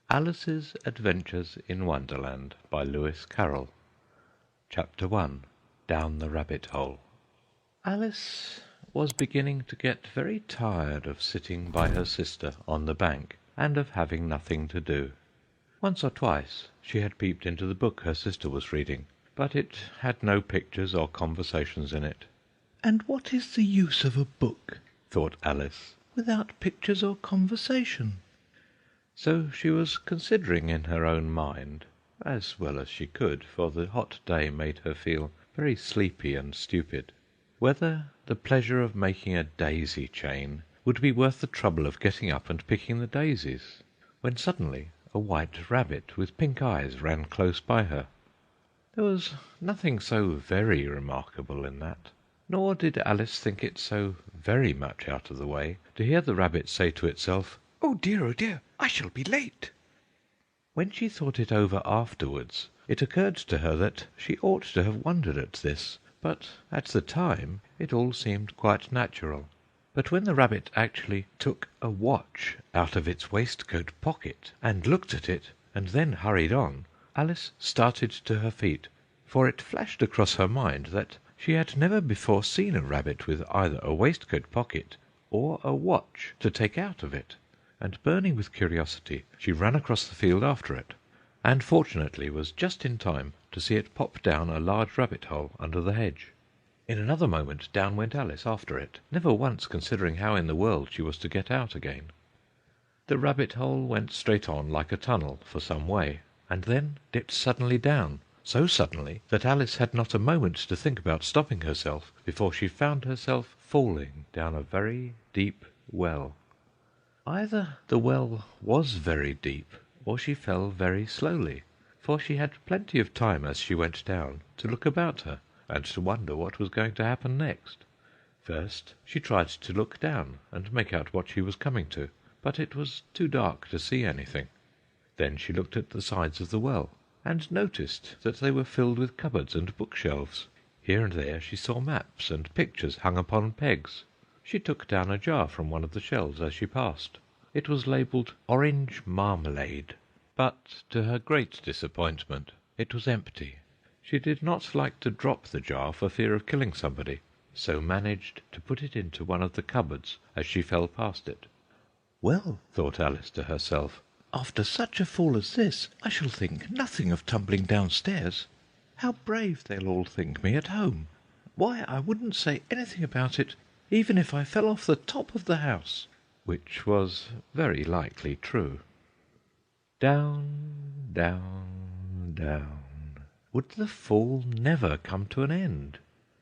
Alice's Adventures in Wonderland by Lewis Carroll. Chapter 1. Down the Rabbit Hole. Alice was beginning to get very tired of sitting by her sister on the bank, and of having nothing to do. Once or twice she had peeped into the book her sister was reading, but it had no pictures or conversations in it. "And what is the use of a book," thought Alice, "without pictures or conversation?" So she was considering in her own mind, as well as she could, for the hot day made her feel very sleepy and stupid, whether the pleasure of making a daisy chain would be worth the trouble of getting up and picking the daisies, when suddenly a white rabbit with pink eyes ran close by her. There was nothing so very remarkable in that, nor did Alice think it so very much out of the way to hear the rabbit say to itself, oh dear, I shall be late." When she thought it over afterwards, it occurred to her that she ought to have wondered at this, but at the time it all seemed quite natural. But when the rabbit actually took a watch out of its waistcoat pocket and looked at it, and then hurried on, Alice started to her feet, for it flashed across her mind that she had never before seen a rabbit with either a waistcoat pocket or a watch to take out of it, and burning with curiosity she ran across the field after it, and fortunately was just in time to see it pop down a large rabbit hole under the hedge. In another moment down went Alice after it, never once considering how in the world she was to get out again. The rabbit hole went straight on like a tunnel for some way, and then dipped suddenly down, so suddenly that Alice had not a moment to think about stopping herself before she found herself falling down a very deep well. Either the well was very deep, or she fell very slowly, for she had plenty of time as she went down to look about her, and to wonder what was going to happen next. First she tried to look down and make out what she was coming to, but it was too dark to see anything. Then she looked at the sides of the well, and noticed that they were filled with cupboards and bookshelves. Here and there she saw maps and pictures hung upon pegs. She took down a jar from one of the shelves as she passed. It was labelled Orange Marmalade, but to her great disappointment it was empty. She did not like to drop the jar for fear of killing somebody, so managed to put it into one of the cupboards as she fell past it. "Well," thought Alice to herself, "after such a fall as this, I shall think nothing of tumbling downstairs. How brave they'll all think me at home! Why, I wouldn't say anything about it, even if I fell off the top of the house," which was very likely true. Down, down, down. Would the fall never come to an end?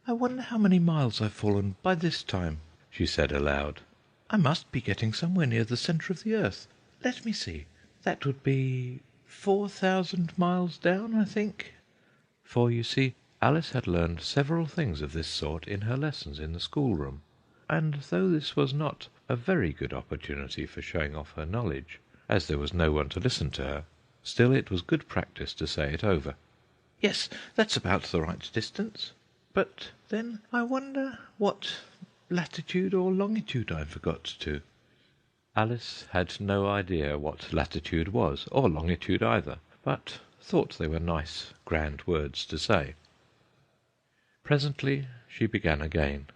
"I wonder how many miles I've fallen by this time," she said aloud. "I must be getting somewhere near the centre of the earth. Let me see. That would be 4,000 miles down, I think." For, you see, Alice had learned several things of this sort in her lessons in the schoolroom, and though this was not a very good opportunity for showing off her knowledge, as there was no one to listen to her, still it was good practice to say it over. "Yes, that's about the right distance. But then I wonder what latitude or longitude I forgot to." Alice had no idea what latitude was, or longitude either, but thought they were nice, grand words to say. Presently she began again.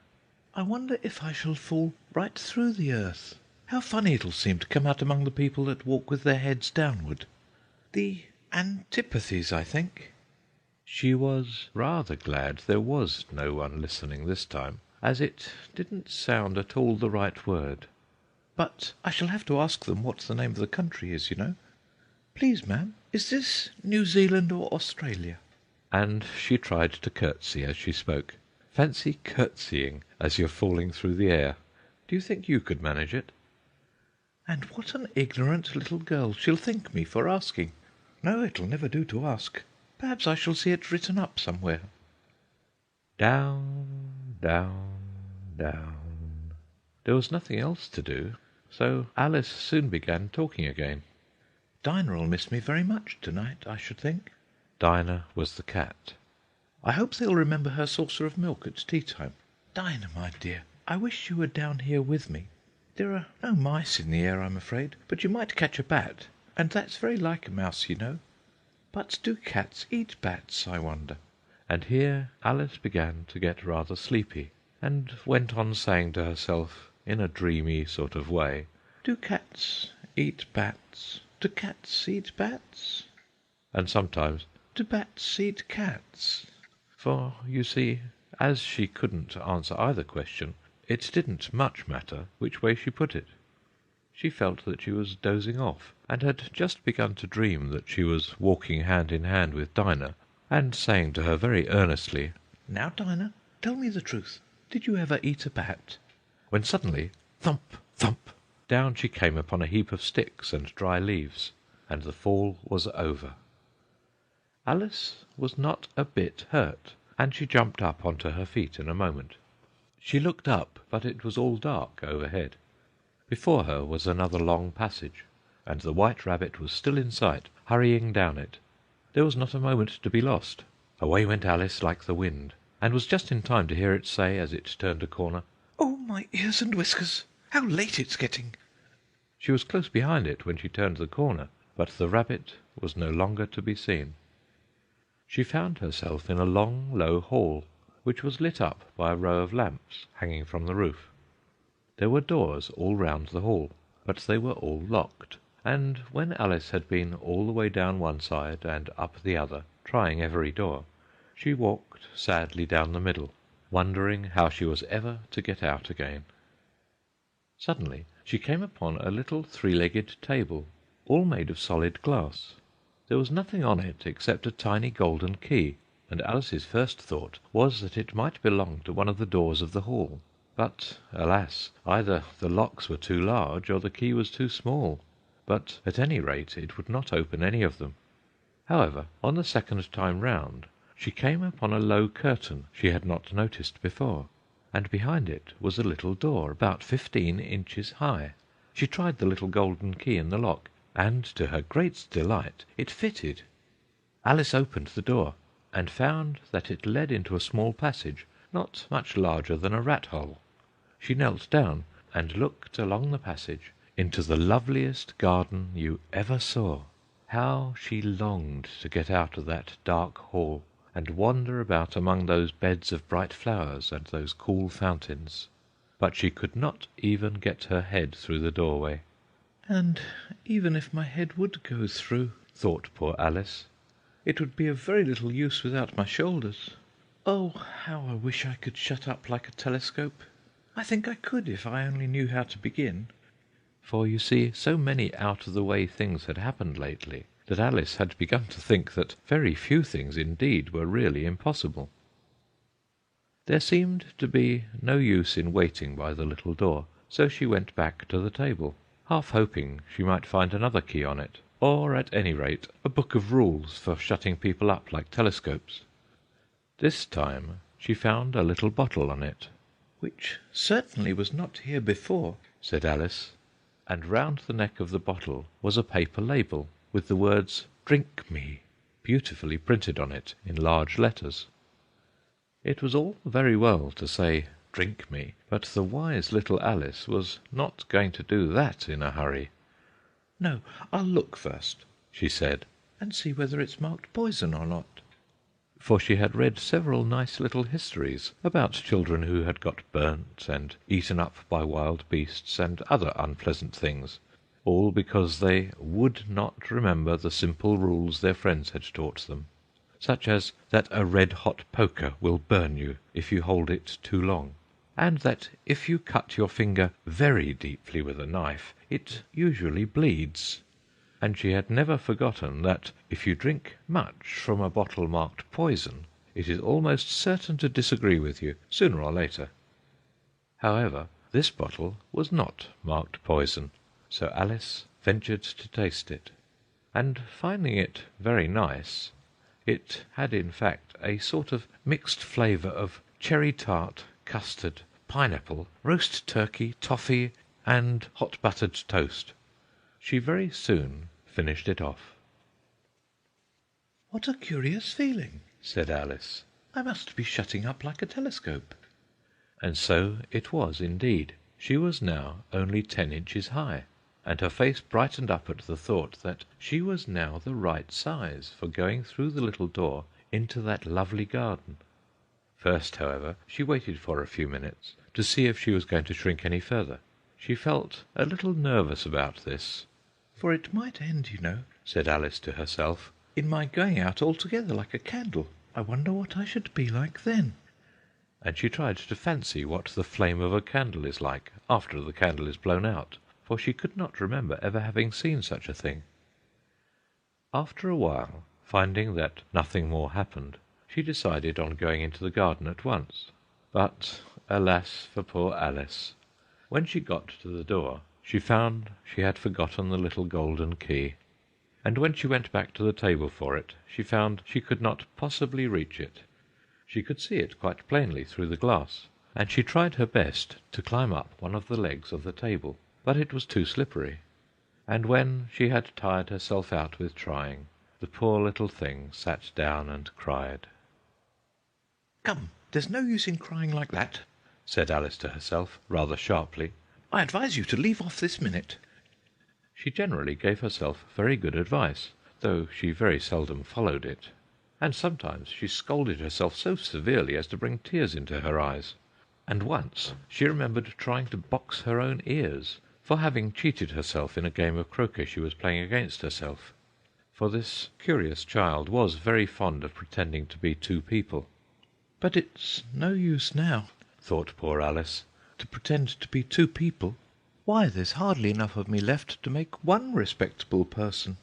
"I wonder if I shall fall right through the earth. How funny it'll seem to come out among the people that walk with their heads downward. The antipathies, I think." She was rather glad there was no one listening this time, as it didn't sound at all the right word. "But I shall have to ask them what the name of the country is, you know. Please, ma'am, is this New Zealand or Australia?" And she tried to curtsy as she spoke. Fancy curtsying as you're falling through the air. Do you think you could manage it? "And what an ignorant little girl she'll think me for asking. No, it'll never do to ask. Perhaps I shall see it written up somewhere." Down, down, down. There was nothing else to do, so Alice soon began talking again. "Dinah'll miss me very much to-night, I should think." Dinah was the cat. "I hope they'll remember her saucer of milk at tea-time. Dinah, my dear, I wish you were down here with me. There are no mice in the air, I'm afraid, but you might catch a bat. and that's very like a mouse, you know. But do cats eat bats, I wonder?" And here Alice began to get rather sleepy, and went on saying to herself, in a dreamy sort of way, "Do cats eat bats? Do cats eat bats?" And sometimes, "Do bats eat cats?" For, you see, as she couldn't answer either question, it didn't much matter which way she put it. She felt that she was dozing off, and had just begun to dream that she was walking hand in hand with Dinah, and saying to her very earnestly, "Now, Dinah, tell me the truth. Did you ever eat a bat?" when suddenly, thump, thump, down she came upon a heap of sticks and dry leaves, and the fall was over. Alice was not a bit hurt, and she jumped up onto her feet in a moment. She looked up, but it was all dark overhead. Before her was another long passage, and the White Rabbit was still in sight, hurrying down it. There was not a moment to be lost. Away went Alice like the wind, and was just in time to hear it say, as it turned a corner, "Oh, my ears and whiskers! How late it's getting!" She was close behind it when she turned the corner, but the rabbit was no longer to be seen. She found herself in a long, low hall, which was lit up by a row of lamps hanging from the roof. There were doors all round the hall, but they were all locked, and when Alice had been all the way down one side and up the other, trying every door, she walked sadly down the middle, wondering how she was ever to get out again. Suddenly she came upon a little three-legged table, all made of solid glass. There was nothing on it except a tiny golden key, and Alice's first thought was that it might belong to one of the doors of the hall. But, alas, either the locks were too large or the key was too small, but at any rate it would not open any of them. However, on the second time round, she came upon a low curtain she had not noticed before, and behind it was a little door about 15 inches high. She tried the little golden key in the lock, and to her great delight it fitted. Alice opened the door, and found that it led into a small passage, not much larger than a rat-hole. She knelt down, and looked along the passage into the loveliest garden you ever saw. How she longed to get out of that dark hall, and wander about among those beds of bright flowers and those cool fountains. But she could not even get her head through the doorway. "And even if my head would go through," thought poor Alice, "it would be of very little use without my shoulders. Oh, how I wish I could shut up like a telescope! I think I could if I only knew how to begin." For, you see, so many out-of-the-way things had happened lately that Alice had begun to think that very few things indeed were really impossible. There seemed to be no use in waiting by the little door, so she went back to the table, half hoping she might find another key on it, or at any rate a book of rules for shutting people up like telescopes. This time she found a little bottle on it. "Which certainly was not here before," said Alice, and round the neck of the bottle was a paper label with the words "Drink me" beautifully printed on it in large letters. It was all very well to say "Drink me," but the wise little Alice was not going to do that in a hurry. "No, I'll look first," she said, "and see whether it's marked poison or not." For she had read several nice little histories about children who had got burnt and eaten up by wild beasts and other unpleasant things, all because they would not remember the simple rules their friends had taught them, such as that a red-hot poker will burn you if you hold it too long, and that if you cut your finger very deeply with a knife, it usually bleeds. And she had never forgotten that if you drink much from a bottle marked poison, it is almost certain to disagree with you, sooner or later. However, this bottle was not marked poison, so Alice ventured to taste it, and finding it very nice, it had in fact a sort of mixed flavour of cherry tart, custard, pineapple, roast turkey, toffee, and hot buttered toast. She very soon finished it off. "What a curious feeling," said Alice. "I must be shutting up like a telescope." And so it was indeed. She was now only 10 inches high, and her face brightened up at the thought that she was now the right size for going through the little door into that lovely garden. First, however, she waited for a few minutes to see if she was going to shrink any further. She felt a little nervous about this. "For it might end, you know," said Alice to herself, "in my going out altogether like a candle. I wonder what I should be like then." And she tried to fancy what the flame of a candle is like after the candle is blown out, for she could not remember ever having seen such a thing. After a while, finding that nothing more happened, she decided on going into the garden at once. But, alas for poor Alice! When she got to the door, she found she had forgotten the little golden key, and when she went back to the table for it, she found she could not possibly reach it. She could see it quite plainly through the glass, and she tried her best to climb up one of the legs of the table, but it was too slippery, and when she had tired herself out with trying, the poor little thing sat down and cried. "Come, there's no use in crying like that," said Alice to herself, rather sharply. "I advise you to leave off this minute." She generally gave herself very good advice, though she very seldom followed it, and sometimes she scolded herself so severely as to bring tears into her eyes, and once she remembered trying to box her own ears for having cheated herself in a game of croquet she was playing against herself, for this curious child was very fond of pretending to be two people. "But it's no use now," thought poor Alice, "to pretend to be two people. Why, there's hardly enough of me left to make one respectable person."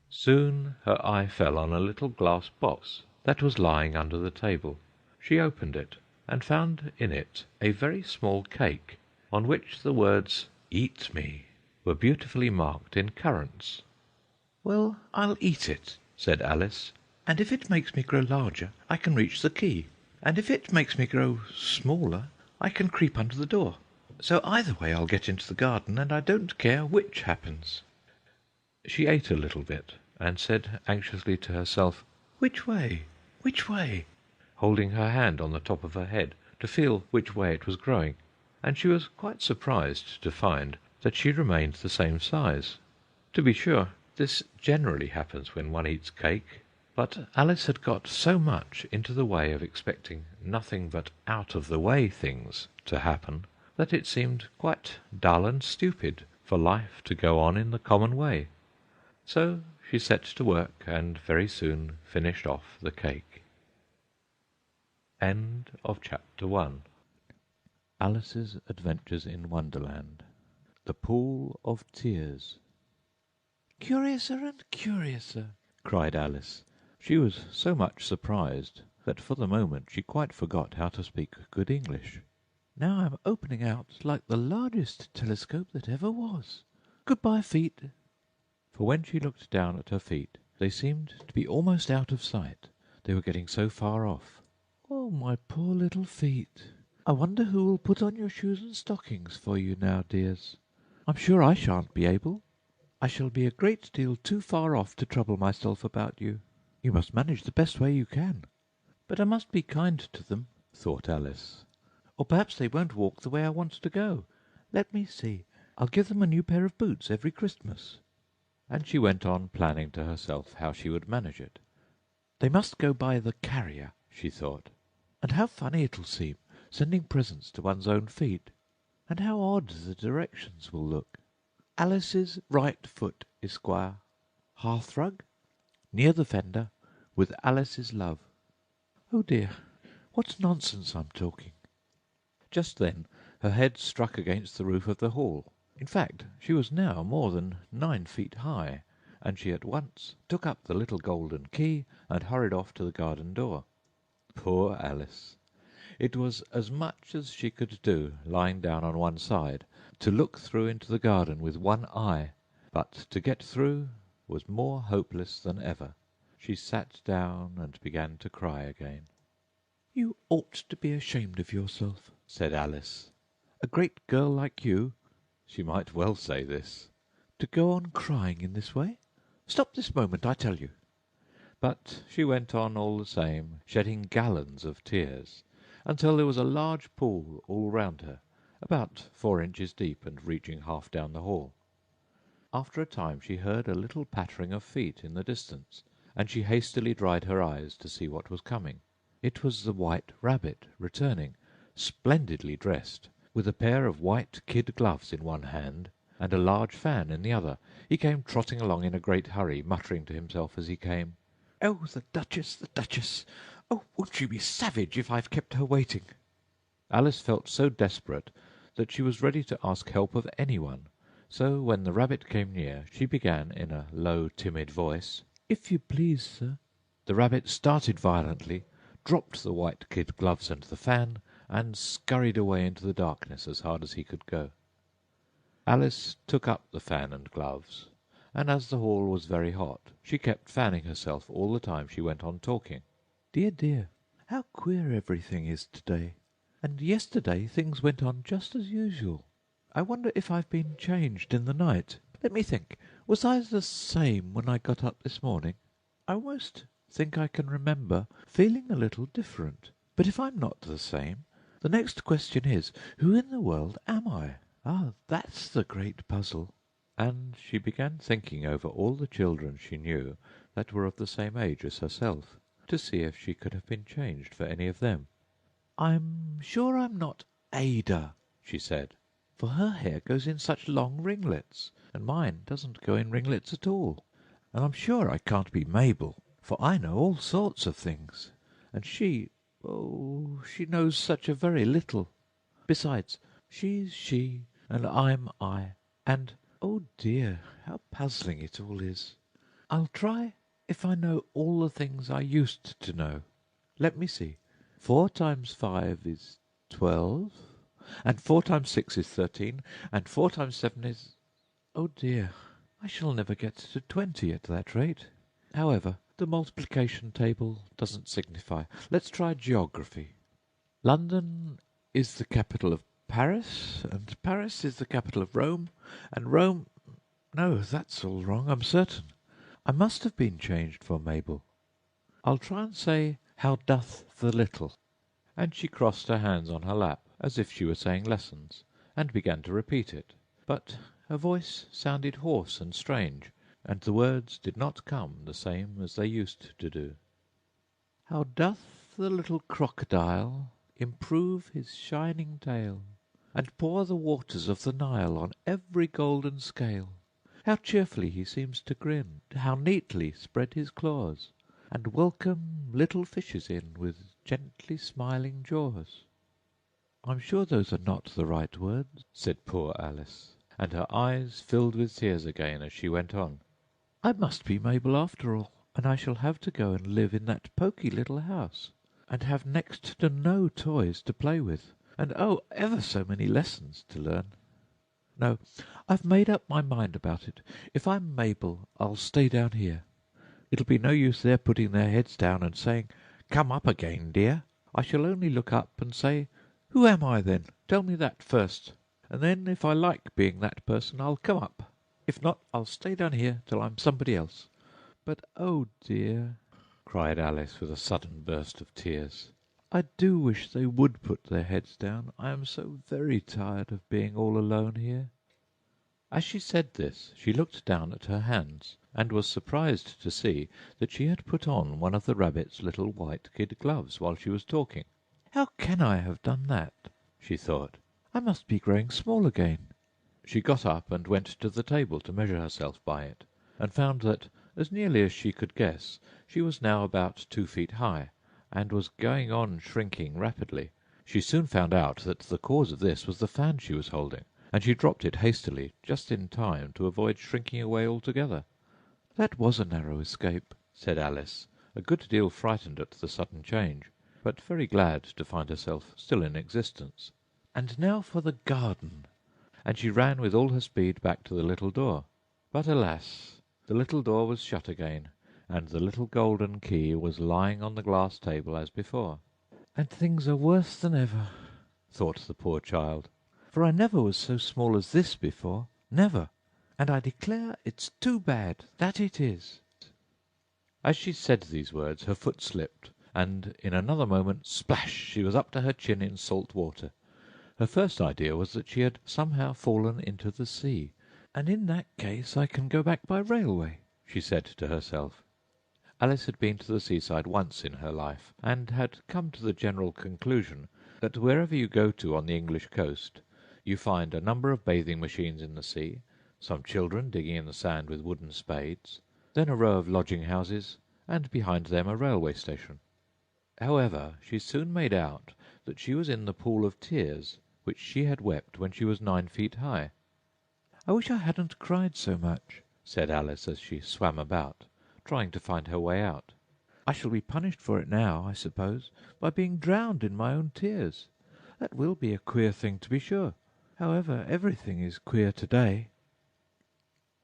Soon her eye fell on a little glass box that was lying under the table. She opened it, and found in it a very small cake, on which the words "Eat me" were beautifully marked in currants. "Well, I'll eat it," said Alice, "and if it makes me grow larger, I can reach the key, and if it makes me grow smaller, I can creep under the door. So either way I'll get into the garden, and I don't care which happens." She ate a little bit, and said anxiously to herself, "Which way? Which way?" holding her hand on the top of her head to feel which way it was growing, and she was quite surprised to find that she remained the same size. To be sure, this generally happens when one eats cake, but Alice had got so much into the way of expecting nothing but out-of-the-way things to happen, that it seemed quite dull and stupid for life to go on in the common way. So she set to work, and very soon finished off the cake. End of Chapter 1. Alice's Adventures in Wonderland. The Pool of Tears. "Curiouser and curiouser!" cried Alice. She was so much surprised that for the moment she quite forgot how to speak good English. "Now I'm opening out like the largest telescope that ever was. Good-bye, feet." For when she looked down at her feet, they seemed to be almost out of sight, they were getting so far off. "Oh, my poor little feet! I wonder who will put on your shoes and stockings for you now, dears. I'm sure I shan't be able. I shall be a great deal too far off to trouble myself about you. You must manage the best way you can. But I must be kind to them," thought Alice, "or perhaps they won't walk the way I want to go. Let me see, I'll give them a new pair of boots every Christmas." And she went on planning to herself how she would manage it. "They must go by the carrier," she thought. "And how funny it'll seem, sending presents to one's own feet. And how odd the directions will look. Alice's right foot, Esquire. Hearthrug, near the fender, with Alice's love. Oh dear, what nonsense I'm talking!" Just then her head struck against the roof of the hall. In fact, she was now more than 9 feet high, and she at once took up the little golden key and hurried off to the garden door. Poor Alice! It was as much as she could do, lying down on one side, to look through into the garden with one eye, but to get through was more hopeless than ever. She sat down and began to cry again. "You ought to be ashamed of yourself," said Alice. "A great girl like you," she might well say this, "to go on crying in this way. Stop this moment, I tell you." But she went on all the same, shedding gallons of tears, until there was a large pool all round her, about 4 inches deep and reaching half down the hall. After a time she heard a little pattering of feet in the distance, and she hastily dried her eyes to see what was coming. It was the White Rabbit returning, splendidly dressed, with a pair of white kid gloves in one hand and a large fan in the other. He came trotting along in a great hurry, muttering to himself as he came, "Oh, the Duchess, the Duchess! Oh, won't she be savage if I've kept her waiting?" Alice felt so desperate that she was ready to ask help of anyone, so when the rabbit came near, she began in a low, timid voice, "If you please, sir." The rabbit started violently, dropped the white kid gloves and the fan, and scurried away into the darkness as hard as he could go. Alice took up the fan and gloves, and as the hall was very hot, she kept fanning herself all the time she went on talking. "Dear, dear, how queer everything is today! And yesterday things went on just as usual. I wonder if I've been changed in the night. Let me think. Was I the same when I got up this morning? I almost think I can remember feeling a little different. But if I'm not the same, the next question is, who in the world am I? Ah, that's the great puzzle." And she began thinking over all the children she knew that were of the same age as herself, to see if she could have been changed for any of them. "I'm sure I'm not Ada," she said, "for her hair goes in such long ringlets, and mine doesn't go in ringlets at all. And I'm sure I can't be Mabel, for I know all sorts of things, and oh, she knows such a very little. Besides, she's she, and I'm I, and, oh dear, how puzzling it all is. I'll try if I know all the things I used to know. Let me see. 4 times 5 is 12, and 4 times 6 is 13, and 4 times 7 is... Oh dear, I shall never get to 20 at that rate. However, the multiplication table doesn't signify. Let's try geography. London is the capital of Paris, and Paris is the capital of Rome, and Rome... No, that's all wrong, I'm certain. I must have been changed for Mabel. I'll try and say, how doth the little?" And she crossed her hands on her lap, as if she were saying lessons, and began to repeat it. But her voice sounded hoarse and strange, and the words did not come the same as they used to do. "How doth the little crocodile improve his shining tail, and pour the waters of the Nile on every golden scale! How cheerfully he seems to grin, how neatly spread his claws, and welcome little fishes in with gently smiling jaws!" "I'm sure those are not the right words," said poor Alice, and her eyes filled with tears again as she went on. "I must be Mabel after all, and I shall have to go and live in that poky little house, and have next to no toys to play with, and oh, ever so many lessons to learn. No, I've made up my mind about it. If I'm Mabel, I'll stay down here. It'll be no use their putting their heads down and saying, 'Come up again, dear.' I shall only look up and say, 'Who am I, then? Tell me that first, and then if I like being that person, I'll come up. If not, I'll stay down here till I'm somebody else. But, oh dear," cried Alice with a sudden burst of tears, "I do wish they would put their heads down. I am so very tired of being all alone here." As she said this, she looked down at her hands, and was surprised to see that she had put on one of the rabbit's little white kid gloves while she was talking. "How can I have done that?" she thought. "I must be growing small again." She got up and went to the table to measure herself by it, and found that, as nearly as she could guess, she was now about 2 feet high, and was going on shrinking rapidly. She soon found out that the cause of this was the fan she was holding, and she dropped it hastily, just in time to avoid shrinking away altogether. "That was a narrow escape," said Alice, a good deal frightened at the sudden change, but very glad to find herself still in existence. "And now for the garden!" And she ran with all her speed back to the little door. But alas! The little door was shut again, and the little golden key was lying on the glass table as before. "And things are worse than ever," thought the poor child, "for I never was so small as this before, never, and I declare it's too bad, that it is." As she said these words her foot slipped, and in another moment, splash, she was up to her chin in salt water. Her first idea was that she had somehow fallen into the sea, "And in that case I can go back by railway," she said to herself. Alice had been to the seaside once in her life, and had come to the general conclusion that wherever you go to on the English coast, you find a number of bathing machines in the sea, some children digging in the sand with wooden spades, then a row of lodging-houses, and behind them a railway station. However, she soon made out that she was in the pool of tears which she had wept when she was 9 feet high. "I wish I hadn't cried so much," said Alice as she swam about, trying to find her way out. "I shall be punished for it now, I suppose, by being drowned in my own tears. That will be a queer thing, to be sure. However, everything is queer to-day."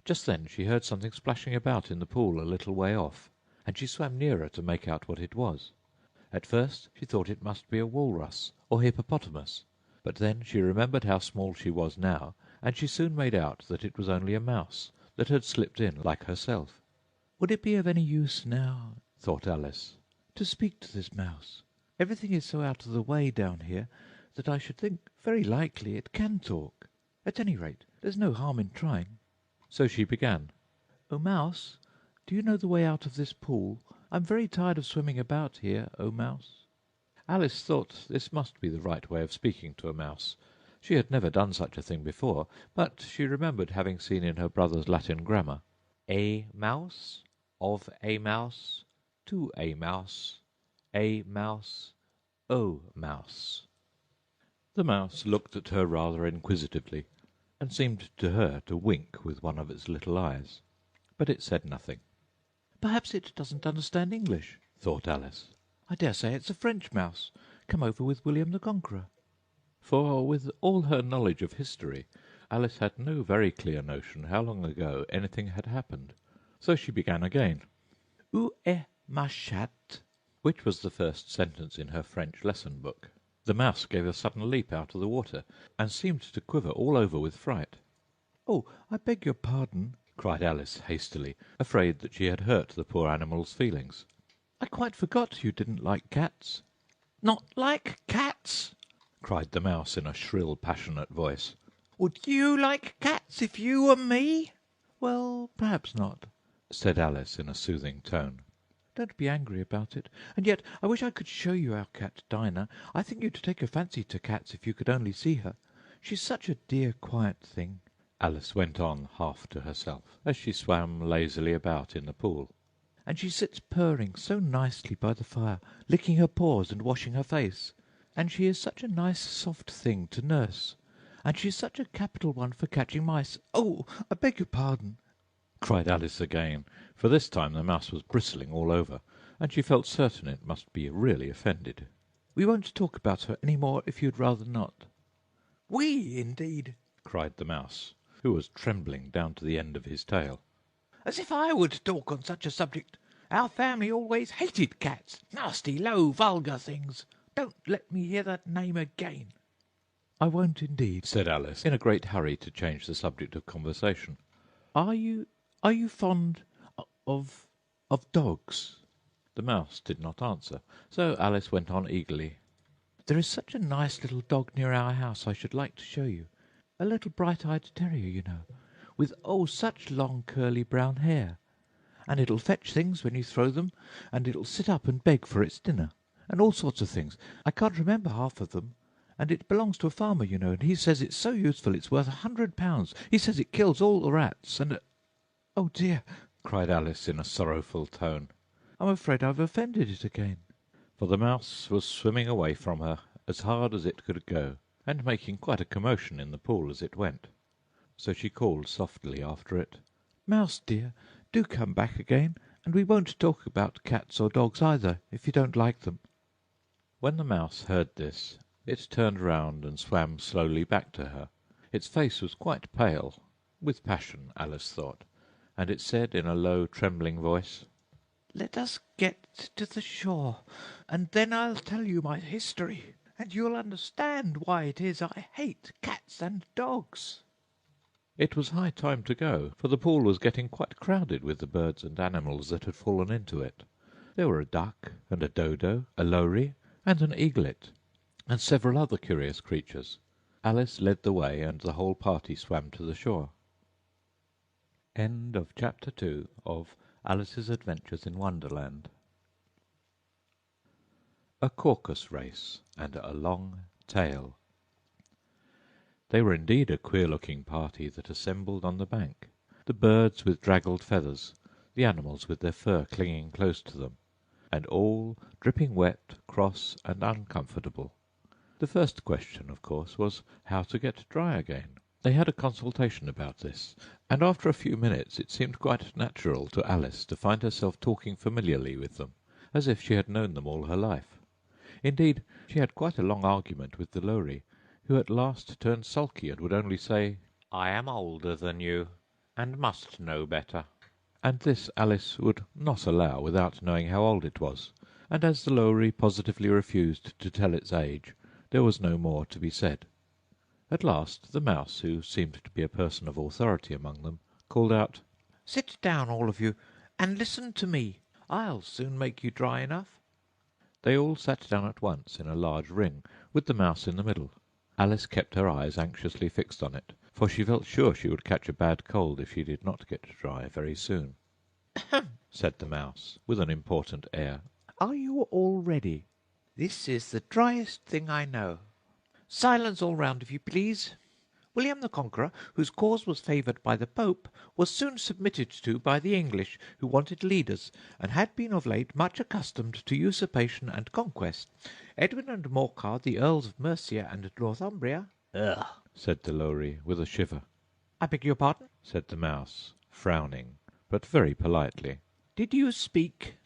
Just then she heard something splashing about in the pool a little way off, and she swam nearer to make out what it was. At first she thought it must be a walrus or hippopotamus, but then she remembered how small she was now, and she soon made out that it was only a mouse that had slipped in like herself. "Would it be of any use now," thought Alice, "to speak to this mouse? Everything is so out of the way down here that I should think very likely it can talk. At any rate, there's no harm in trying." So she began. "O Mouse, do you know the way out of this pool? I'm very tired of swimming about here, O Mouse." Alice thought this must be the right way of speaking to a mouse. She had never done such a thing before, but she remembered having seen in her brother's Latin grammar, "A mouse, of a mouse, to a mouse, o mouse." The mouse looked at her rather inquisitively, and seemed to her to wink with one of its little eyes, but it said nothing. "Perhaps it doesn't understand English," thought Alice. "I dare say it's a French mouse, come over with William the Conqueror." For, with all her knowledge of history, Alice had no very clear notion how long ago anything had happened. So she began again. "Où est ma chatte?" which was the first sentence in her French lesson book. The mouse gave a sudden leap out of the water, and seemed to quiver all over with fright. "Oh, I beg your pardon," cried Alice hastily, afraid that she had hurt the poor animal's feelings. "I quite forgot you didn't like cats." "Not like cats!" cried the mouse in a shrill, passionate voice. "Would you like cats if you were me?" "Well, perhaps not," said Alice in a soothing tone. "Don't be angry about it. And yet I wish I could show you our cat Dinah. I think you'd take a fancy to cats if you could only see her. She's such a dear, quiet thing," Alice went on half to herself, as she swam lazily about in the pool. "And she sits purring so nicely by the fire, licking her paws and washing her face. And she is such a nice soft thing to nurse. And she's such a capital one for catching mice. Oh, I beg your pardon!" cried Alice again, for this time the mouse was bristling all over, and she felt certain it must be really offended. "We won't talk about her any more if you'd rather not." "We, indeed!" cried the mouse, who was trembling down to the end of his tail. "As if I would talk on such a subject! Our family always hated cats. Nasty, low, vulgar things. Don't let me hear that name again." "I won't indeed," said Alice, in a great hurry to change the subject of conversation. Are you fond of dogs?" The mouse did not answer, so Alice went on eagerly. "There is such a nice little dog near our house I should like to show you. A little bright-eyed terrier, you know, with, oh, such long curly brown hair. And it'll fetch things when you throw them, and it'll sit up and beg for its dinner, and all sorts of things. I can't remember half of them. And it belongs to a farmer, you know, and he says it's so useful it's worth £100. He says it kills all the rats, and—" "Oh dear!" cried Alice in a sorrowful tone. "I'm afraid I've offended it again." For the mouse was swimming away from her as hard as it could go, and making quite a commotion in the pool as it went. So she called softly after it, "Mouse dear, do come back again, and we won't talk about cats or dogs either, if you don't like them." When the mouse heard this, it turned round and swam slowly back to her. Its face was quite pale, with passion, Alice thought, and it said in a low, trembling voice, "Let us get to the shore, and then I'll tell you my history, and you'll understand why it is I hate cats and dogs." It was high time to go, for the pool was getting quite crowded with the birds and animals that had fallen into it. There were a duck and a dodo, a lory and an eaglet, and several other curious creatures. Alice led the way, and the whole party swam to the shore. End of Chapter 2 of Alice's Adventures in Wonderland. A Caucus Race and a Long Tail. They were indeed a queer-looking party that assembled on the bank, the birds with draggled feathers, the animals with their fur clinging close to them, and all dripping wet, cross, and uncomfortable. The first question, of course, was how to get dry again. They had a consultation about this, and after a few minutes it seemed quite natural to Alice to find herself talking familiarly with them, as if she had known them all her life. Indeed, she had quite a long argument with the Lory, who at last turned sulky and would only say, "I am older than you, and must know better." And this Alice would not allow without knowing how old it was, and as the Lory positively refused to tell its age, there was no more to be said. At last the Mouse, who seemed to be a person of authority among them, called out, "Sit down, all of you, and listen to me. I'll soon make you dry enough." They all sat down at once in a large ring, with the Mouse in the middle. Alice kept her eyes anxiously fixed on it, for she felt sure she would catch a bad cold if she did not get dry very soon. "Ahem!" said the Mouse, with an important air. "Are you all ready? This is the driest thing I know. Silence all round, if you please. William the Conqueror, whose cause was favoured by the Pope, was soon submitted to by the English, who wanted leaders, and had been of late much accustomed to usurpation and conquest. Edwin and Morcar, the Earls of Mercia and Northumbria—" "Ugh!" said the Lory, with a shiver. "I beg your pardon?" said the Mouse, frowning, but very politely. "Did you speak?"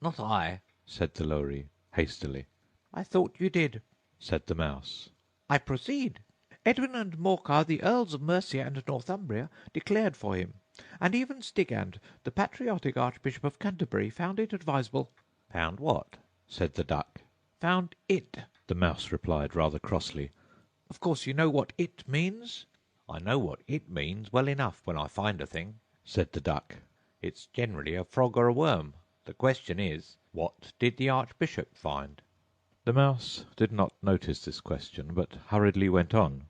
"Not I," said the Lory, hastily. "I thought you did," said the Mouse. "I proceed. Edwin and Morcar, the Earls of Mercia and Northumbria, declared for him, and even Stigand, the patriotic Archbishop of Canterbury, found it advisable—" "Found what?" said the Duck. "Found it," the Mouse replied rather crossly. "Of course you know what it means?" "I know what it means well enough when I find a thing," said the Duck. "It's generally a frog or a worm. The question is, what did the Archbishop find?" The Mouse did not notice this question, but hurriedly went on.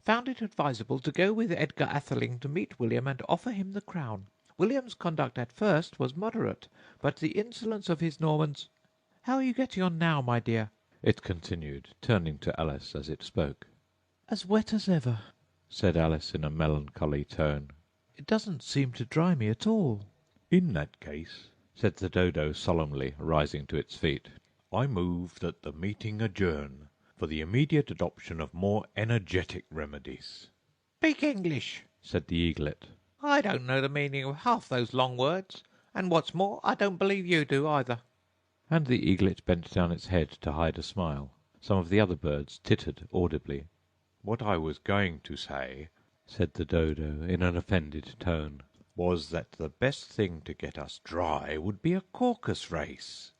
"Found it advisable to go with Edgar Atheling to meet William and offer him the crown. William's conduct at first was moderate, but the insolence of his Normans— How are you getting on now, my dear?" it continued, turning to Alice as it spoke. "As wet as ever," said Alice in a melancholy tone. "It doesn't seem to dry me at all." "In that case," said the Dodo solemnly, rising to its feet, "I move that the meeting adjourn, for the immediate adoption of more energetic remedies." "Speak English," said the Eaglet. "I don't know the meaning of half those long words, and what's more, I don't believe you do either." And the Eaglet bent down its head to hide a smile. Some of the other birds tittered audibly. "What I was going to say," said the Dodo in an offended tone, "was that the best thing to get us dry would be a caucus race."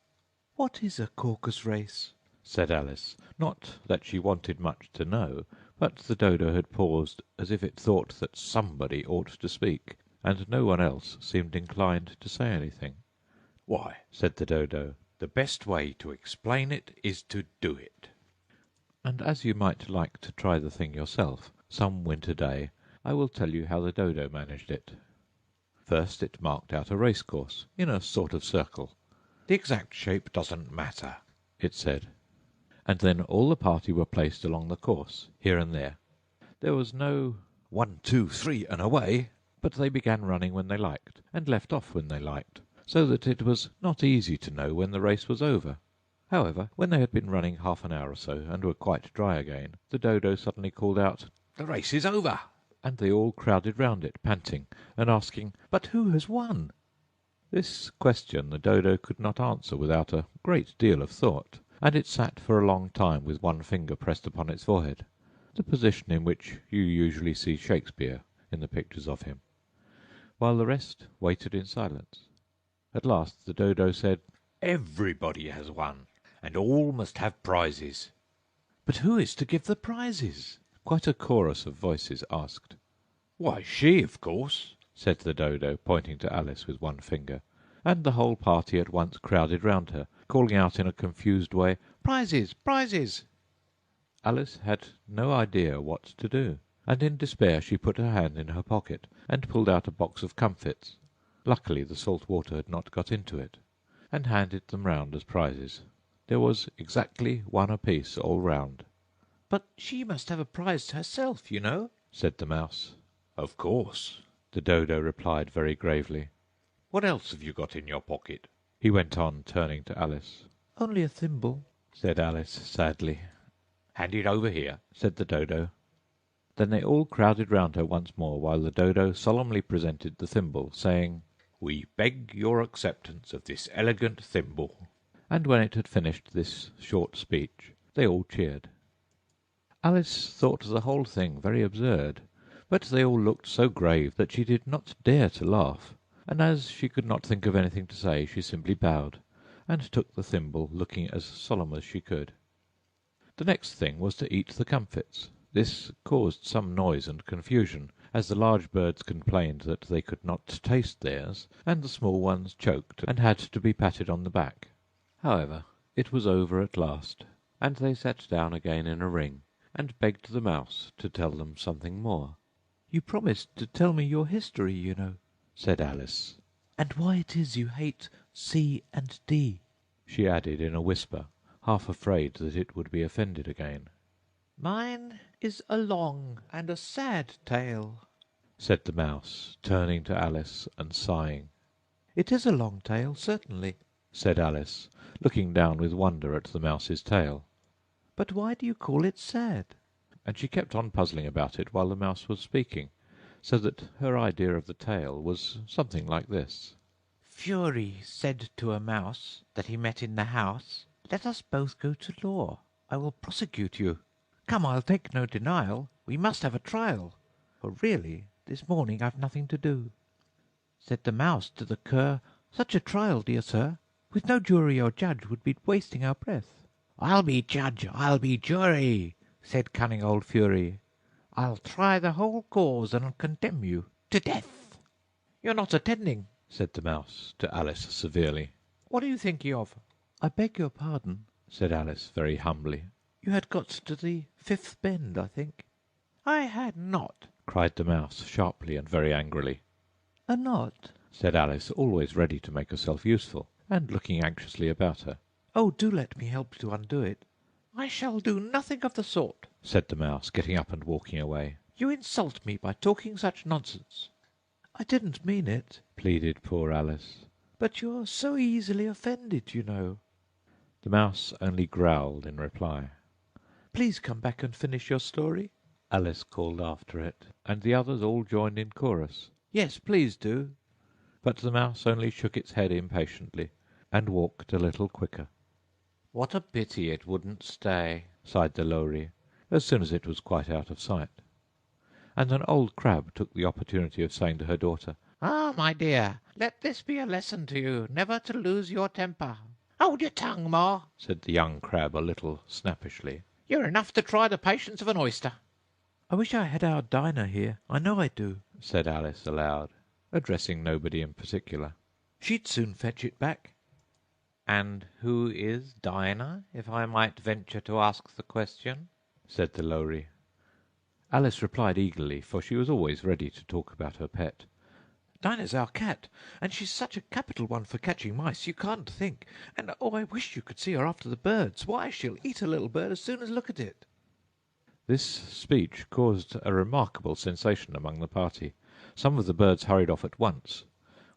"What is a caucus race?" said Alice. Not that she wanted much to know, but the Dodo had paused as if it thought that somebody ought to speak, and no one else seemed inclined to say anything. "Why," said the Dodo, "the best way to explain it is to do it." And as you might like to try the thing yourself, some winter day, I will tell you how the Dodo managed it. First it marked out a racecourse, in a sort of circle. "The exact shape doesn't matter," it said. And then all the party were placed along the course, here and there. There was no 1, 2, 3, and away, but they began running when they liked, and left off when they liked, so that it was not easy to know when the race was over. However, when they had been running half an hour or so, and were quite dry again, the Dodo suddenly called out, "The race is over!" And they all crowded round it, panting, and asking, "But who has won?" This question the Dodo could not answer without a great deal of thought, and it sat for a long time with one finger pressed upon its forehead, the position in which you usually see Shakespeare in the pictures of him, while the rest waited in silence. At last the Dodo said, "Everybody has won, and all must have prizes." "But who is to give the prizes?" quite a chorus of voices asked. "Why, she, of course," said the Dodo, pointing to Alice with one finger, and the whole party at once crowded round her, calling out in a confused way, "Prizes! Prizes!" Alice had no idea what to do. and in despair she put her hand in her pocket and pulled out a box of comfits. Luckily the salt water had not got into it, and handed them round as prizes. There was exactly one apiece all round. "But she must have a prize herself, you know," said the Mouse. "Of course," the Dodo replied very gravely. "What else have you got in your pocket?" he went on, turning to Alice. "Only a thimble," said Alice sadly. "Hand it over here," said the Dodo. Then they all crowded round her once more, while the Dodo solemnly presented the thimble, saying, "We beg your acceptance of this elegant thimble." And when it had finished this short speech, they all cheered. Alice thought the whole thing very absurd, but they all looked so grave that she did not dare to laugh, and as she could not think of anything to say, she simply bowed, and took the thimble, looking as solemn as she could. The next thing was to eat the comfits. This caused some noise and confusion, as the large birds complained that they could not taste theirs, and the small ones choked and had to be patted on the back. However, it was over at last, and they sat down again in a ring, and begged the Mouse to tell them something more. "You promised to tell me your history, you know," said Alice. "and why it is you hate C and D," she added in a whisper, half afraid that it would be offended again. "Mine is a long and a sad tale," said the Mouse, turning to Alice and sighing. "It is a long tale, certainly," said Alice, looking down with wonder at the Mouse's tail. "but why do you call it sad?" And she kept on puzzling about it while the Mouse was speaking, so that her idea of the tale was something like this. "Fury said to a mouse that he met in the house, 'Let us both go to law. I will prosecute you. Come, I'll take no denial. We must have a trial, for really this morning I've nothing to do.' Said the Mouse to the Cur, 'Such a trial, dear sir, with no jury or judge, would be wasting our breath.' 'I'll be judge, I'll be jury,' said cunning old Fury. 'I'll try the whole cause and condemn you to death.' 'You're not attending,' said the Mouse to Alice severely. 'What are you thinking of?' 'I beg your pardon,' said Alice very humbly. 'You had got to the fifth bend, I think.' 'I had not,' cried the Mouse sharply and very angrily. 'A knot?' said Alice, always ready to make herself useful, and looking anxiously about her. 'Oh, do let me help to undo it.' 'I shall do nothing of the sort,' said the Mouse, getting up and walking away. 'You insult me by talking such nonsense.' 'I didn't mean it,' pleaded poor Alice. 'But you're so easily offended, you know.' The Mouse only growled in reply. 'Please come back and finish your story,' Alice called after it, and the others all joined in chorus. 'Yes, please do.' But the Mouse only shook its head impatiently, and walked a little quicker. 'What a pity it wouldn't stay,' sighed the Lory, as soon as it was quite out of sight. And an old crab took the opportunity of saying to her daughter, "Ah, my dear, let this be a lesson to you, never to lose your temper." "Hold your tongue, Ma," said the young crab a little snappishly. "You're enough to try the patience of an oyster." "I wish I had our Dinah here, I know I do," said Alice aloud, addressing nobody in particular. "She'd soon fetch it back." "And who is Dinah, if I might venture to ask the question?" said the Lory. Alice replied eagerly, for she was always ready to talk about her pet. "Dinah's our cat, and she's such a capital one for catching mice, you can't think. And oh, I wish you could see her after the birds. Why, she'll eat a little bird as soon as look at it." This speech caused a remarkable sensation among the party. Some of the birds hurried off at once.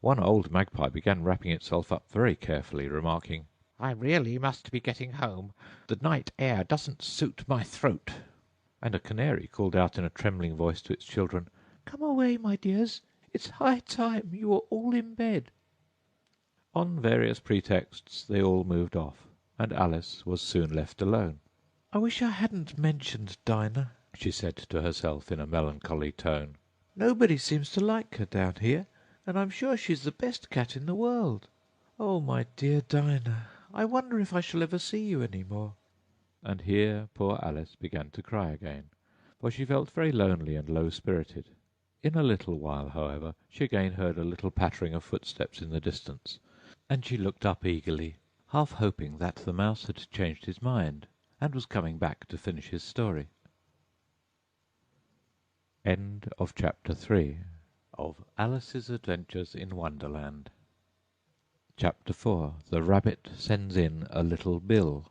One old magpie began wrapping itself up very carefully, remarking, "I really must be getting home. The night air doesn't suit my throat." And a canary called out in a trembling voice to its children, "Come away, my dears. It's high time you were all in bed." On various pretexts they all moved off, and Alice was soon left alone. "I wish I hadn't mentioned Dinah," she said to herself in a melancholy tone. "Nobody seems to like her down here, and I'm sure she's the best cat in the world. Oh, my dear Dinah, I wonder if I shall ever see you any more." And here poor Alice began to cry again, for she felt very lonely and low-spirited. In a little while, however, she again heard a little pattering of footsteps in the distance, and she looked up eagerly, half hoping that the Mouse had changed his mind, and was coming back to finish his story. End of Chapter 3 of Alice's Adventures in Wonderland. Chapter 4. The Rabbit Sends in a Little Bill.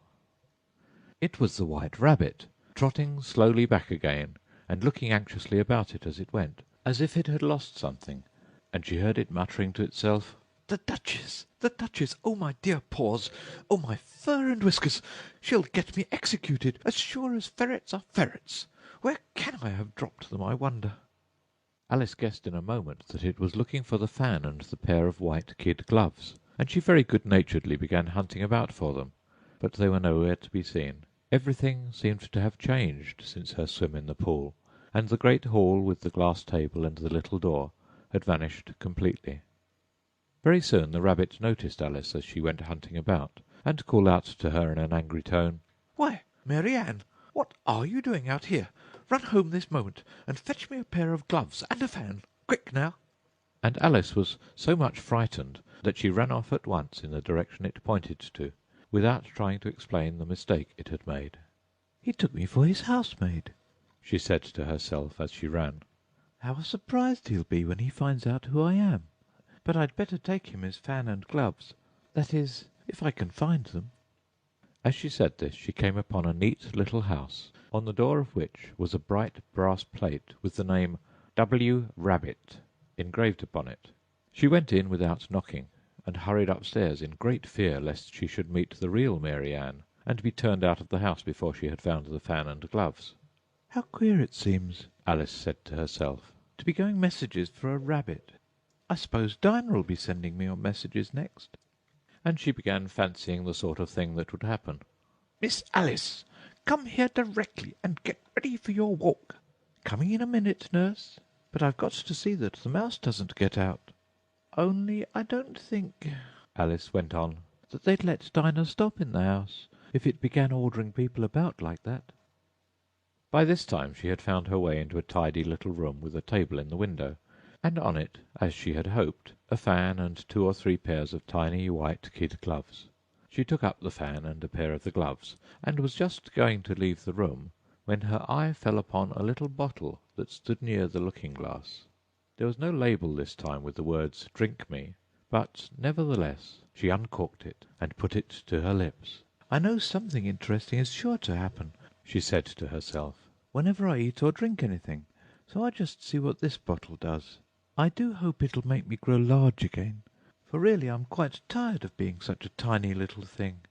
It was the White Rabbit, trotting slowly back again, and looking anxiously about it as it went, as if it had lost something, and she heard it muttering to itself, The Duchess! The Duchess! Oh, my dear paws! Oh, my fur and whiskers! She'll get me executed, as sure as ferrets are ferrets! Where can I have dropped them, I wonder?" Alice guessed in a moment that it was looking for the fan and the pair of white kid gloves, and she very good-naturedly began hunting about for them, but they were nowhere to be seen. Everything seemed to have changed since her swim in the pool, and the great hall with the glass table and the little door had vanished completely. Very soon the rabbit noticed Alice as she went hunting about, and called out to her in an angry tone, "Why, Mary Ann, what are you doing out here? Run home this moment, and fetch me a pair of gloves and a fan. Quick, now!" and Alice was so much frightened that she ran off at once in the direction it pointed to, without trying to explain the mistake it had made. "He took me for his housemaid," she said to herself as she ran. "How surprised he'll be when he finds out who I am! But I'd better take him his fan and gloves. That is, if I can find them." As she said this, she came upon a neat little house, on the door of which was a bright brass plate with the name W. Rabbit engraved upon it. She went in without knocking, and hurried upstairs in great fear lest she should meet the real Mary Ann, and be turned out of the house before she had found the fan and gloves. "How queer it seems," Alice said to herself, "to be going messages for a rabbit. I suppose Dinah'll be sending me on messages next." and she began fancying the sort of thing that would happen. "Miss Alice, come here directly and get ready for your walk." "Coming in a minute, nurse. But I've got to see that the mouse doesn't get out. Only I don't think," Alice went on, "that they'd let Dinah stop in the house if it began ordering people about like that." By this time she had found her way into a tidy little room with a table in the window, and on it, as she had hoped, a fan and 2 or 3 pairs of tiny white kid gloves. She took up the fan and a pair of the gloves, and was just going to leave the room when her eye fell upon a little bottle that stood near the looking-glass. There was no label this time with the words "Drink me," but nevertheless she uncorked it and put it to her lips. "I know something interesting is sure to happen," she said to herself, "whenever I eat or drink anything, so I'll just see what this bottle does. I do hope it'll make me grow large again, for really I'm quite tired of being such a tiny little thing."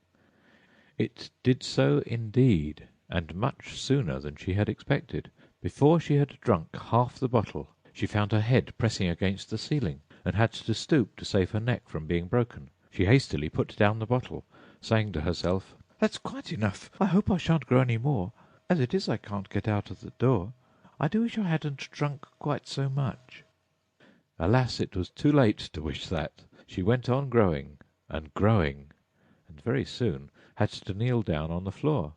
It did so indeed, and much sooner than she had expected. Before she had drunk half the bottle, she found her head pressing against the ceiling, and had to stoop to save her neck from being broken. She hastily put down the bottle, saying to herself, "That's quite enough. I hope I shan't grow any more. As it is, I can't get out of the door. I do wish I hadn't drunk quite so much." Alas, it was too late to wish that. She went on growing, and very soon had to kneel down on the floor.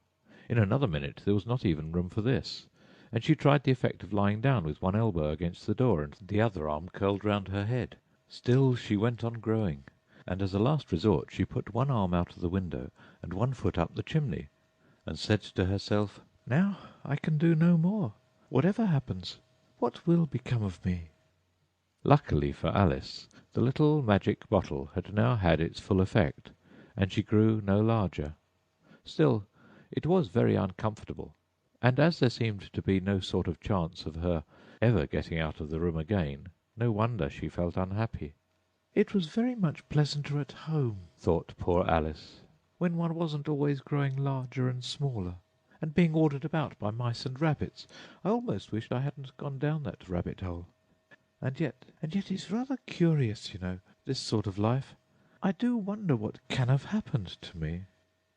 In another minute there was not even room for this, and she tried the effect of lying down with one elbow against the door and the other arm curled round her head. Still she went on growing, and as a last resort she put one arm out of the window and one foot up the chimney, and said to herself, "Now I can do no more. Whatever happens, what will become of me?" Luckily for Alice, the little magic bottle had now had its full effect, and she grew no larger. Still, it was very uncomfortable, and as there seemed to be no sort of chance of her ever getting out of the room again, no wonder she felt unhappy. "It was very much pleasanter at home," thought poor Alice, "when one wasn't always growing larger and smaller, and being ordered about by mice and rabbits. I almost wished I hadn't gone down that rabbit-hole. And yet it's rather curious, you know, this sort of life. I do wonder what can have happened to me.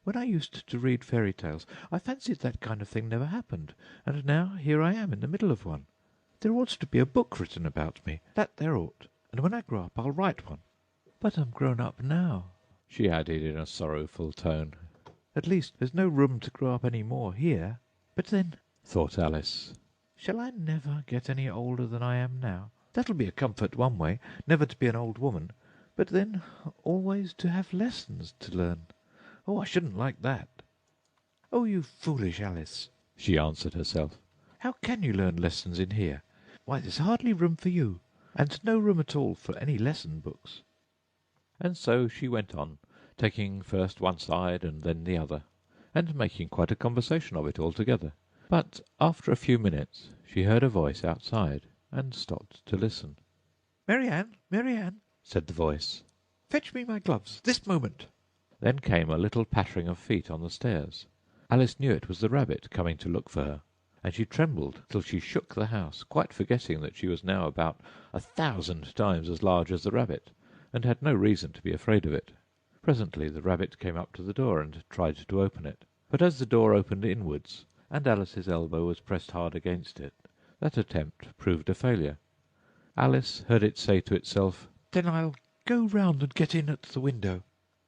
When I used to read fairy tales, I fancied that kind of thing never happened, and now here I am in the middle of one. There ought to be a book written about me, that there ought, and when I grow up I'll write one. But I'm grown up now," she added in a sorrowful tone. "At least there's no room to grow up any more here. But then," thought Alice, "shall I never get any older than I am now? That'll be a comfort one way, never to be an old woman, but then always to have lessons to learn. Oh, I shouldn't like that." "Oh, you foolish Alice," she answered herself. "how can you learn lessons in here? Why, there's hardly room for you, and no room at all for any lesson books." And so she went on, taking first one side and then the other, and making quite a conversation of it altogether. But after a few minutes she heard a voice outside, and stopped to listen. "Mary Ann, Mary Ann," said the voice, "fetch me my gloves this moment." Then came a little pattering of feet on the stairs. Alice knew it was the rabbit coming to look for her, and she trembled till she shook the house, quite forgetting that she was now about 1,000 times as large as the rabbit, and had no reason to be afraid of it. Presently the rabbit came up to the door and tried to open it, but as the door opened inwards, and Alice's elbow was pressed hard against it, that attempt proved a failure. Alice heard it say to itself, "Then I'll go round and get in at the window."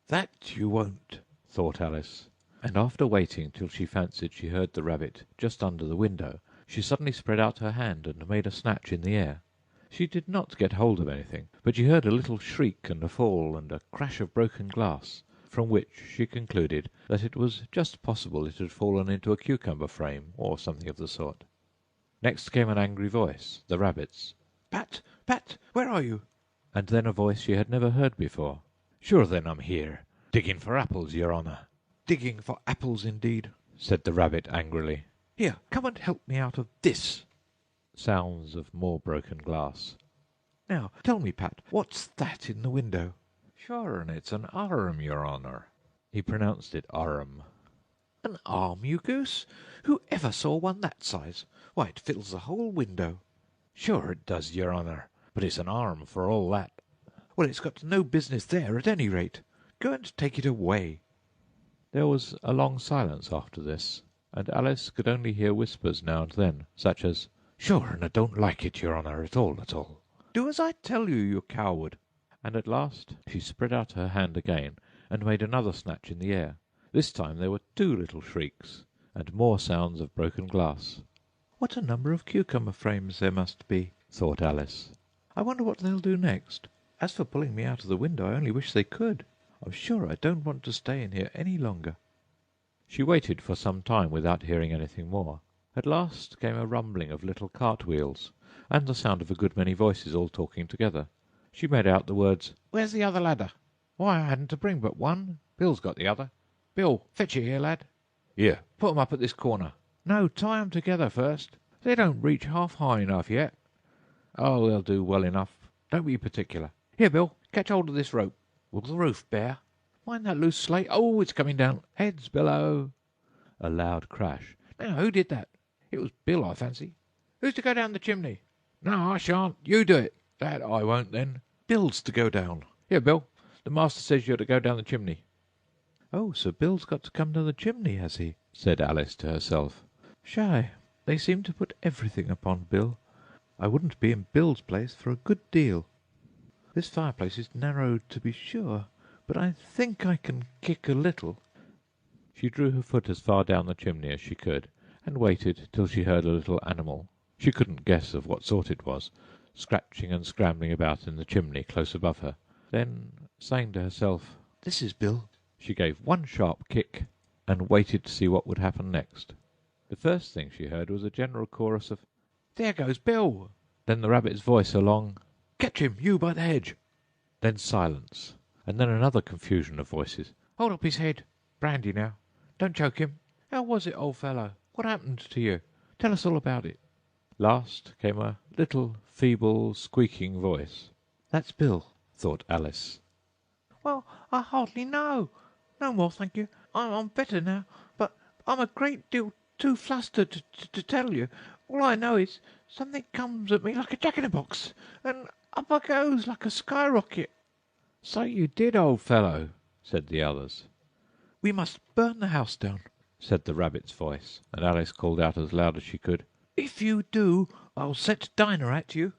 "That you won't," thought Alice, and after waiting till she fancied she heard the rabbit just under the window, she suddenly spread out her hand and made a snatch in the air. She did not get hold of anything, but she heard a little shriek and a fall and a crash of broken glass, from which she concluded that it was just possible it had fallen into a cucumber frame or something of the sort. Next came an angry voice, the rabbit's. "Pat, Pat, where are you?" And then a voice she had never heard before. "Sure then I'm here, digging for apples, your honour." "Digging for apples, indeed," said the rabbit angrily. "Here, come and help me out of this." Sounds of more broken glass. "Now, tell me, Pat, what's that in the window?" "Sure, and it's an arm, your honour." He pronounced it arm. "An arm, you goose? Who ever saw one that size? Why, it fills the whole window." "Sure it does, your honour, but it's an arm for all that." "Well, it's got no business there, at any rate. Go and take it away." There was a long silence after this, and Alice could only hear whispers now and then, such as, "Sure, and I don't like it, your honour, at all, at all." "Do as I tell you, you coward." And at last she spread out her hand again and made another snatch in the air. This time there were 2 little shrieks, and more sounds of broken glass. "What a number of cucumber frames there must be," thought Alice. "I wonder what they'll do next. As for pulling me out of the window, I only wish they could. I'm sure I don't want to stay in here any longer." She waited for some time without hearing anything more. At last came a rumbling of little cart-wheels, and the sound of a good many voices all talking together. She made out the words, "Where's the other ladder? Why, I hadn't to bring but one. Bill's got the other. Bill, fetch it here, lad. Here, put 'em up at this corner. No, tie 'em together first. They don't reach half high enough yet. Oh, they'll do well enough. Don't be particular. Here, Bill, catch hold of this rope. Will the roof bear? Mind that loose slate. Oh, it's coming down. Heads below." a loud crash. Now, who did that? It was Bill, I fancy. Who's to go down the chimney? No, I shan't. You do it. That I won't, then. Bill's to go down. Here, Bill. The master says you're to go down the chimney. "Oh, so Bill's got to come down the chimney, has he?" said Alice to herself. "Shy, they seem to put everything upon Bill. I wouldn't be in Bill's place for a good deal. This fireplace is narrow, to be sure, but I think I can kick a little." She drew her foot as far down the chimney as she could, and waited till she heard a little animal, she couldn't guess of what sort it was, scratching and scrambling about in the chimney close above her. Then, saying to herself, "This is Bill," she gave one sharp kick, and waited to see what would happen next. The first thing she heard was a general chorus of, "There goes Bill." then the rabbit's voice along, "Catch him, you by the hedge." then silence, and then another confusion of voices. "Hold up his head. Brandy now. Don't choke him. How was it, old fellow? What happened to you? Tell us all about it." Last came a little feeble, squeaking voice. "That's Bill," thought Alice. "Well, I hardly know. No more, thank you. I'm better now, but I'm a great deal too flustered to tell you. All I know is something comes at me like a jack-in-a-box, and up I goes like a skyrocket." "So you did, old fellow," said the others. "We must burn the house down," said the rabbit's voice, and Alice called out as loud as she could, "If you do, I'll set Dinah at you."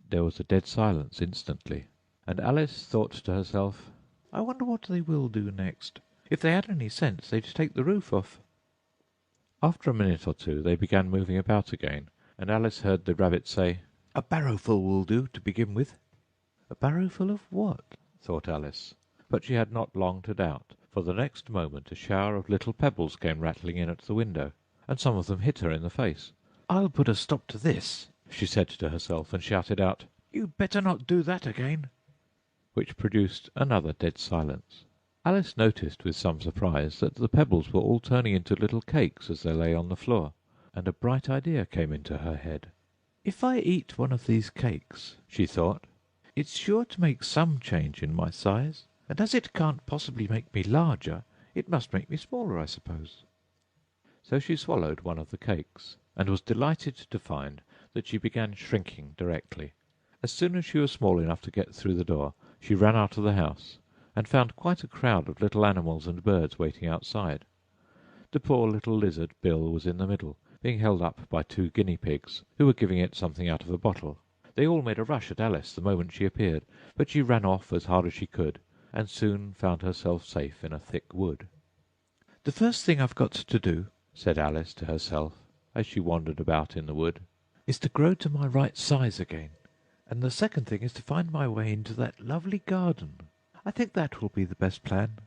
There was a dead silence instantly, and Alice thought to herself, "I wonder what they will do next. If they had any sense, they'd take the roof off." After a minute or two they began moving about again, and Alice heard the rabbit say, "A barrowful will do, to begin with." "A barrowful of what?" thought Alice. But she had not long to doubt, for the next moment a shower of little pebbles came rattling in at the window, and some of them hit her in the face. "I'll put a stop to this," she said to herself, and shouted out, "You'd better not do that again," which produced another dead silence. Alice noticed with some surprise that the pebbles were all turning into little cakes as they lay on the floor, and a bright idea came into her head. "If I eat one of these cakes," she thought, "it's sure to make some change in my size, and as it can't possibly make me larger, it must make me smaller, I suppose." So she swallowed one of the cakes, and was delighted to find that she began shrinking directly. As soon as she was small enough to get through the door, she ran out of the house, and found quite a crowd of little animals and birds waiting outside. The poor little lizard Bill was in the middle, being held up by 2 guinea pigs, who were giving it something out of a bottle. They all made a rush at Alice the moment she appeared, but she ran off as hard as she could, and soon found herself safe in a thick wood. "The first thing I've got to do," said Alice to herself, as she wandered about in the wood, "is to grow to my right size again, and the second thing is to find my way into that lovely garden. I think that will be the best plan."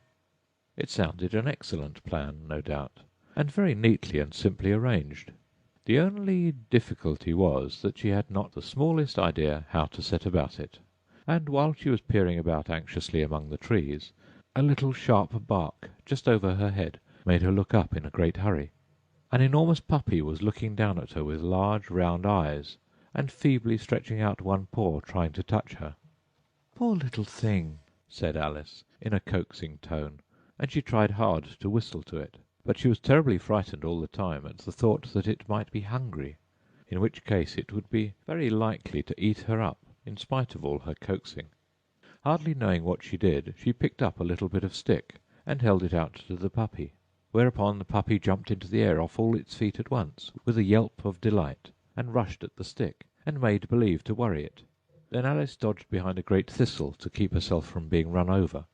It sounded an excellent plan, no doubt, and very neatly and simply arranged. The only difficulty was that she had not the smallest idea how to set about it, and while she was peering about anxiously among the trees, a little sharp bark just over her head made her look up in a great hurry. An enormous puppy was looking down at her with large round eyes, and feebly stretching out one paw trying to touch her. "Poor little thing," said Alice in a coaxing tone, and she tried hard to whistle to it, but she was terribly frightened all the time at the thought that it might be hungry, in which case it would be very likely to eat her up, in spite of all her coaxing. Hardly knowing what she did, she picked up a little bit of stick and held it out to the puppy, whereupon the puppy jumped into the air off all its feet at once, with a yelp of delight, and rushed at the stick, and made believe to worry it. Then Alice dodged behind a great thistle to keep herself from being run over,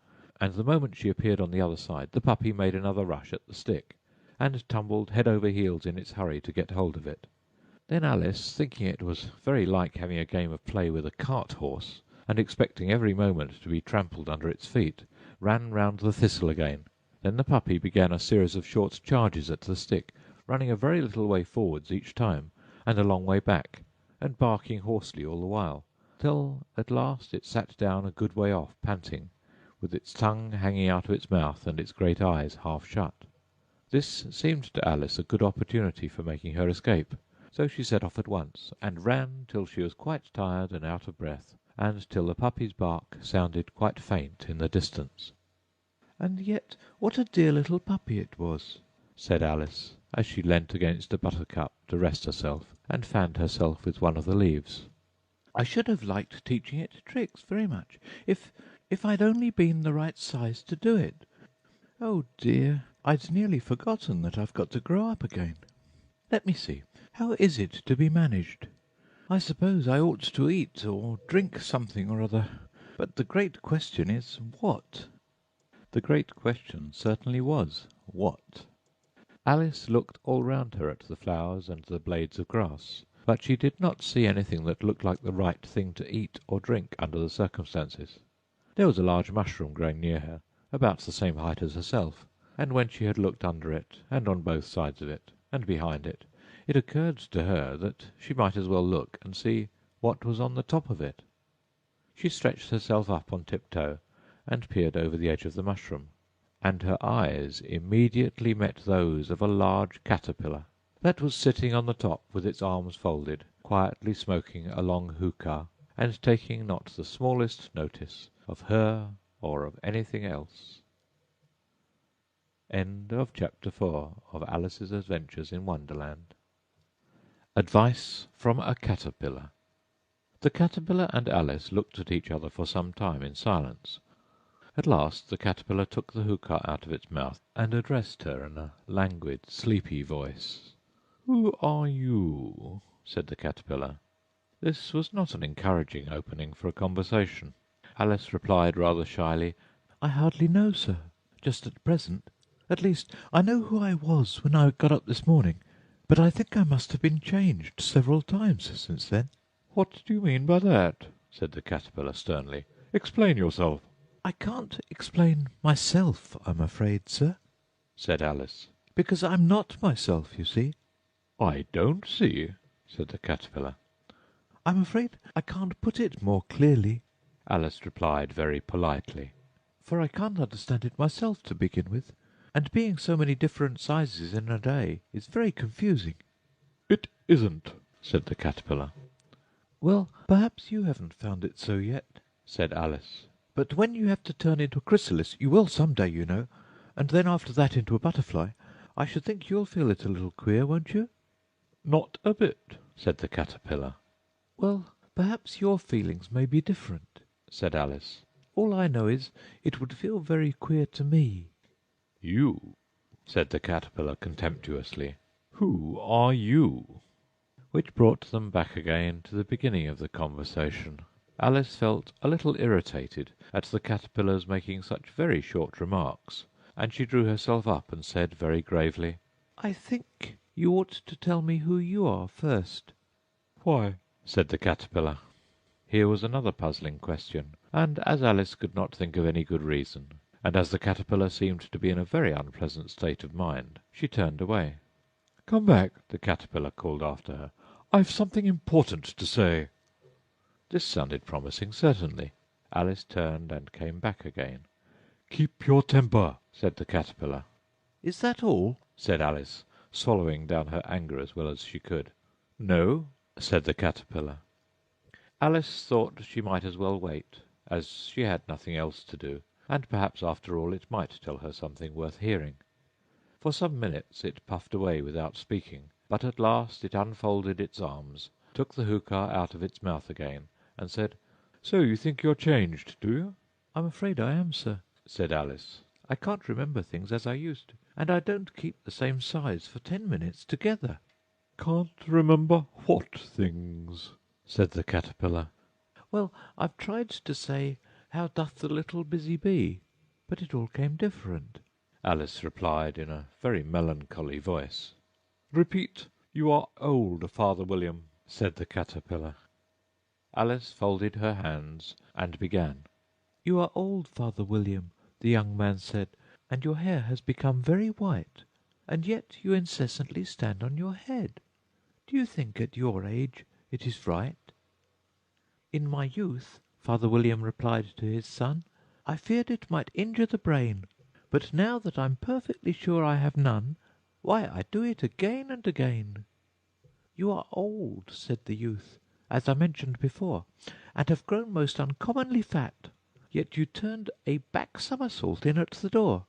and the moment she appeared on the other side, the puppy made another rush at the stick, and tumbled head over heels in its hurry to get hold of it. Then Alice, thinking it was very like having a game of play with a cart-horse, and expecting every moment to be trampled under its feet, ran round the thistle again. Then the puppy began a series of short charges at the stick, running a very little way forwards each time, and a long way back, and barking hoarsely all the while, till at last it sat down a good way off, panting, with its tongue hanging out of its mouth and its great eyes half shut. This seemed to Alice a good opportunity for making her escape, so she set off at once, and ran till she was quite tired and out of breath, and till the puppy's bark sounded quite faint in the distance. "And yet what a dear little puppy it was," said Alice, as she leant against a buttercup to rest herself, and fanned herself with one of the leaves. "I should have liked teaching it tricks very much, if I'd only been the right size to do it. Oh dear, I'd nearly forgotten that I've got to grow up again. Let me see, how is it to be managed? I suppose I ought to eat or drink something or other, but the great question is, what?" The great question certainly was, what? Alice looked all round her at the flowers and the blades of grass, but she did not see anything that looked like the right thing to eat or drink under the circumstances. There was a large mushroom growing near her, about the same height as herself, and when she had looked under it, and on both sides of it, and behind it, it occurred to her that she might as well look and see what was on the top of it. She stretched herself up on tiptoe, and peered over the edge of the mushroom, and her eyes immediately met those of a large caterpillar, that was sitting on the top with its arms folded, quietly smoking a long hookah, and taking not the smallest notice of her or of anything else. End of Chapter 4 of Alice's Adventures in Wonderland. Advice from a Caterpillar. The caterpillar and Alice looked at each other for some time in silence. At last the caterpillar took the hookah out of its mouth and addressed her in a languid, sleepy voice. "Who are you?" said the caterpillar. This was not an encouraging opening for a conversation. Alice replied rather shyly, "I hardly know, sir, just at present. At least, I know who I was when I got up this morning, but I think I must have been changed several times since then." "What do you mean by that?" said the caterpillar sternly. "Explain yourself." "I can't explain myself, I'm afraid, sir," said Alice, "because I'm not myself, you see." "I don't see," said the caterpillar. I'm afraid I can't put it more clearly," Alice replied very politely. "for I can't understand it myself to begin with, and being so many different sizes in a day is very confusing." "It isn't," said the caterpillar. "Well, perhaps you haven't found it so yet," said Alice. "But when you have to turn into a chrysalis, you will some day, you know, and then after that into a butterfly, I should think you'll feel it a little queer, won't you?" "Not a bit," said the caterpillar. "Well, perhaps your feelings may be different," said Alice. "All I know is it would feel very queer to me." "You?" said the caterpillar contemptuously. "Who are you?" Which brought them back again to the beginning of the conversation. Alice felt a little irritated at the caterpillar's making such very short remarks, and she drew herself up and said very gravely, "I think you ought to tell me who you are first." "Why?" said the caterpillar. Here was another puzzling question, and as Alice could not think of any good reason, and as the caterpillar seemed to be in a very unpleasant state of mind, she turned away. "Come back," the caterpillar called after her. "I've something important to say." This sounded promising, certainly. Alice turned and came back again. "Keep your temper," said the caterpillar. "Is that all?" said Alice, swallowing down her anger as well as she could. "No," said the caterpillar. Alice thought she might as well wait, as she had nothing else to do, and perhaps after all it might tell her something worth hearing. For some minutes it puffed away without speaking, but at last it unfolded its arms, took the hookah out of its mouth again, and said, "So you think you're changed, do you?" "I'm afraid I am, sir," said Alice. "I can't remember things as I used to, and I don't keep the same size for 10 minutes together." "Can't remember what things?" said the caterpillar. "Well, I've tried to say, 'How doth the little busy bee?' but it all came different," Alice replied in a very melancholy voice. "Repeat, 'You are old, Father William,'" said the caterpillar. Alice folded her hands and began. "You are old, Father William," the young man said, "and your hair has become very white, and yet you incessantly stand on your head. Do you think at your age it is right?" "In my youth," Father William replied to his son, "I feared it might injure the brain, but now that I'm perfectly sure I have none, why, I do it again and again." "You are old," said the youth, "as I mentioned before, and have grown most uncommonly fat. Yet you turned a back somersault in at the door.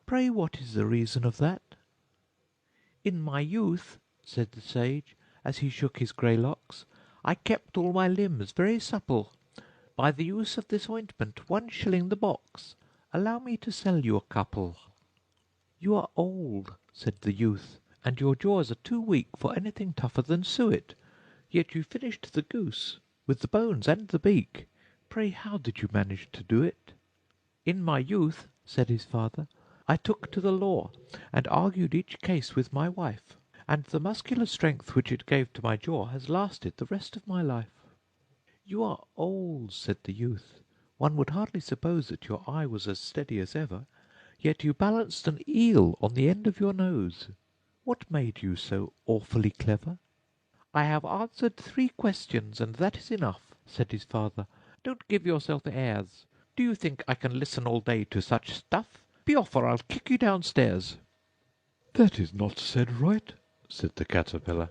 Pray, what is the reason of that?" "In my youth," said the sage, as he shook his grey locks, "I kept all my limbs very supple. By the use of this ointment, 1 shilling the box. Allow me to sell you a couple." "You are old," said the youth, "and your jaws are too weak for anything tougher than suet. Yet you finished the goose, with the bones and the beak. Pray, how did you manage to do it?" "In my youth," said his father, "I took to the law, and argued each case with my wife, and the muscular strength which it gave to my jaw has lasted the rest of my life." "You are old," said the youth. "One would hardly suppose that your eye was as steady as ever, yet you balanced an eel on the end of your nose. What made you so awfully clever?" "I have answered 3 questions, and that is enough," said his father. "Don't give yourself airs. Do you think I can listen all day to such stuff? Be off, or I'll kick you downstairs." "That is not said right," said the caterpillar.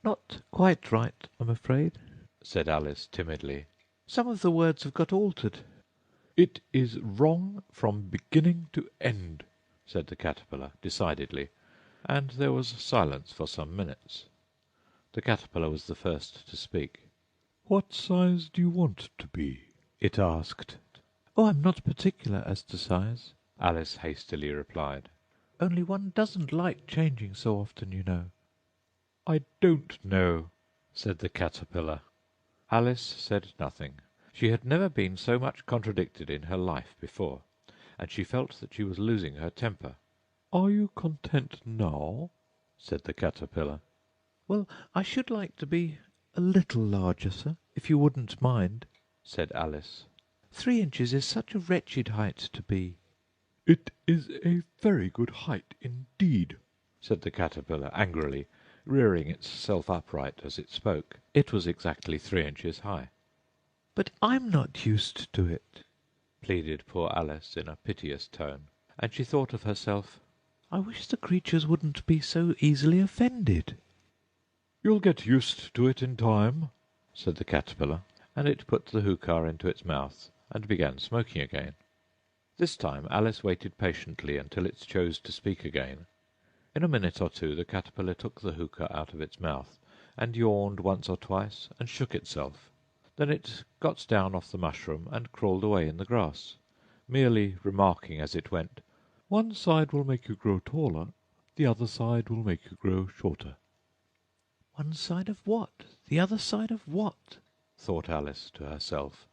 "Not quite right, I'm afraid," said Alice timidly. "Some of the words have got altered." "It is wrong from beginning to end," said the caterpillar decidedly, and there was silence for some minutes. The caterpillar was the first to speak. "What size do you want to be?" it asked. "Oh, I'm not particular as to size," Alice hastily replied. "only one doesn't like changing so often, you know." "I don't know," said the caterpillar. Alice said nothing. She had never been so much contradicted in her life before, and she felt that she was losing her temper. "Are you content now?" said the caterpillar. "Well, I should like to be a little larger, sir, if you wouldn't mind," said Alice. 3 inches is such a wretched height to be." "It is a very good height indeed," said the caterpillar angrily, rearing itself upright as it spoke. It was exactly 3 inches high. "But I'm not used to it," pleaded poor Alice in a piteous tone, and she thought of herself, "I wish the creatures wouldn't be so easily offended." "You'll get used to it in time," said the caterpillar, and it put the hookah into its mouth and began smoking again. This time Alice waited patiently until it chose to speak again. In a minute or two the caterpillar took the hookah out of its mouth, and yawned once or twice, and shook itself. Then it got down off the mushroom and crawled away in the grass, merely remarking as it went, "One side will make you grow taller, the other side will make you grow shorter." "One side of what? The other side of what?" thought Alice to herself.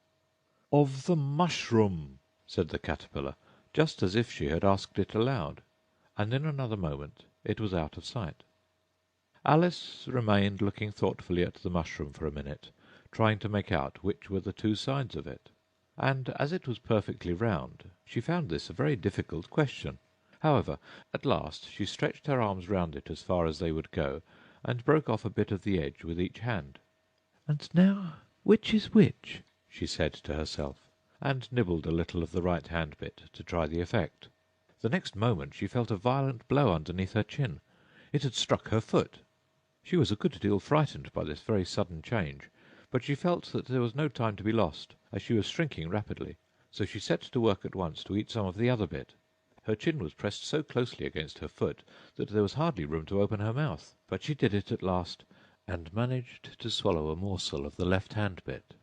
"Of the mushroom," said the caterpillar, just as if she had asked it aloud, and in another moment it was out of sight. Alice remained looking thoughtfully at the mushroom for a minute, trying to make out which were the two sides of it, and as it was perfectly round, she found this a very difficult question. However, at last she stretched her arms round it as far as they would go, and broke off a bit of the edge with each hand. "And now, which is which?" she said to herself, and nibbled a little of the right-hand bit to try the effect. The next moment she felt a violent blow underneath her chin. It had struck her foot. She was a good deal frightened by this very sudden change, but she felt that there was no time to be lost, as she was shrinking rapidly, so she set to work at once to eat some of the other bit. Her chin was pressed so closely against her foot that there was hardly room to open her mouth, but she did it at last, and managed to swallow a morsel of the left-hand bit.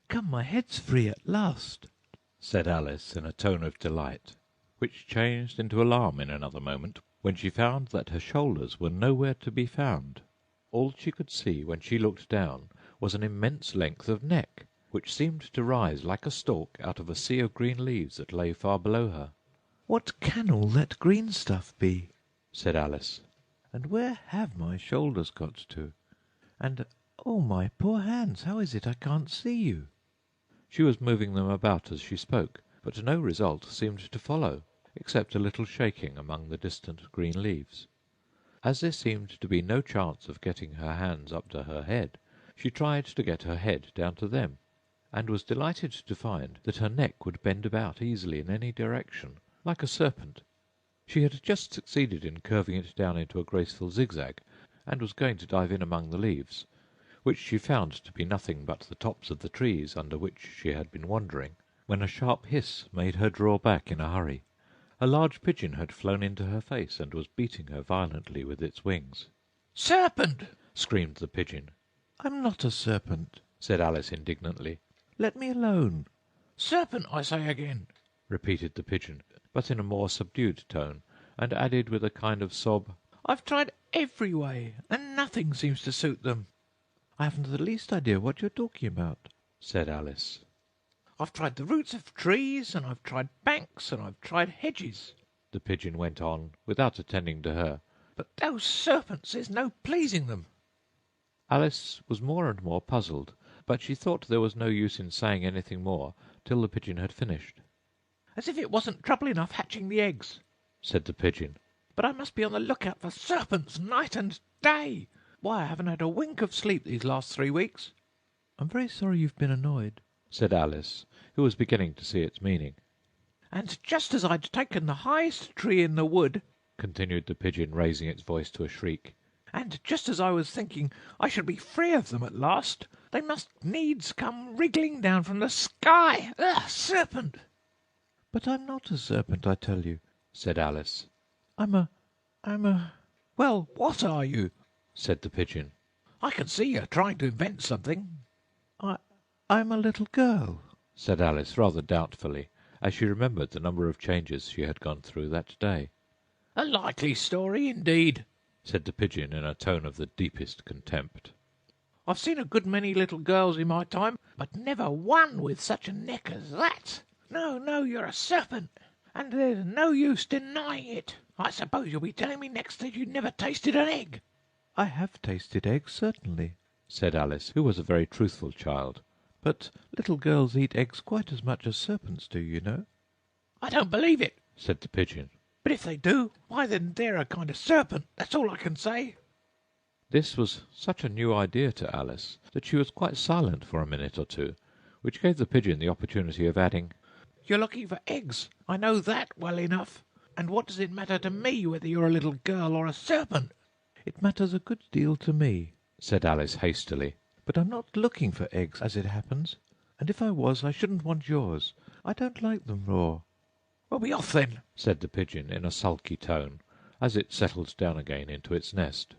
"Come, my head's free at last," said Alice in a tone of delight, which changed into alarm in another moment, when she found that her shoulders were nowhere to be found. All she could see when she looked down was an immense length of neck, which seemed to rise like a stalk out of a sea of green leaves that lay far below her. "What can all that green stuff be?" said Alice. "And where have my shoulders got to? And, oh, my poor hands, how is it I can't see you?" She was moving them about as she spoke, but no result seemed to follow, except a little shaking among the distant green leaves. As there seemed to be no chance of getting her hands up to her head, she tried to get her head down to them, and was delighted to find that her neck would bend about easily in any direction, like a serpent. She had just succeeded in curving it down into a graceful zigzag, and was going to dive in among the leaves, which she found to be nothing but the tops of the trees under which she had been wandering, when a sharp hiss made her draw back in a hurry. A large pigeon had flown into her face and was beating her violently with its wings. "Serpent!" screamed the pigeon. "I'm not a serpent," said Alice indignantly. "let me alone." "Serpent, I say again," repeated the pigeon, but in a more subdued tone, and added with a kind of sob, "I've tried every way, and nothing seems to suit them." "I haven't the least idea what you're talking about," said Alice. "I've tried the roots of trees, and I've tried banks, and I've tried hedges," the pigeon went on, without attending to her. "but those serpents, there's no pleasing them." Alice was more and more puzzled, but she thought there was no use in saying anything more till the pigeon had finished. "As if it wasn't trouble enough hatching the eggs," said the pigeon. "but I must be on the lookout for serpents night and day. Why, I haven't had a wink of sleep these last 3 weeks." "I'm very sorry you've been annoyed," said Alice, who was beginning to see its meaning. "And just as I'd taken the highest tree in the wood," continued the pigeon, raising its voice to a shriek, "and just as I was thinking I should be free of them at last, they must needs come wriggling down from the sky. Ugh, serpent!" "But I'm not a serpent, I tell you," said Alice. I'm a... "Well, what are you?" said the pigeon. "I can see you're trying to invent something." I'm a little girl," said Alice, rather doubtfully, as she remembered the number of changes she had gone through that day. "A likely story, indeed," said the pigeon in a tone of the deepest contempt. "I've seen a good many little girls in my time, but never one with such a neck as that. No, you're a serpent, and there's no use denying it. I suppose you'll be telling me next that you never tasted an egg." "I have tasted eggs, certainly," said Alice, who was a very truthful child. "but little girls eat eggs quite as much as serpents do, you know." "I don't believe it," said the pigeon. But if they do, why then they're a kind of serpent, that's all I can say." This was such a new idea to Alice that she was quite silent for a minute or two, which gave the pigeon the opportunity of adding, "You're looking for eggs, I know that well enough. And what does it matter to me whether you're a little girl or a serpent?" "It matters a good deal to me," said Alice hastily, "but I'm not looking for eggs, as it happens. And if I was, I shouldn't want yours. I don't like them raw." "Well, be off then," said the pigeon in a sulky tone, as it settled down again into its nest.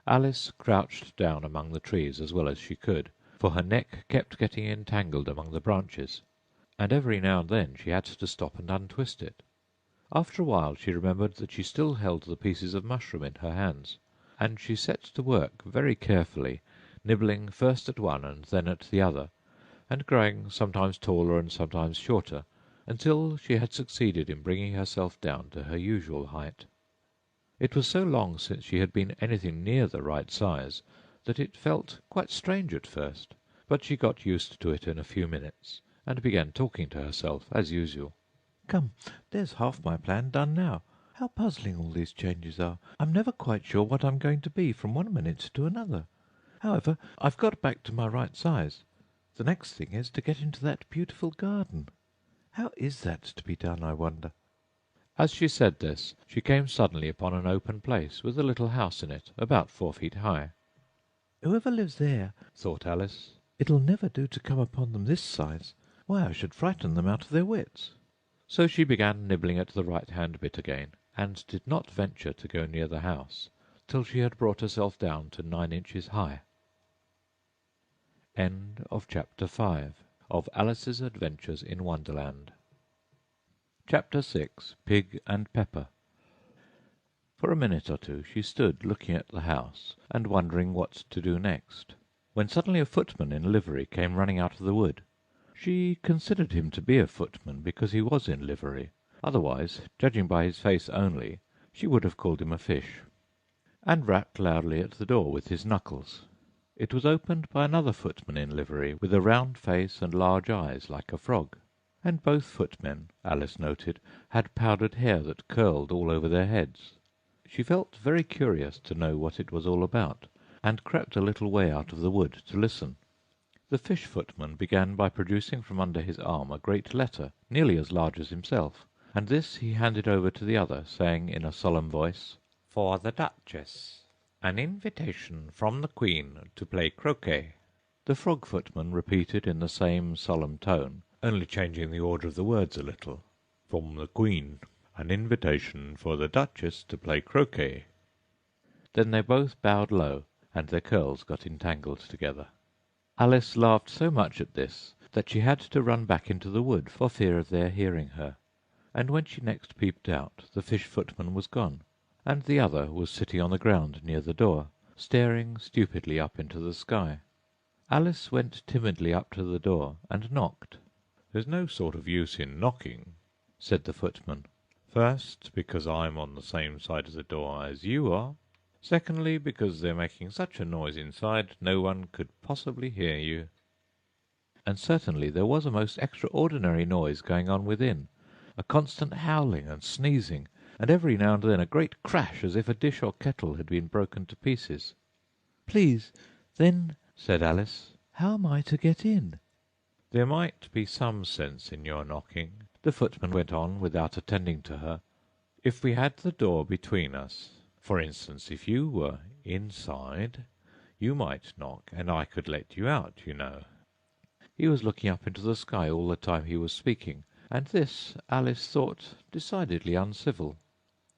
Alice crouched down among the trees as well as she could, for her neck kept getting entangled among the branches, and every now and then she had to stop and untwist it. After a while she remembered that she still held the pieces of mushroom in her hands, and she set to work very carefully, nibbling first at one and then at the other, and growing sometimes taller and sometimes shorter, until she had succeeded in bringing herself down to her usual height. It was so long since she had been anything near the right size that it felt quite strange at first, but she got used to it in a few minutes, and began talking to herself as usual. "Come, there's half my plan done now. How puzzling all these changes are! I'm never quite sure what I'm going to be from one minute to another. However, I've got back to my right size. The next thing is to get into that beautiful garden. How is that to be done, I wonder?" As she said this, she came suddenly upon an open place with a little house in it, about 4 feet high. "Whoever lives there," thought Alice, "it'll never do to come upon them this size. Why, I should frighten them out of their wits." So she began nibbling at the right-hand bit again, and did not venture to go near the house till she had brought herself down to 9 inches high. End of Chapter 5 of Alice's Adventures in Wonderland. Chapter 6. Pig and Pepper. For a minute or two she stood looking at the house and wondering what to do next, when suddenly a footman in livery came running out of the wood. She considered him to be a footman because he was in livery. Otherwise, judging by his face only, she would have called him a fish, and rapped loudly at the door with his knuckles. It was opened by another footman in livery, with a round face and large eyes like a frog, and both footmen, Alice noted, had powdered hair that curled all over their heads. She felt very curious to know what it was all about, and crept a little way out of the wood to listen. The fish footman began by producing from under his arm a great letter, nearly as large as himself, and this he handed over to the other, saying in a solemn voice, "For the Duchess, an invitation from the Queen to play croquet." The frog footman repeated in the same solemn tone, only changing the order of the words a little, "From the Queen, an invitation for the Duchess to play croquet." Then they both bowed low, and their curls got entangled together. Alice laughed so much at this that she had to run back into the wood for fear of their hearing her, and when she next peeped out the fish footman was gone, and the other was sitting on the ground near the door, staring stupidly up into the sky. Alice went timidly up to the door and knocked. "There's no sort of use in knocking," said the footman. "First, because I'm on the same side of the door as you are. Secondly, because they're making such a noise inside no one could possibly hear you." And certainly there was a most extraordinary noise going on within, a constant howling and sneezing, and every now and then a great crash as if a dish or kettle had been broken to pieces. "Please, then," said Alice, "how am I to get in?" "There might be some sense in your knocking," the footman went on without attending to her, "if we had the door between us. For instance, if you were inside, you might knock, and I could let you out, you know." He was looking up into the sky all the time he was speaking, and this Alice thought decidedly uncivil.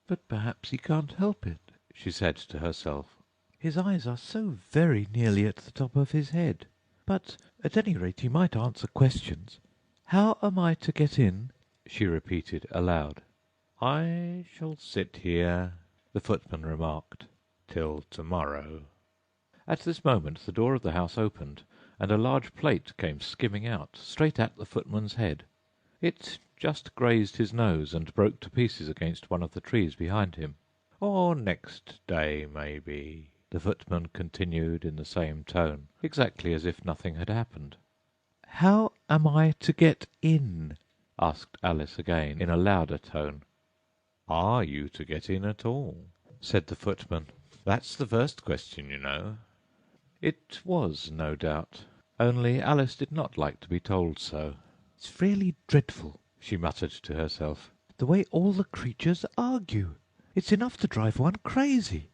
"But perhaps he can't help it," she said to herself. "His eyes are so very nearly at the top of his head. But at any rate he might answer questions. How am I to get in?" she repeated aloud. "I shall sit here," the footman remarked, "till tomorrow." At this moment the door of the house opened, and a large plate came skimming out, straight at the footman's head. It just grazed his nose and broke to pieces against one of the trees behind him. "Or next day, maybe," the footman continued in the same tone, exactly as if nothing had happened. "How am I to get in?" asked Alice again, in a louder tone. "Are you to get in at all?" said the footman. "That's the first question, you know." It was, no doubt, only Alice did not like to be told so. "It's really dreadful," she muttered to herself, "the way all the creatures argue. It's enough to drive one crazy."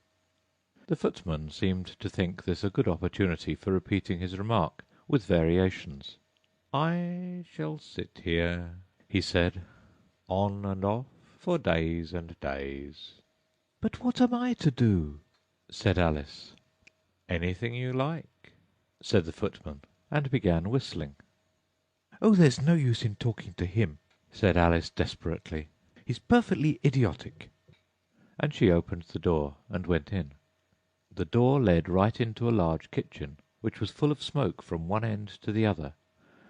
The footman seemed to think this a good opportunity for repeating his remark, with variations. "I shall sit here," he said, "on and off, for days and days." "But what am I to do?" said Alice. "Anything you like," said the footman, and began whistling. "Oh, there's no use in talking to him," said Alice desperately. "He's perfectly idiotic." And she opened the door and went in. The door led right into a large kitchen, which was full of smoke from one end to the other.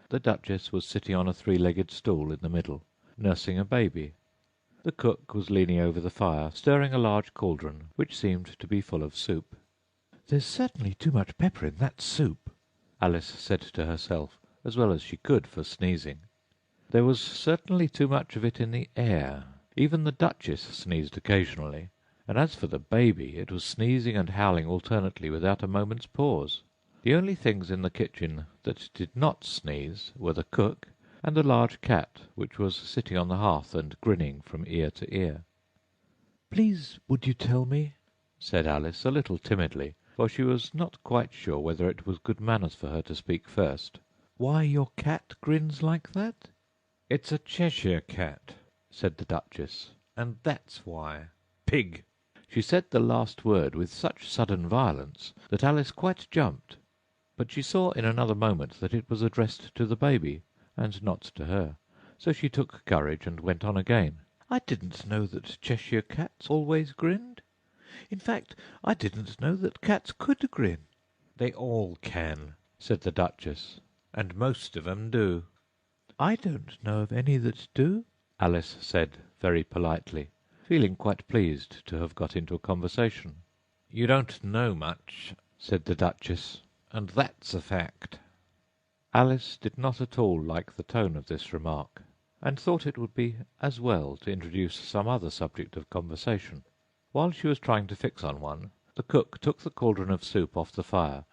The Duchess was sitting on a three-legged stool in the middle, nursing a baby. The cook was leaning over the fire, stirring a large cauldron, which seemed to be full of soup. "There's certainly too much pepper in that soup," Alice said to herself, as well as she could for sneezing. There was certainly too much of it in the air. Even the Duchess sneezed occasionally, and as for the baby, it was sneezing and howling alternately without a moment's pause. The only things in the kitchen that did not sneeze were the cook and a large cat, which was sitting on the hearth and grinning from ear to ear. "Please, would you tell me," said Alice, a little timidly, for she was not quite sure whether it was good manners for her to speak first, "why your cat grins like that?" "It's a Cheshire cat," said the Duchess, "and that's why. Pig!" She said the last word with such sudden violence that Alice quite jumped, but she saw in another moment that it was addressed to the baby, and not to her, so she took courage and went on again. "I didn't know that Cheshire cats always grinned. In fact, I didn't know that cats could grin." "They all can," said the Duchess, "and most of 'em do." "I don't know of any that do," Alice said very politely, feeling quite pleased to have got into a conversation. "You don't know much," said the Duchess, "and that's a fact." Alice did not at all like the tone of this remark, and thought it would be as well to introduce some other subject of conversation. While she was trying to fix on one, the cook took the cauldron of soup off the fire,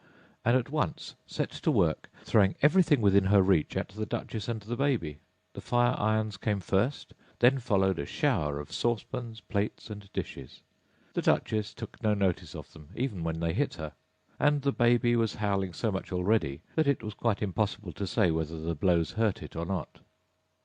and at once set to work throwing everything within her reach at the Duchess and the baby. The fire-irons came first, then followed a shower of saucepans, plates, and dishes. The Duchess took no notice of them, even when they hit her, and the baby was howling so much already that it was quite impossible to say whether the blows hurt it or not.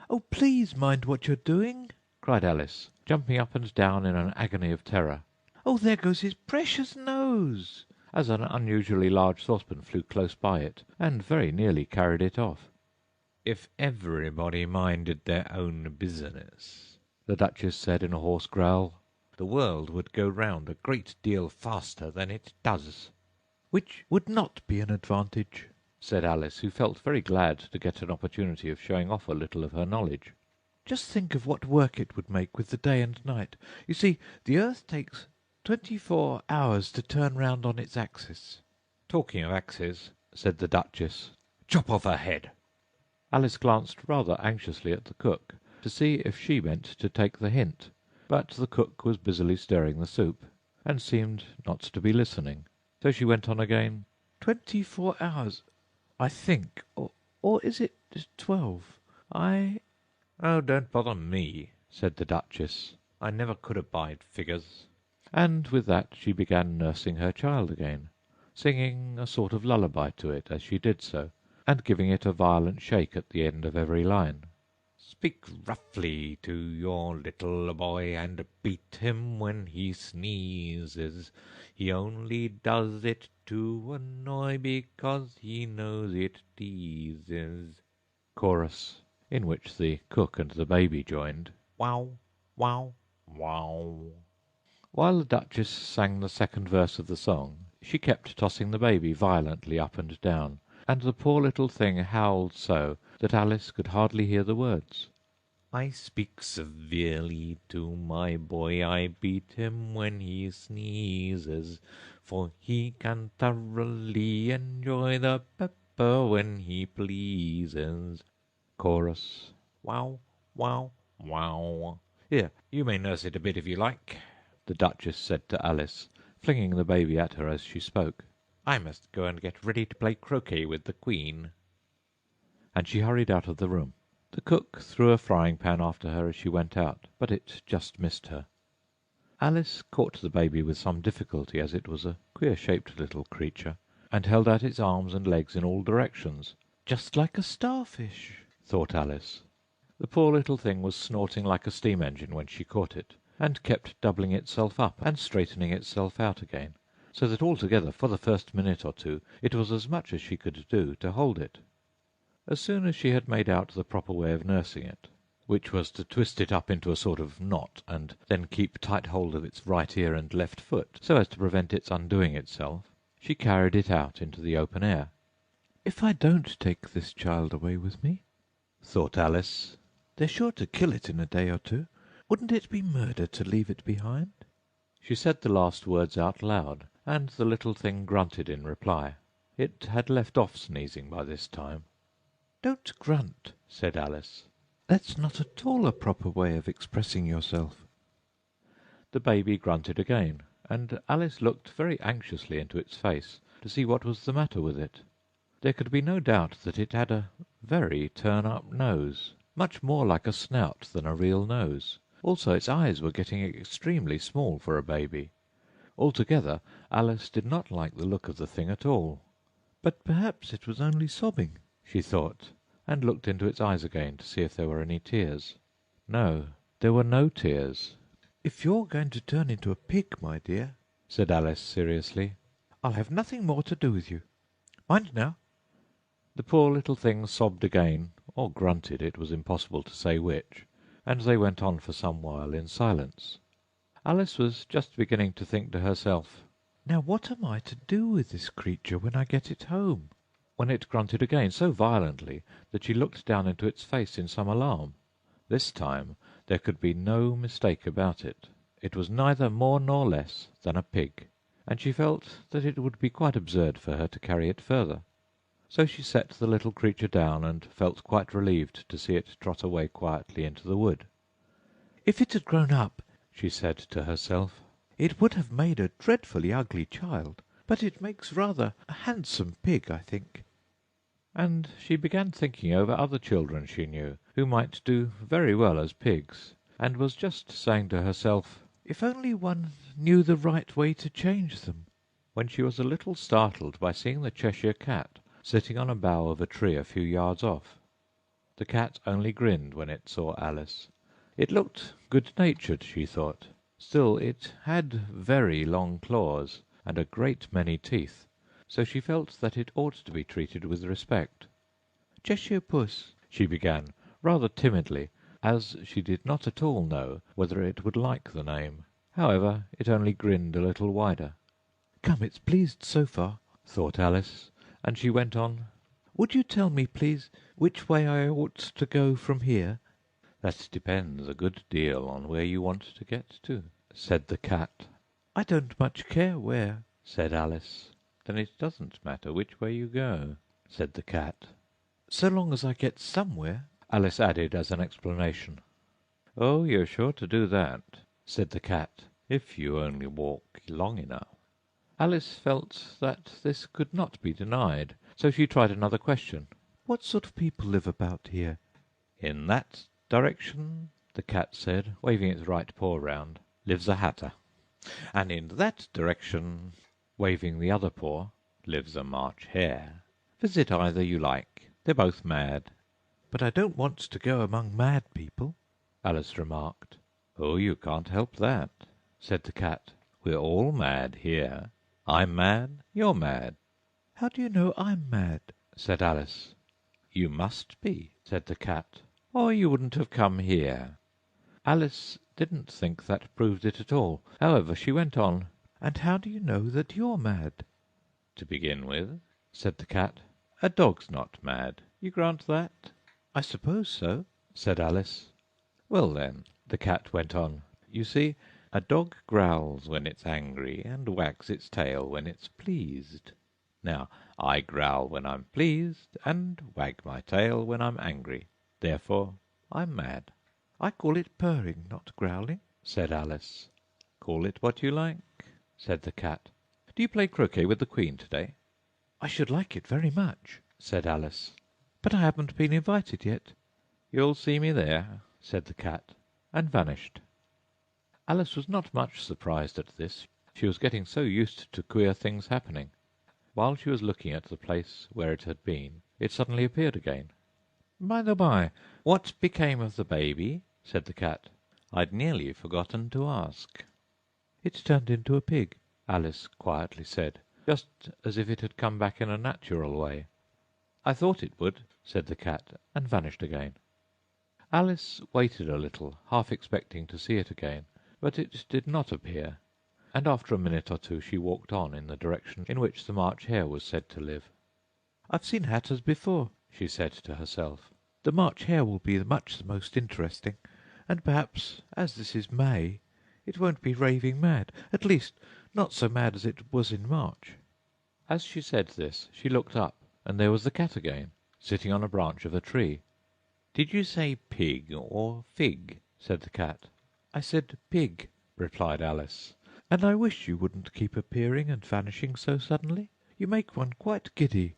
"Oh, please mind what you're doing," cried Alice, jumping up and down in an agony of terror. "Oh, there goes his precious nose!" as an unusually large saucepan flew close by it, and very nearly carried it off. "If everybody minded their own business," the Duchess said in a hoarse growl, "the world would go round a great deal faster than it does." "Which would not be an advantage," said Alice, who felt very glad to get an opportunity of showing off a little of her knowledge. "Just think of what work it would make with the day and night. You see, the earth takes 24 hours to turn round on its axis." "Talking of axes," said the Duchess, "chop off her head." Alice glanced rather anxiously at the cook, to see if she meant to take the hint, but the cook was busily stirring the soup, and seemed not to be listening. So she went on again. 24 hours, I think. Or is it 12? "Oh, don't bother me," said the Duchess. "I never could abide figures." And with that she began nursing her child again, singing a sort of lullaby to it as she did so, and giving it a violent shake at the end of every line. "Speak roughly to your little boy, and beat him when he sneezes. He only does it to annoy, because he knows it teases." Chorus, in which the cook and the baby joined. Wow, wow, wow. While the Duchess sang the second verse of the song, she kept tossing the baby violently up and down, and the poor little thing howled so that Alice could hardly hear the words. "I speak severely to my boy, I beat him when he sneezes, for he can thoroughly enjoy the pepper when he pleases." Chorus. Wow, wow, wow. Here, you may nurse it a bit if you like," the Duchess said to Alice, flinging the baby at her as she spoke. "I must go and get ready to play croquet with the Queen." And she hurried out of the room. The cook threw a frying-pan after her as she went out, but it just missed her. Alice caught the baby with some difficulty, as it was a queer-shaped little creature, and held out its arms and legs in all directions. "Just like a starfish," thought Alice. The poor little thing was snorting like a steam-engine when she caught it, and kept doubling itself up and straightening itself out again, so that altogether for the first minute or two it was as much as she could do to hold it. As soon as she had made out the proper way of nursing it, which was to twist it up into a sort of knot, and then keep tight hold of its right ear and left foot, so as to prevent its undoing itself, she carried it out into the open air. "If I don't take this child away with me," thought Alice, "they're sure to kill it in a day or two. Wouldn't it be murder to leave it behind?" She said the last words out loud, and the little thing grunted in reply. It had left off sneezing by this time. "Don't grunt," said Alice. "That's not at all a proper way of expressing yourself." The baby grunted again, and Alice looked very anxiously into its face to see what was the matter with it. There could be no doubt that it had a very turn-up nose, much more like a snout than a real nose. Also, its eyes were getting extremely small for a baby. Altogether, Alice did not like the look of the thing at all. But perhaps it was only sobbing, she thought, and looked into its eyes again to see if there were any tears. No, there were no tears. "If you're going to turn into a pig, my dear," said Alice seriously, "I'll have nothing more to do with you. Mind now." The poor little thing sobbed again, or grunted, it was impossible to say which, and they went on for some while in silence. Alice was just beginning to think to herself, "Now what am I to do with this creature when I get it home?" when it grunted again so violently that she looked down into its face in some alarm. This time there could be no mistake about it. It was neither more nor less than a pig, and she felt that it would be quite absurd for her to carry it further. So she set the little creature down, and felt quite relieved to see it trot away quietly into the wood. "If it had grown up," she said to herself, "it would have made a dreadfully ugly child, but it makes rather a handsome pig, I think." And she began thinking over other children she knew, who might do very well as pigs, and was just saying to herself, "If only one knew the right way to change them," when she was a little startled by seeing the Cheshire Cat sitting on a bough of a tree a few yards off. The cat only grinned when it saw Alice. It looked good-natured, she thought. Still, it had very long claws and a great many teeth, so she felt that it ought to be treated with respect. "Cheshire Puss," she began, rather timidly, as she did not at all know whether it would like the name. However, it only grinned a little wider. "Come, it's pleased so far," thought Alice, and she went on, "Would you tell me, please, which way I ought to go from here?" "That depends a good deal on where you want to get to," said the cat. "I don't much care where," said Alice. "Then it doesn't matter which way you go," said the cat. "So long as I get somewhere," Alice added as an explanation. "Oh, you're sure to do that," said the cat, "if you only walk long enough." Alice felt that this could not be denied, so she tried another question. "What sort of people live about here?" "In that direction," the cat said, waving its right paw round, "lives a hatter. And in that direction," waving the other paw, "lives a March hare. Visit either you like. They're both mad." "But I don't want to go among mad people," Alice remarked. "Oh, you can't help that," said the cat. "We're all mad here. I'm mad, you're mad." "How do you know I'm mad?" said Alice. "You must be," said the cat, "or you wouldn't have come here." Alice didn't think that proved it at all. However, she went on, "And how do you know that you're mad?" "To begin with," said the cat, "a dog's not mad. You grant that?" "I suppose so," said Alice. "Well then," the cat went on, "you see, a dog growls when it's angry, and wags its tail when it's pleased. Now, I growl when I'm pleased, and wag my tail when I'm angry. Therefore, I'm mad. I call it purring, not growling, said Alice. Call it what you like, said the cat. Do you play croquet with the Queen today? I should like it very much, said Alice. but I haven't been invited yet. You'll see me there, said the cat, and vanished. Alice was not much surprised at this. She was getting so used to queer things happening. While she was looking at the place where it had been, it suddenly appeared again. "By the by, what became of the baby?" said the cat. "I'd nearly forgotten to ask." It turned into a pig, Alice quietly said, just as if it had come back in a natural way. "I thought it would," said the cat, and vanished again. Alice waited a little, half expecting to see it again, but it did not appear, and after a minute or two she walked on in the direction in which the March Hare was said to live. "I've seen hatters before," she said to herself. "The March Hare will be much the most interesting, and perhaps, as this is May, it won't be raving mad, at least not so mad as it was in March." As she said this, she looked up, and there was the cat again, sitting on a branch of a tree. "Did you say pig or fig?" said the cat. "I said pig," replied Alice, "and I wish you wouldn't keep appearing and vanishing so suddenly. You make one quite giddy."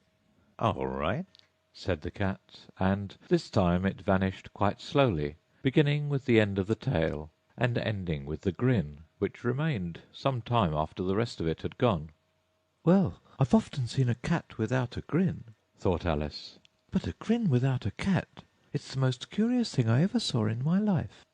"All right," said the cat, and this time it vanished quite slowly, beginning with the end of the tail and ending with the grin, which remained some time after the rest of it had gone. "Well, I've often seen a cat without a grin," thought Alice, "but a grin without a cat, it's the most curious thing I ever saw in my life."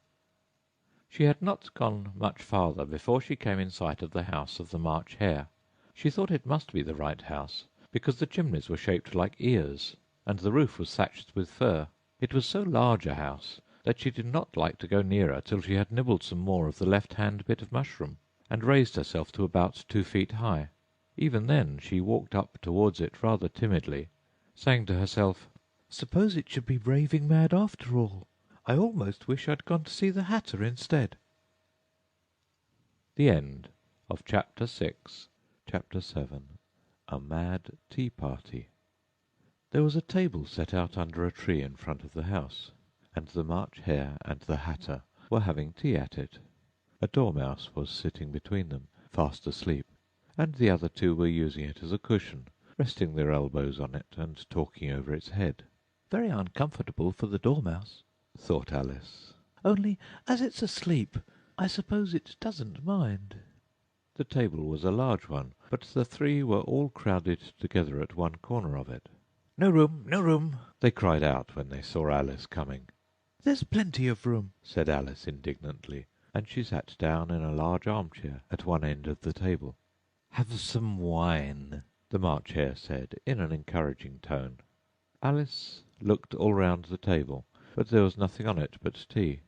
She had not gone much farther before she came in sight of the house of the March Hare. She thought it must be the right house, because the chimneys were shaped like ears, and the roof was thatched with fur. It was so large a house that she did not like to go nearer till she had nibbled some more of the left-hand bit of mushroom, and raised herself to about 2 feet high. Even then she walked up towards it rather timidly, saying to herself, "Suppose it should be raving mad after all. I almost wish I'd gone to see the Hatter instead." The end of Chapter 6. Chapter 7. A Mad Tea Party. There was a table set out under a tree in front of the house, and the March Hare and the Hatter were having tea at it. A dormouse was sitting between them, fast asleep, and the other two were using it as a cushion, resting their elbows on it and talking over its head. "Very uncomfortable for the dormouse," thought Alice. "Only, as it's asleep, I suppose it doesn't mind." The table was a large one, but the three were all crowded together at one corner of it. "No room, no room!" they cried out when they saw Alice coming. "There's plenty of room," said Alice indignantly, and she sat down in a large armchair at one end of the table. "Have some wine," the March Hare said in an encouraging tone. Alice looked all round the table, but there was nothing on it but tea.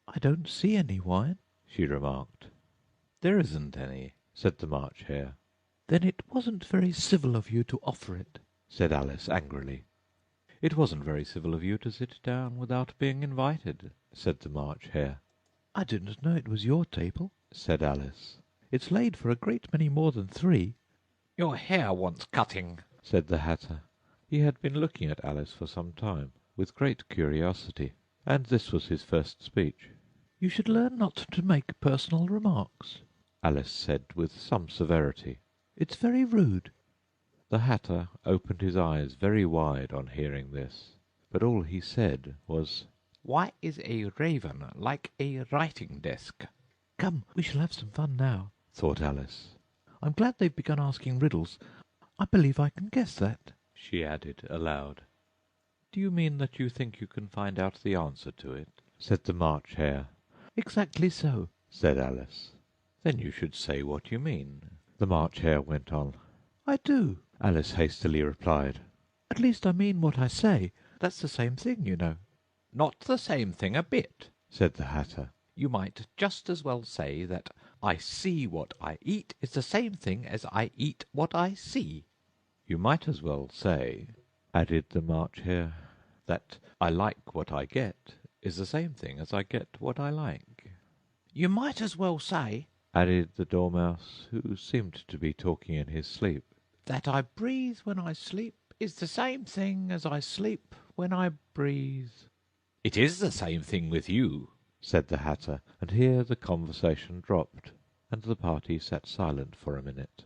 "I don't see any wine," she remarked. "There isn't any," said the March Hare. "Then it wasn't very civil of you to offer it," said Alice angrily. "It wasn't very civil of you to sit down without being invited," said the March Hare. "I didn't know it was your table," said Alice. "It's laid for a great many more than 3. Your hair wants cutting, said the Hatter. He had been looking at Alice for some time, with great curiosity, and this was his first speech. "You should learn not to make personal remarks," Alice said with some severity. "It's very rude." The Hatter opened his eyes very wide on hearing this, but all he said was, "Why is a raven like a writing desk?" "Come, we shall have some fun now," thought Alice. "I'm glad they've begun asking riddles. I believe I can guess that," she added aloud. "Do you mean that you think you can find out the answer to it?" said the March Hare. "Exactly so," said Alice. "Then you should say what you mean," the March Hare went on. "I do," Alice hastily replied. "At least I mean what I say. That's the same thing, you know." Not the same thing a bit. said the Hatter. You might just as well say that I see what I eat is the same thing as I eat what I see. You might as well say, added the March Hare, that I like what I get is the same thing as I get what I like. You might as well say, added the Dormouse, who seemed to be talking in his sleep, that I breathe when I sleep is the same thing as I sleep when I breathe. It is the same thing with you, said the Hatter, and here the conversation dropped, and the party sat silent for a minute,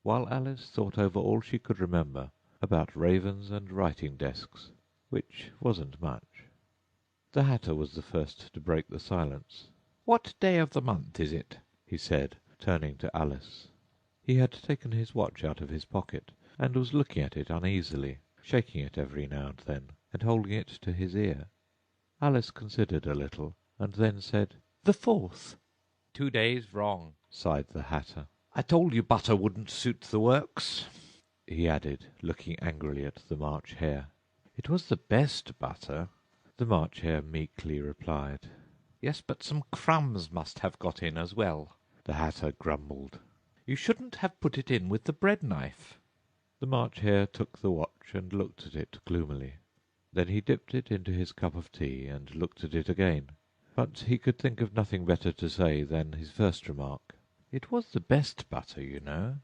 while Alice thought over all she could remember about ravens and writing desks, which wasn't much. The Hatter was the first to break the silence. What day of the month is it? He said, turning to Alice. He had taken his watch out of his pocket, and was looking at it uneasily, shaking it every now and then, and holding it to his ear. Alice considered a little, and then said, The 4th. 2 days wrong, sighed the Hatter. I told you butter wouldn't suit the works, he added, looking angrily at the March Hare. It was the best butter, the March Hare meekly replied. Yes, but some crumbs must have got in as well, the Hatter grumbled. You shouldn't have put it in with the bread knife. The March Hare took the watch and looked at it gloomily. Then he dipped it into his cup of tea and looked at it again, but he could think of nothing better to say than his first remark. It was the best butter, you know.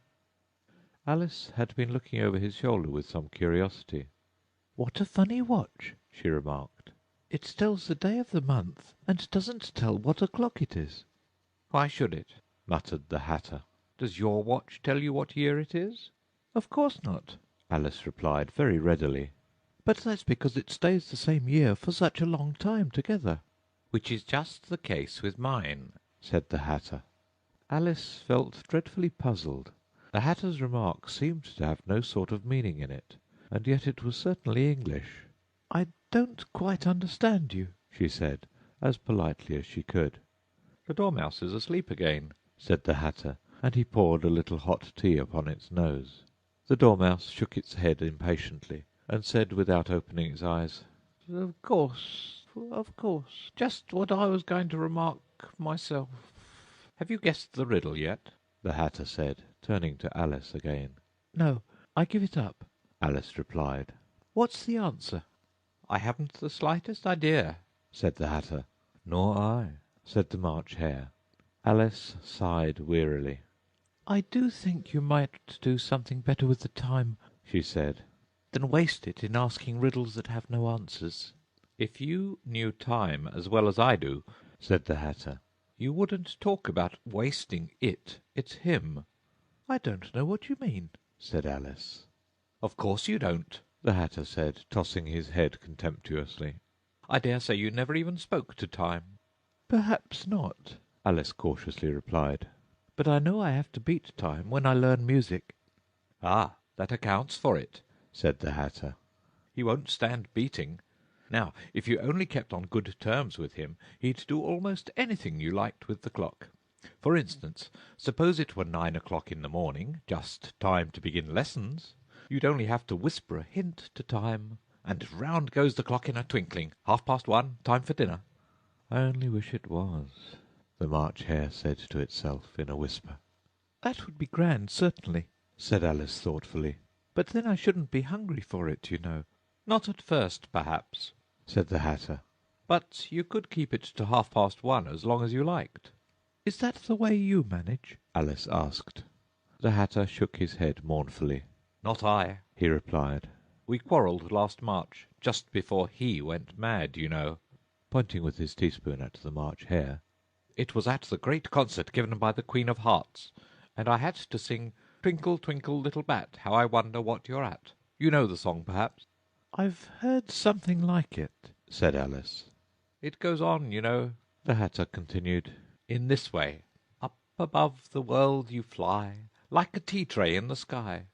Alice had been looking over his shoulder with some curiosity. What a funny watch, she remarked. It tells the day of the month, and doesn't tell what o'clock it is. Why should it? Muttered the Hatter. Does your watch tell you what year it is? Of course not, Alice replied very readily. But that's because it stays the same year for such a long time together. Which is just the case with mine, said the Hatter. Alice felt dreadfully puzzled. The Hatter's remark seemed to have no sort of meaning in it, and yet it was certainly English. I don't quite understand you, she said, as politely as she could. The Dormouse is asleep again, said the Hatter, and he poured a little hot tea upon its nose. The Dormouse shook its head impatiently, and said without opening its eyes, Of course, just what I was going to remark myself. Have you guessed the riddle yet? the Hatter said, turning to Alice again. No, I give it up, Alice replied. What's the answer? I haven't the slightest idea, said the Hatter. Nor I, said the March Hare. Alice sighed wearily. I do think you might do something better with the time, she said, than waste it in asking riddles that have no answers. If you knew time as well as I do, said the Hatter, you wouldn't talk about wasting it. It's him. I don't know what you mean, said Alice. Of course you don't, the Hatter said, tossing his head contemptuously. I dare say you never even spoke to time. Perhaps not, Alice cautiously replied. But I know I have to beat time when I learn music. Ah, that accounts for it, said the Hatter. He won't stand beating. Now, if you only kept on good terms with him, he'd do almost anything you liked with the clock. For instance, suppose it were 9 o'clock in the morning, just time to begin lessons. You'd only have to whisper a hint to time, and round goes the clock in a twinkling. 1:30, time for dinner. I only wish it was, the March Hare said to itself in a whisper. That would be grand, certainly, said Alice thoughtfully. But then I shouldn't be hungry for it, you know. Not at first, perhaps, said the Hatter. But you could keep it to 1:30 as long as you liked. Is that the way you manage? Alice asked. The Hatter shook his head mournfully. Not I, he replied. We quarrelled last March, just before he went mad, you know. Pointing with his teaspoon at the March Hare. It was at the great concert given by the Queen of Hearts, and I had to sing Twinkle, Twinkle, Little Bat, How I Wonder What You're At. You know the song, perhaps? I've heard something like it, said Alice. It goes on, you know, the Hatter continued, in this way. Up above the world you fly, like a tea-tray in the sky.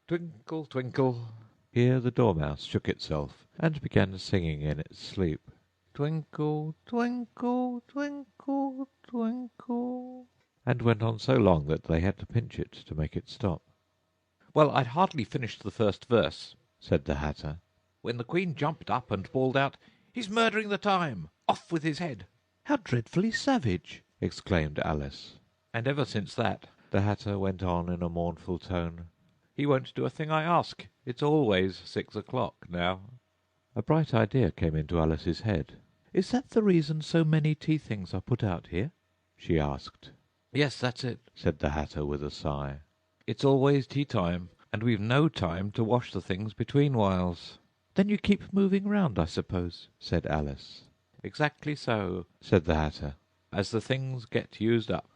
Twinkle, twinkle. Here the Dormouse shook itself and began singing in its sleep. Twinkle, twinkle, twinkle, twinkle, and went on so long that they had to pinch it to make it stop. Well, I'd hardly finished the first verse, said the Hatter, when the Queen jumped up and bawled out, "He's murdering the time! Off with his head!" How dreadfully savage! exclaimed Alice. And ever since that, the Hatter went on in a mournful tone, he won't do a thing I ask. It's always 6 o'clock now. A bright idea came into Alice's head. Is that the reason so many tea things are put out here? she asked. Yes, that's it, said the Hatter with a sigh. It's always tea time, and we've no time to wash the things between whiles. Then you keep moving round, I suppose, said Alice. exactly so, said the Hatter, as the things get used up.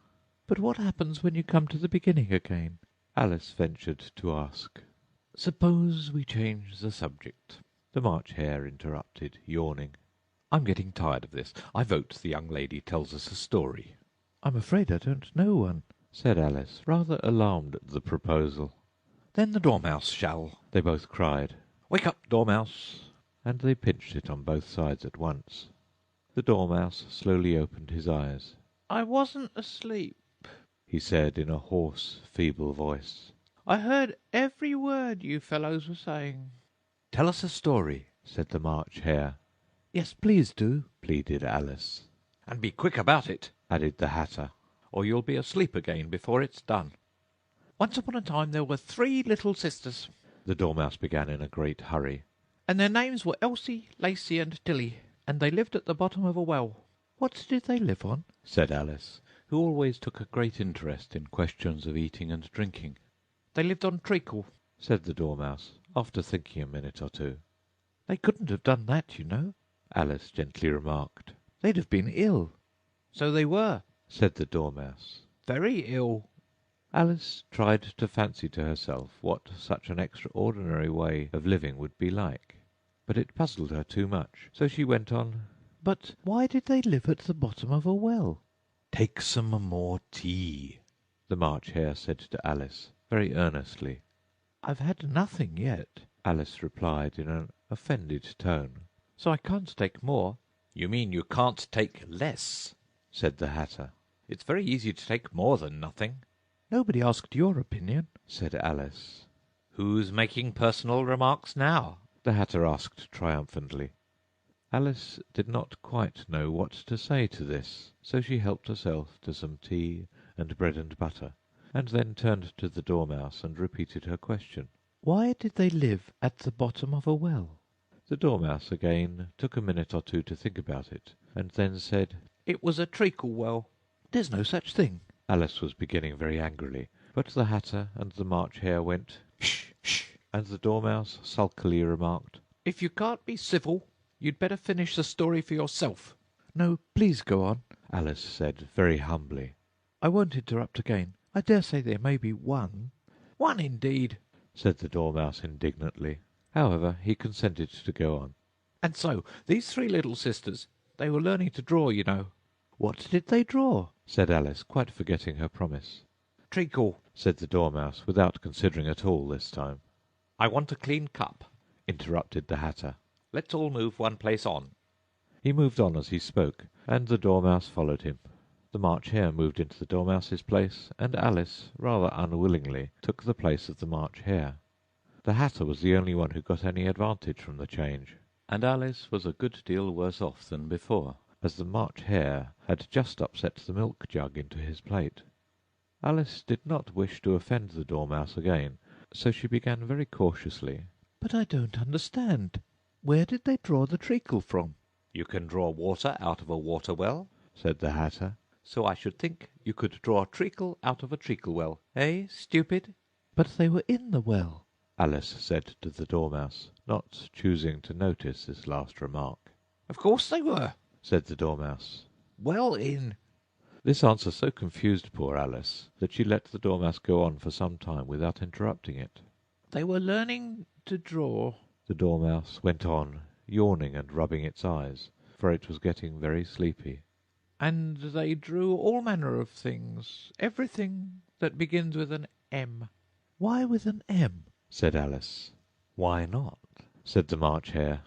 But what happens when you come to the beginning again? Alice ventured to ask. Suppose we change the subject, the March Hare interrupted, yawning. I'm getting tired of this. I vote the young lady tells us a story. I'm afraid I don't know one, said Alice, rather alarmed at the proposal. Then the Dormouse shall, they both cried. Wake up, Dormouse! And they pinched it on both sides at once. The Dormouse slowly opened his eyes. I wasn't asleep, he said in a hoarse, feeble voice. I heard every word you fellows were saying. Tell us a story, said the March Hare. Yes, please do, pleaded Alice. And be quick about it, added the Hatter, or you'll be asleep again before it's done. Once upon a time there were 3 little sisters, the Dormouse began in a great hurry. And their names were Elsie, Lacie, and Tilly, and they lived at the bottom of a well. What did they live on? Said Alice, who always took a great interest in questions of eating and drinking. They lived on treacle, said the Dormouse, after thinking a minute or two. They couldn't have done that, you know, Alice gently remarked. They'd have been ill. So they were, said the Dormouse. Very ill. Alice tried to fancy to herself what such an extraordinary way of living would be like, but it puzzled her too much, so she went on. But why did they live at the bottom of a well? Take some more tea, the March Hare said to Alice, very earnestly. I've had nothing yet, Alice replied in an offended tone. So I can't take more. You mean you can't take less, said the Hatter. It's very easy to take more than nothing. Nobody asked your opinion, said Alice. Who's making personal remarks now? The Hatter asked triumphantly. Alice did not quite know what to say to this, so she helped herself to some tea and bread and butter, and then turned to the Dormouse and repeated her question. Why did they live at the bottom of a well? The Dormouse again took a minute or two to think about it, and then said, It was a treacle well. There's no such thing. Alice was beginning very angrily, but the Hatter and the March Hare went, Shh, shh, and the Dormouse sulkily remarked, If you can't be civil, you'd better finish the story for yourself. No, please go on, Alice said very humbly. I won't interrupt again. I dare say there may be one. One indeed, said the Dormouse indignantly. However, he consented to go on. And so, these 3 little sisters, they were learning to draw, you know. What did they draw? Said Alice, quite forgetting her promise. Treacle, said the Dormouse, without considering at all this time. I want a clean cup, interrupted the Hatter. Let's all move one place on. He moved on as he spoke, and the Dormouse followed him. The March Hare moved into the Dormouse's place, and Alice, rather unwillingly, took the place of the March Hare. The Hatter was the only one who got any advantage from the change, and Alice was a good deal worse off than before, as the March Hare had just upset the milk jug into his plate. Alice did not wish to offend the Dormouse again, so she began very cautiously. But I don't understand. Where did they draw the treacle from? You can draw water out of a water well, said the Hatter. So I should think you could draw a treacle out of a treacle well. Eh, stupid? But they were in the well, Alice said to the Dormouse, not choosing to notice this last remark. Of course they were, said the Dormouse. Well in. This answer so confused poor Alice that she let the Dormouse go on for some time without interrupting it. They were learning to draw, the Dormouse went on, yawning and rubbing its eyes, for it was getting very sleepy. And they drew all manner of things, everything that begins with an M. Why with an M? said Alice. Why not? said the March Hare.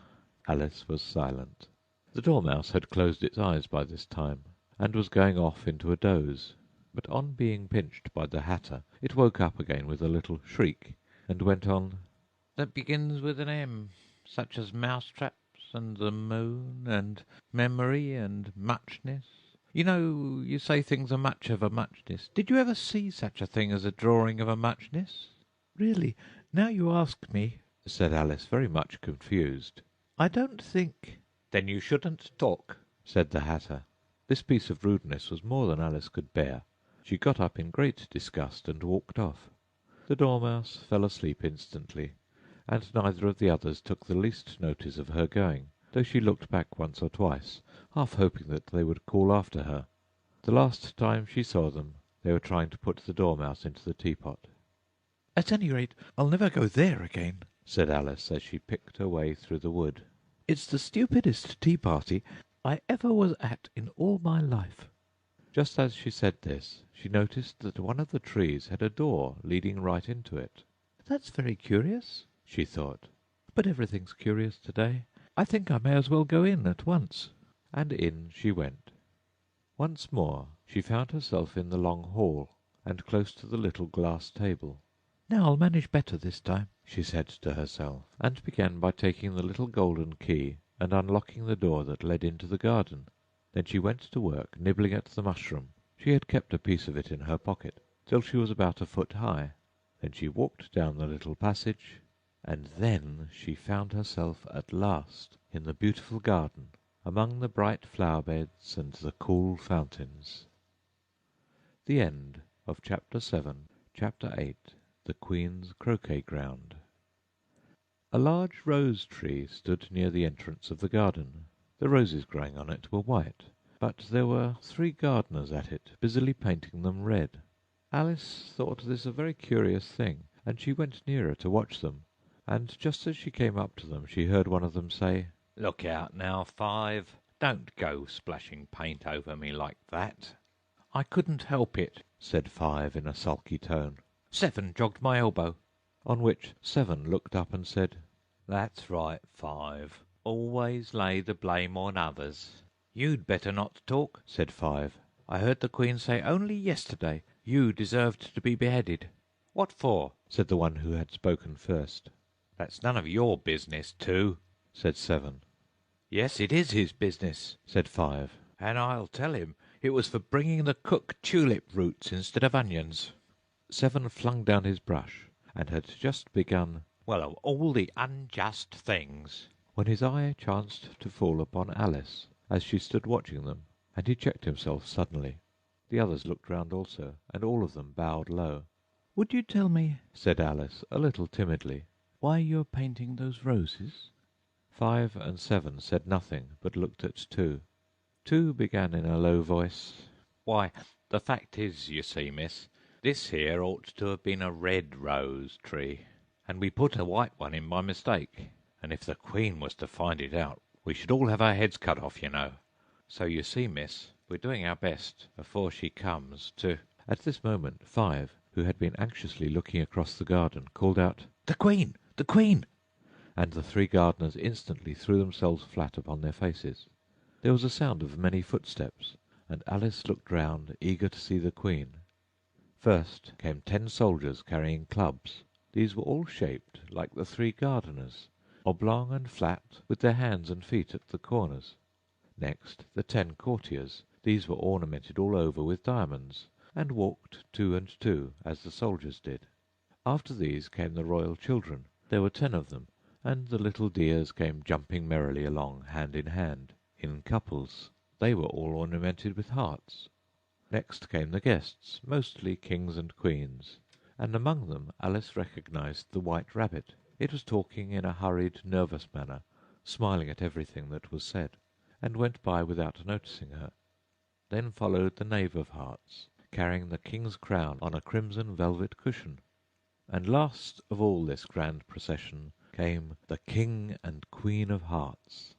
Alice was silent. The Dormouse had closed its eyes by this time, and was going off into a doze, but on being pinched by the Hatter, it woke up again with a little shriek, and went on, That begins with an M, such as mousetraps, and the moon, and memory, and muchness. You know, you say things are much of a muchness. Did you ever see such a thing as a drawing of a muchness? Really, now you ask me, said Alice, very much confused. I don't think. Then you shouldn't talk, said the Hatter. This piece of rudeness was more than Alice could bear. She got up in great disgust and walked off. The Dormouse fell asleep instantly, and neither of the others took the least notice of her going, though she looked back once or twice, half hoping that they would call after her. The last time she saw them, they were trying to put the dormouse into the teapot. "At any rate, I'll never go there again," said Alice, as she picked her way through the wood. "It's the stupidest tea party I ever was at in all my life." Just as she said this, she noticed that one of the trees had a door leading right into it. "That's very curious," she thought, "but everything's curious today. I think I may as well go in at once." and in she went. Once more she found herself in the long hall, and close to the little glass table. "Now I'll manage better this time," she said to herself, and began by taking the little golden key and unlocking the door that led into the garden. Then she went to work nibbling at the mushroom. She had kept a piece of it in her pocket till she was about a foot high. Then she walked down the little passage, and then she found herself at last in the beautiful garden, among the bright flower beds and the cool fountains. The end of Chapter 7. Chapter 8. The Queen's Croquet Ground. A large rose tree stood near the entrance of the garden. The roses growing on it were white, but there were 3 gardeners at it, busily painting them red. Alice thought this a very curious thing, and she went nearer to watch them, and just as she came up to them she heard one of them say, Look out now, Five. Don't go splashing paint over me like that. I couldn't help it, said Five in a sulky tone, 7 jogged my elbow. on which 7 looked up and said, That's right, Five. Always lay the blame on others. You'd better not talk, said 5. I heard the Queen say only yesterday you deserved to be beheaded. What for? said the one who had spoken first. That's none of your business, too, said 7. Yes, it is his business, said 5. and I'll tell him it was for bringing the cook tulip roots instead of onions. 7 flung down his brush, and had just begun, Well, of all the unjust things, when his eye chanced to fall upon Alice, as she stood watching them, and he checked himself suddenly. The others looked round also, and all of them bowed low. "Would you tell me," said Alice, a little timidly, "why you're painting those roses?" 5 and 7 said nothing, but looked at 2. 2 began in a low voice, Why, the fact is, you see, miss, this here ought to have been a red rose tree, and we put a white one in by mistake, and if the Queen was to find it out, we should all have our heads cut off, you know. So you see, miss, we're doing our best, afore she comes, to—" At this moment 5, who had been anxiously looking across the garden, called out, "The Queen! The Queen!" and the 3 gardeners instantly threw themselves flat upon their faces. There was a sound of many footsteps, and Alice looked round, eager to see the Queen. First came 10 soldiers carrying clubs. These were all shaped like the 3 gardeners, oblong and flat, with their hands and feet at the corners. Next the 10 courtiers. These were ornamented all over with diamonds, and walked 2 and 2, as the soldiers did. After these came the royal children. There were 10 of them, and the little dears came jumping merrily along, hand in hand, in couples. They were all ornamented with hearts. Next came the guests, mostly kings and queens, and among them Alice recognized the White Rabbit. It was talking in a hurried, nervous manner, smiling at everything that was said, and went by without noticing her. Then followed the Knave of Hearts, carrying the king's crown on a crimson velvet cushion. And last of all this grand procession came the King and Queen of Hearts.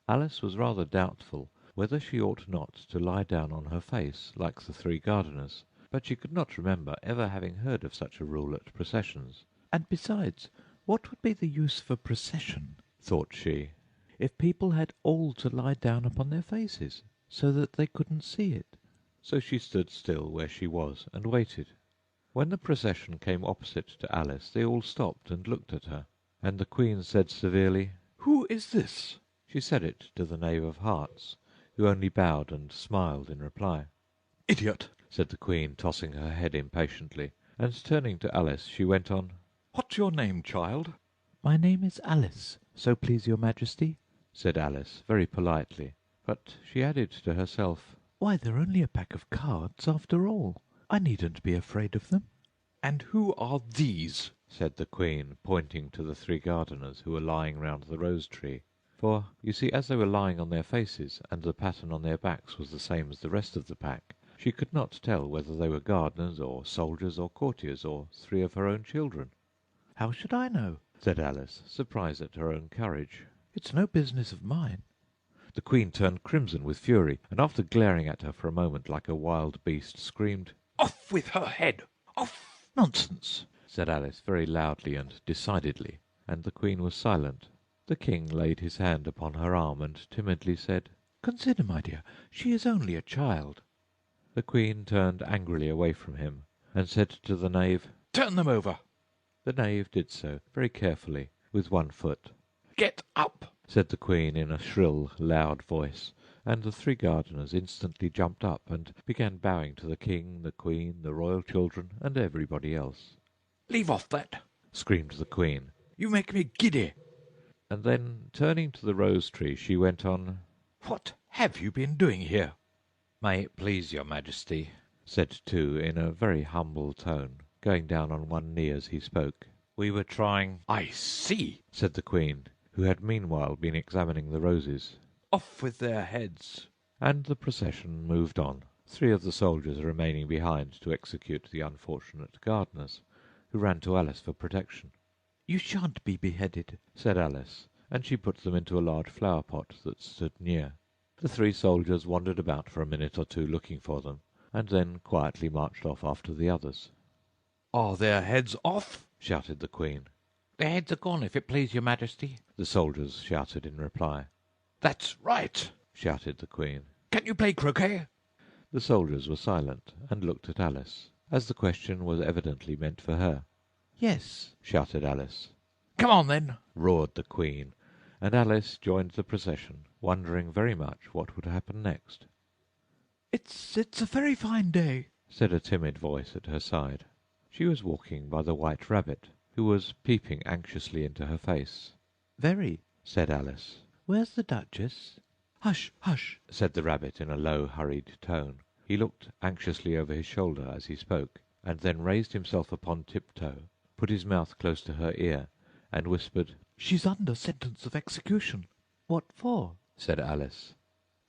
Alice was rather doubtful whether she ought not to lie down on her face, like the 3 gardeners, but she could not remember ever having heard of such a rule at processions. "And besides, what would be the use of a procession," thought she, "if people had all to lie down upon their faces, so that they couldn't see it?" So she stood still where she was and waited. When the procession came opposite to Alice, they all stopped and looked at her, and the Queen said severely, "Who is this?" She said it to the Knave of Hearts, who only bowed and smiled in reply. "Idiot!" said the Queen, tossing her head impatiently, and turning to Alice she went on, "What's your name, child?" "My name is Alice, so please your Majesty," said Alice very politely, but she added to herself, "Why, they're only a pack of cards after all. I needn't be afraid of them." And who are these? said the Queen, pointing to the 3 gardeners who were lying round the rose tree. For, you see, as they were lying on their faces, and the pattern on their backs was the same as the rest of the pack, she could not tell whether they were gardeners, or soldiers, or courtiers, or three of her own children. "How should I know?" said Alice, surprised at her own courage. "It's no business of mine." The Queen turned crimson with fury, and after glaring at her for a moment like a wild beast, screamed, "Off with her head! Off!" "Nonsense!" said Alice very loudly and decidedly, and the Queen was silent. The King laid his hand upon her arm and timidly said, "Consider, my dear, she is only a child." The Queen turned angrily away from him and said to the knave, "Turn them over." The knave did so, very carefully, with one foot. "Get up!" said the Queen in a shrill, loud voice, and the three gardeners instantly jumped up and began bowing to the King, the Queen, the royal children, and everybody else. "Leave off that!" screamed the Queen. "You make me giddy." And then, turning to the rose-tree, she went on, "What have you been doing here?" "May it please your Majesty," said Two in a very humble tone, going down on one knee as he spoke. "We were trying—" "I see," said the Queen, who had meanwhile been examining the roses. "Off with their heads." And the procession moved on, three of the soldiers remaining behind to execute the unfortunate gardeners, who ran to Alice for protection. "You shan't be beheaded," said Alice, and she put them into a large flower-pot that stood near. The three soldiers wandered about for a minute or two looking for them, and then quietly marched off after the others. "Are their heads off?" shouted the Queen. "Their heads are gone, if it please your Majesty." The soldiers shouted in reply. "That's right!" shouted the Queen. "Can you play croquet?" The soldiers were silent and looked at Alice, as the question was evidently meant for her. "Yes," shouted Alice. "Come on, then!" roared the Queen, and Alice joined the procession, wondering very much what would happen next. It's a very fine day," said a timid voice at her side. She was walking by the White Rabbit, who was peeping anxiously into her face. "Very," said Alice. "Where's the Duchess?" "Hush, hush!" said the Rabbit in a low, hurried tone. He looked anxiously over his shoulder as he spoke, and then raised himself upon tiptoe, put his mouth close to her ear, and whispered, "She's under sentence of execution." "What for?" said Alice.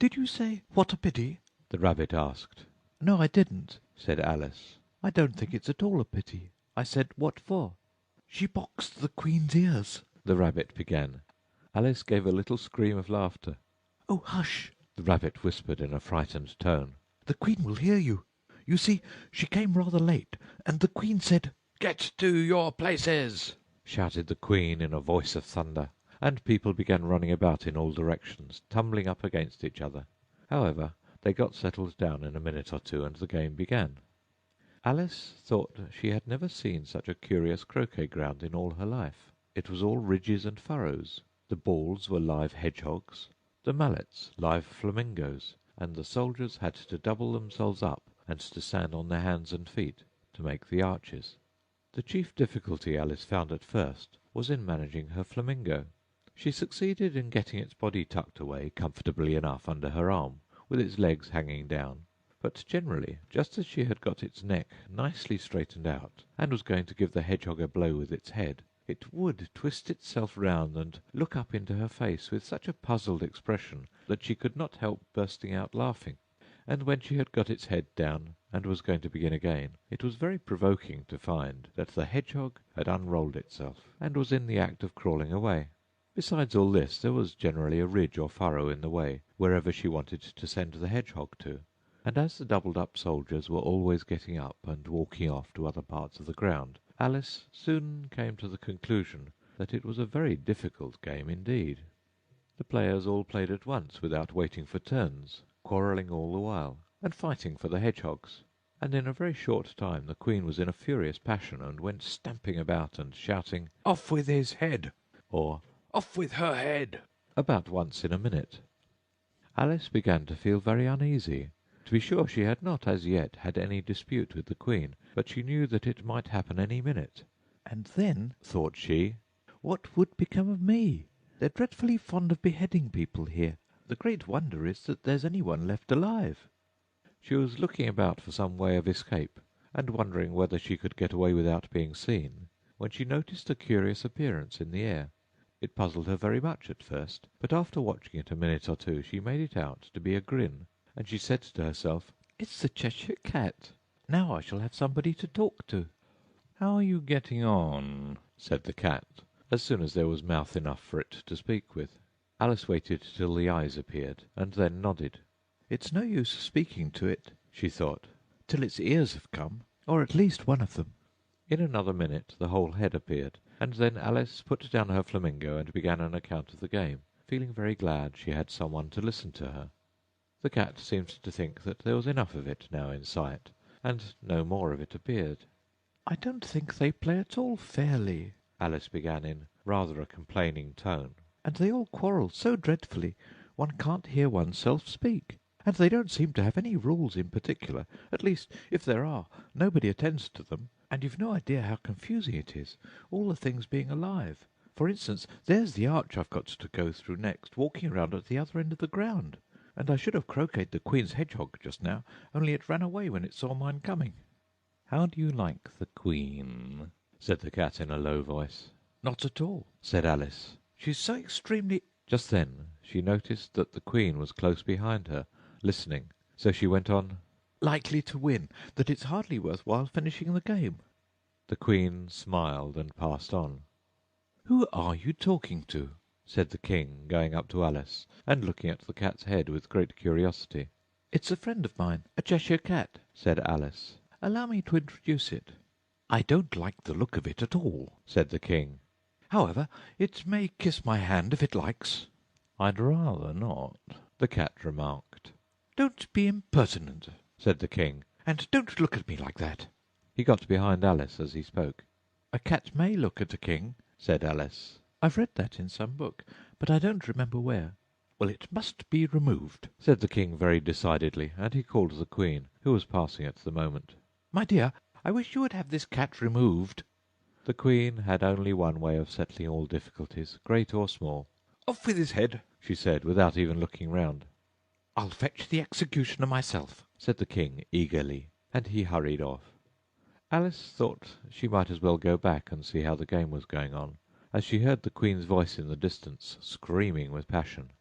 "Did you say, 'What a pity'?" The Rabbit asked. "No, I didn't," said Alice. "I don't think it's at all a pity. I said, 'What for?'" "She boxed the Queen's ears," the Rabbit began. Alice gave a little scream of laughter. "Oh, hush!" the Rabbit whispered in a frightened tone. "The Queen will hear you. You see, she came rather late, and the Queen said—" "Get to your places!" shouted the Queen in a voice of thunder, and people began running about in all directions, tumbling up against each other. However, they got settled down in a minute or two, and the game began. Alice thought she had never seen such a curious croquet ground in all her life. It was all ridges and furrows. The balls were live hedgehogs, the mallets live flamingoes, and the soldiers had to double themselves up and to stand on their hands and feet to make the arches. The chief difficulty Alice found at first was in managing her flamingo. She succeeded in getting its body tucked away comfortably enough under her arm, with its legs hanging down, but generally, just as she had got its neck nicely straightened out, and was going to give the hedgehog a blow with its head, it would twist itself round and look up into her face with such a puzzled expression that she could not help bursting out laughing. And when she had got its head down and was going to begin again, it was very provoking to find that the hedgehog had unrolled itself and was in the act of crawling away. Besides all this, there was generally a ridge or furrow in the way wherever she wanted to send the hedgehog to, and as the doubled-up soldiers were always getting up and walking off to other parts of the ground, Alice soon came to the conclusion that it was a very difficult game indeed. The players all played at once without waiting for turns, quarrelling all the while, and fighting for the hedgehogs, and in a very short time the Queen was in a furious passion and went stamping about and shouting, "Off with his head!" or "Off with her head!" about once in a minute. Alice began to feel very uneasy. To be sure, she had not as yet had any dispute with the Queen, but she knew that it might happen any minute. "And then," thought she, "what would become of me? They're dreadfully fond of beheading people here. The great wonder is that there's anyone left alive." She was looking about for some way of escape, and wondering whether she could get away without being seen, when she noticed a curious appearance in the air. It puzzled her very much at first, but after watching it a minute or two she made it out to be a grin, and she said to herself, "It's the Cheshire Cat. Now I shall have somebody to talk to." "How are you getting on?" said the cat, as soon as there was mouth enough for it to speak with. Alice waited till the eyes appeared, and then nodded. "It's no use speaking to it," she thought, "till its ears have come, or at least one of them." In another minute the whole head appeared, and then Alice put down her flamingo and began an account of the game, feeling very glad she had someone to listen to her. The cat seemed to think that there was enough of it now in sight, and no more of it appeared. "I don't think they play at all fairly," Alice began in rather a complaining tone, "and they all quarrel so dreadfully one can't hear oneself speak. And they don't seem to have any rules in particular. At least, if there are, nobody attends to them, and you've no idea how confusing it is, all the things being alive. For instance, there's the arch I've got to go through next, walking round at the other end of the ground, and I should have croqueted the Queen's hedgehog just now, only it ran away when it saw mine coming." "How do you like the Queen?" said the cat in a low voice. "Not at all," said Alice. "She's so extremely—" Just then she noticed that the Queen was close behind her, listening, so she went on, "likely to win, that it's hardly worth while finishing the game." The Queen smiled and passed on. "Who are you talking to?" said the King, going up to Alice and looking at the cat's head with great curiosity. "It's a friend of mine, a Cheshire cat," said Alice. "Allow me to introduce it." "I don't like the look of it at all," said the King. "However, it may kiss my hand if it likes." "I'd rather not," the cat remarked. "Don't be impertinent," said the King, "and don't look at me like that." He got behind Alice as he spoke. "A cat may look at a king," said Alice. "I've read that in some book, but I don't remember where." "Well, it must be removed," said the King very decidedly, and he called the Queen, who was passing at the moment. "My dear, I wish you would have this cat removed." The Queen had only one way of settling all difficulties, great or small. "Off with his head," she said, without even looking round. "I'll fetch the executioner myself," said the King eagerly, and he hurried off. Alice thought she might as well go back and see how the game was going on, as she heard the Queen's voice in the distance, screaming with passion.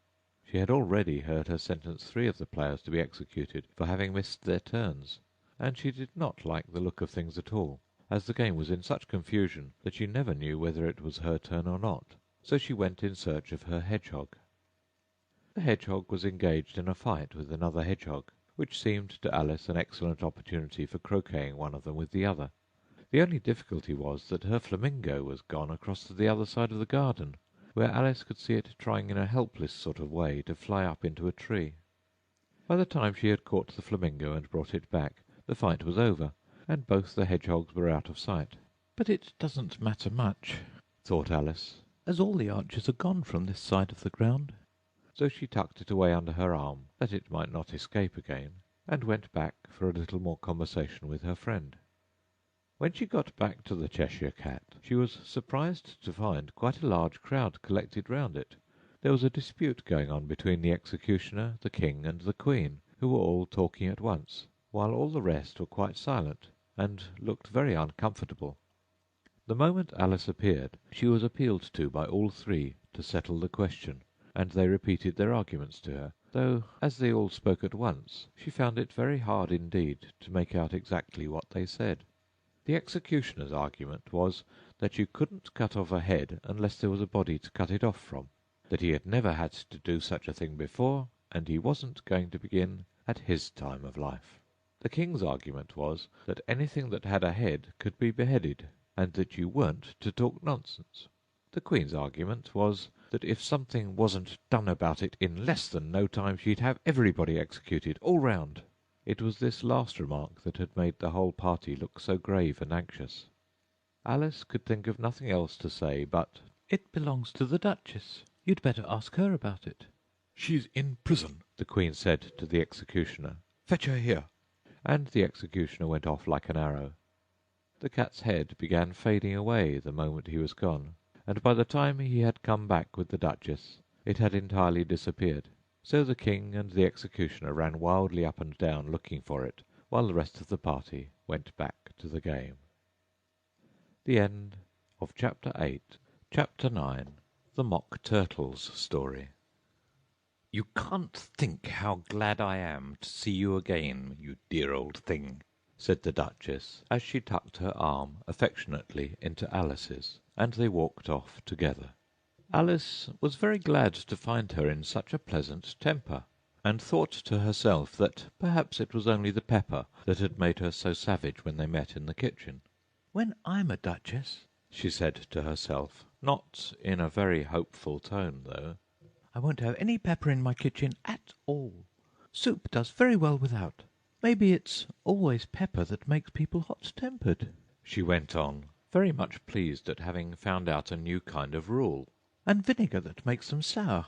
She had already heard her sentence 3 of the players to be executed for having missed their turns, and she did not like the look of things at all, as the game was in such confusion that she never knew whether it was her turn or not. So she went in search of her hedgehog. The hedgehog was engaged in a fight with another hedgehog, which seemed to Alice an excellent opportunity for croqueting one of them with the other. The only difficulty was that her flamingo was gone across to the other side of the garden, where Alice could see it trying in a helpless sort of way to fly up into a tree. By the time she had caught the flamingo and brought it back, the fight was over, and both the hedgehogs were out of sight. "But it doesn't matter much," thought Alice, "as all the archers are gone from this side of the ground." So she tucked it away under her arm, that it might not escape again, and went back for a little more conversation with her friend. When she got back to the Cheshire Cat, she was surprised to find quite a large crowd collected round it. There was a dispute going on between the executioner, the King, and the Queen, who were all talking at once, while all the rest were quite silent, and looked very uncomfortable. The moment Alice appeared, she was appealed to by all 3 to settle the question, and they repeated their arguments to her, though, as they all spoke at once, she found it very hard indeed to make out exactly what they said. The executioner's argument was that you couldn't cut off a head unless there was a body to cut it off from, that he had never had to do such a thing before, and he wasn't going to begin at his time of life. The King's argument was that anything that had a head could be beheaded, and that you weren't to talk nonsense. The Queen's argument was that if something wasn't done about it in less than no time, she'd have everybody executed all round. It was this last remark that had made the whole party look so grave and anxious. Alice could think of nothing else to say but, "It belongs to the Duchess. You'd better ask her about it." "She's in prison," the Queen said to the executioner. "Fetch her here." And the executioner went off like an arrow. The cat's head began fading away the moment he was gone, and by the time he had come back with the Duchess, it had entirely disappeared. So the King and the executioner ran wildly up and down looking for it, while the rest of the party went back to the game. The end of Chapter 8. Chapter 9. The Mock Turtle's Story. "You can't think how glad I am to see you again, you dear old thing," said the Duchess, as she tucked her arm affectionately into Alice's, and they walked off together. Alice was very glad to find her in such a pleasant temper, and thought to herself that perhaps it was only the pepper that had made her so savage when they met in the kitchen. "When I'm a duchess," she said to herself, not in a very hopeful tone, though, "I won't have any pepper in my kitchen at all. Soup does very well without. Maybe it's always pepper that makes people hot-tempered," she went on, very much pleased at having found out a new kind of rule. "and vinegar that makes them sour,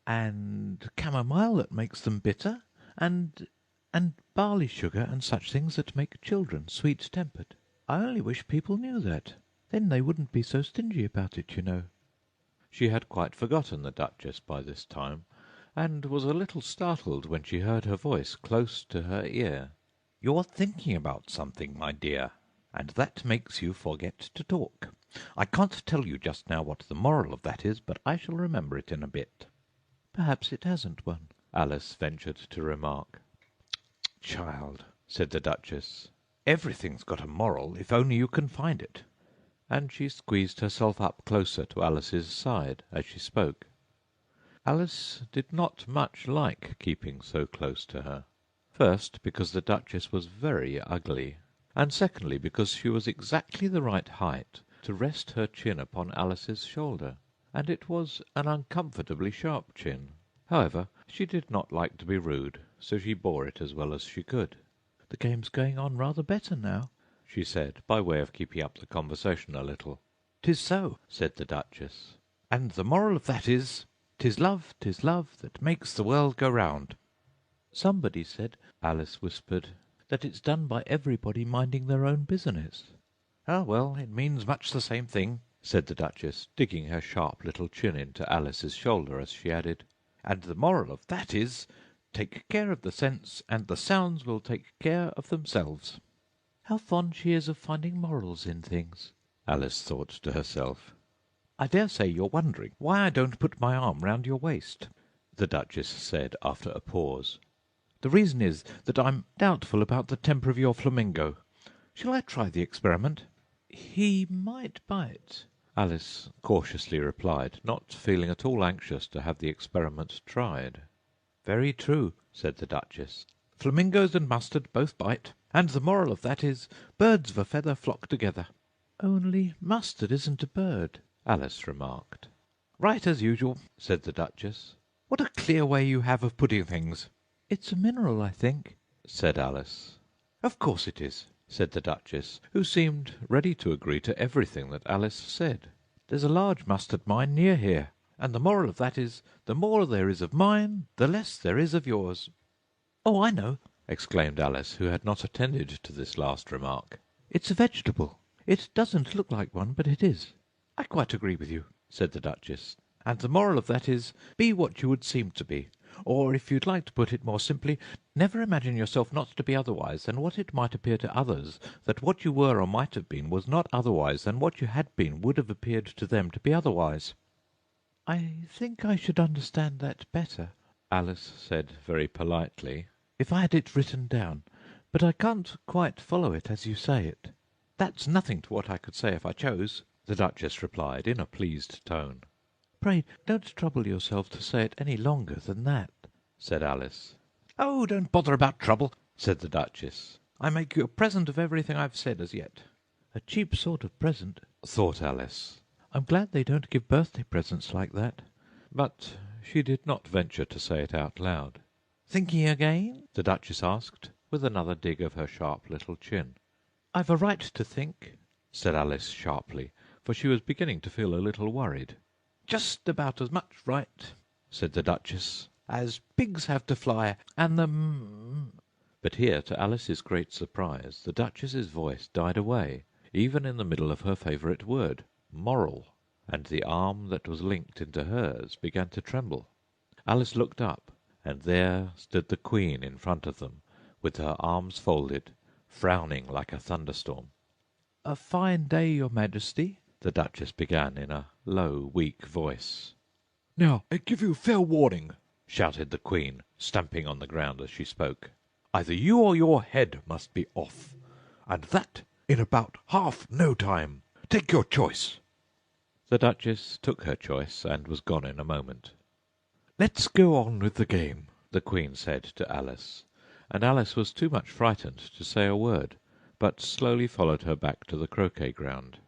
and camomile that makes them bitter, and barley sugar and such things that make children sweet-tempered. I only wish people knew that. Then they wouldn't be so stingy about it, you know." She had quite forgotten the Duchess by this time, and was a little startled when she heard her voice close to her ear. "You're thinking about something, my dear, and that makes you forget to talk. I can't tell you just now what the moral of that is, but I shall remember it in a bit." "Perhaps it hasn't one," Alice ventured to remark. "Child," said the Duchess, "everything's got a moral, if only you can find it." And she squeezed herself up closer to Alice's side as she spoke. Alice did not much like keeping so close to her. First, because the Duchess was very ugly, and secondly, because she was exactly the right height to rest her chin upon Alice's shoulder, and it was an uncomfortably sharp chin. However, she did not like to be rude, so she bore it as well as she could. "The game's going on rather better now," she said, by way of keeping up the conversation a little. "'Tis so," said the Duchess, "and the moral of that is, 'tis love that makes the world go round." "Somebody said," Alice whispered, "that it's done by everybody minding their own business." "Ah, well, it means much the same thing," said the Duchess, digging her sharp little chin into Alice's shoulder as she added, "and the moral of that is, take care of the sense, and the sounds will take care of themselves." "How fond she is of finding morals in things," Alice thought to herself. "I dare say you're wondering why I don't put my arm round your waist," the Duchess said after a pause. "The reason is that I'm doubtful about the temper of your flamingo. Shall I try the experiment?" "He might bite," Alice cautiously replied, not feeling at all anxious to have the experiment tried. "Very true," said the Duchess. "Flamingos and mustard both bite, and the moral of that is, birds of a feather flock together." "Only mustard isn't a bird," Alice remarked. "Right as usual," said the Duchess. "What a clear way you have of putting things!" "It's a mineral, I think," said Alice. "Of course it is," said the Duchess, who seemed ready to agree to everything that Alice said. "There's a large mustard mine near here, and the moral of that is, the more there is of mine, the less there is of yours." "Oh, I know," exclaimed Alice, who had not attended to this last remark. "It's a vegetable. It doesn't look like one, but it is." "I quite agree with you," said the Duchess. "And the moral of that is, be what you would seem to be. Or, if you'd like to put it more simply, never imagine yourself not to be otherwise than what it might appear to others that what you were or might have been was not otherwise than what you had been would have appeared to them to be otherwise." "I think I should understand that better," Alice said very politely, "if I had it written down, but I can't quite follow it as you say it." "That's nothing to what I could say if I chose," the Duchess replied in a pleased tone. "Pray don't trouble yourself to say it any longer than that," said Alice. "Oh, don't bother about trouble," said the Duchess. "I make you a present of everything I've said as yet." "A cheap sort of present," thought Alice. "I'm glad they don't give birthday presents like that." But she did not venture to say it out loud. "Thinking again?" the Duchess asked, with another dig of her sharp little chin. "I've a right to think," said Alice sharply, for she was beginning to feel a little worried. "Just about as much right," said the Duchess, "as pigs have to fly, and the But here, to Alice's great surprise, the Duchess's voice died away, even in the middle of her favourite word, moral, and the arm that was linked into hers began to tremble. Alice looked up, and there stood the Queen in front of them, with her arms folded, frowning like a thunderstorm. "A fine day, your Majesty," the Duchess began in a low, weak voice. "Now, I give you fair warning," shouted the Queen, stamping on the ground as she spoke. "Either you or your head must be off, and that in about half no time. Take your choice." The Duchess took her choice and was gone in a moment. "Let's go on with the game," the Queen said to Alice, and Alice was too much frightened to say a word, but slowly followed her back to the croquet ground.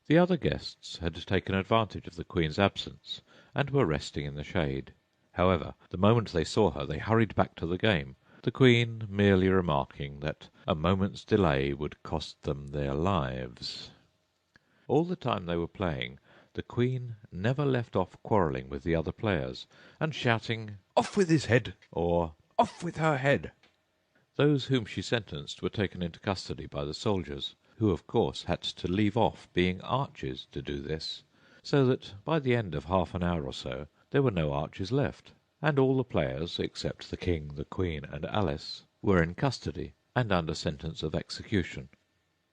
The other guests had taken advantage of the Queen's absence, and were resting in the shade. However, the moment they saw her, they hurried back to the game, the Queen merely remarking that a moment's delay would cost them their lives. All the time they were playing, the Queen never left off quarrelling with the other players, and shouting, "Off with his head!" or "Off with her head!" Those whom she sentenced were taken into custody by the soldiers, who of course had to leave off being archers to do this, so that by the end of half an hour or so there were no archers left, and all the players, except the King, the Queen, and Alice, were in custody and under sentence of execution.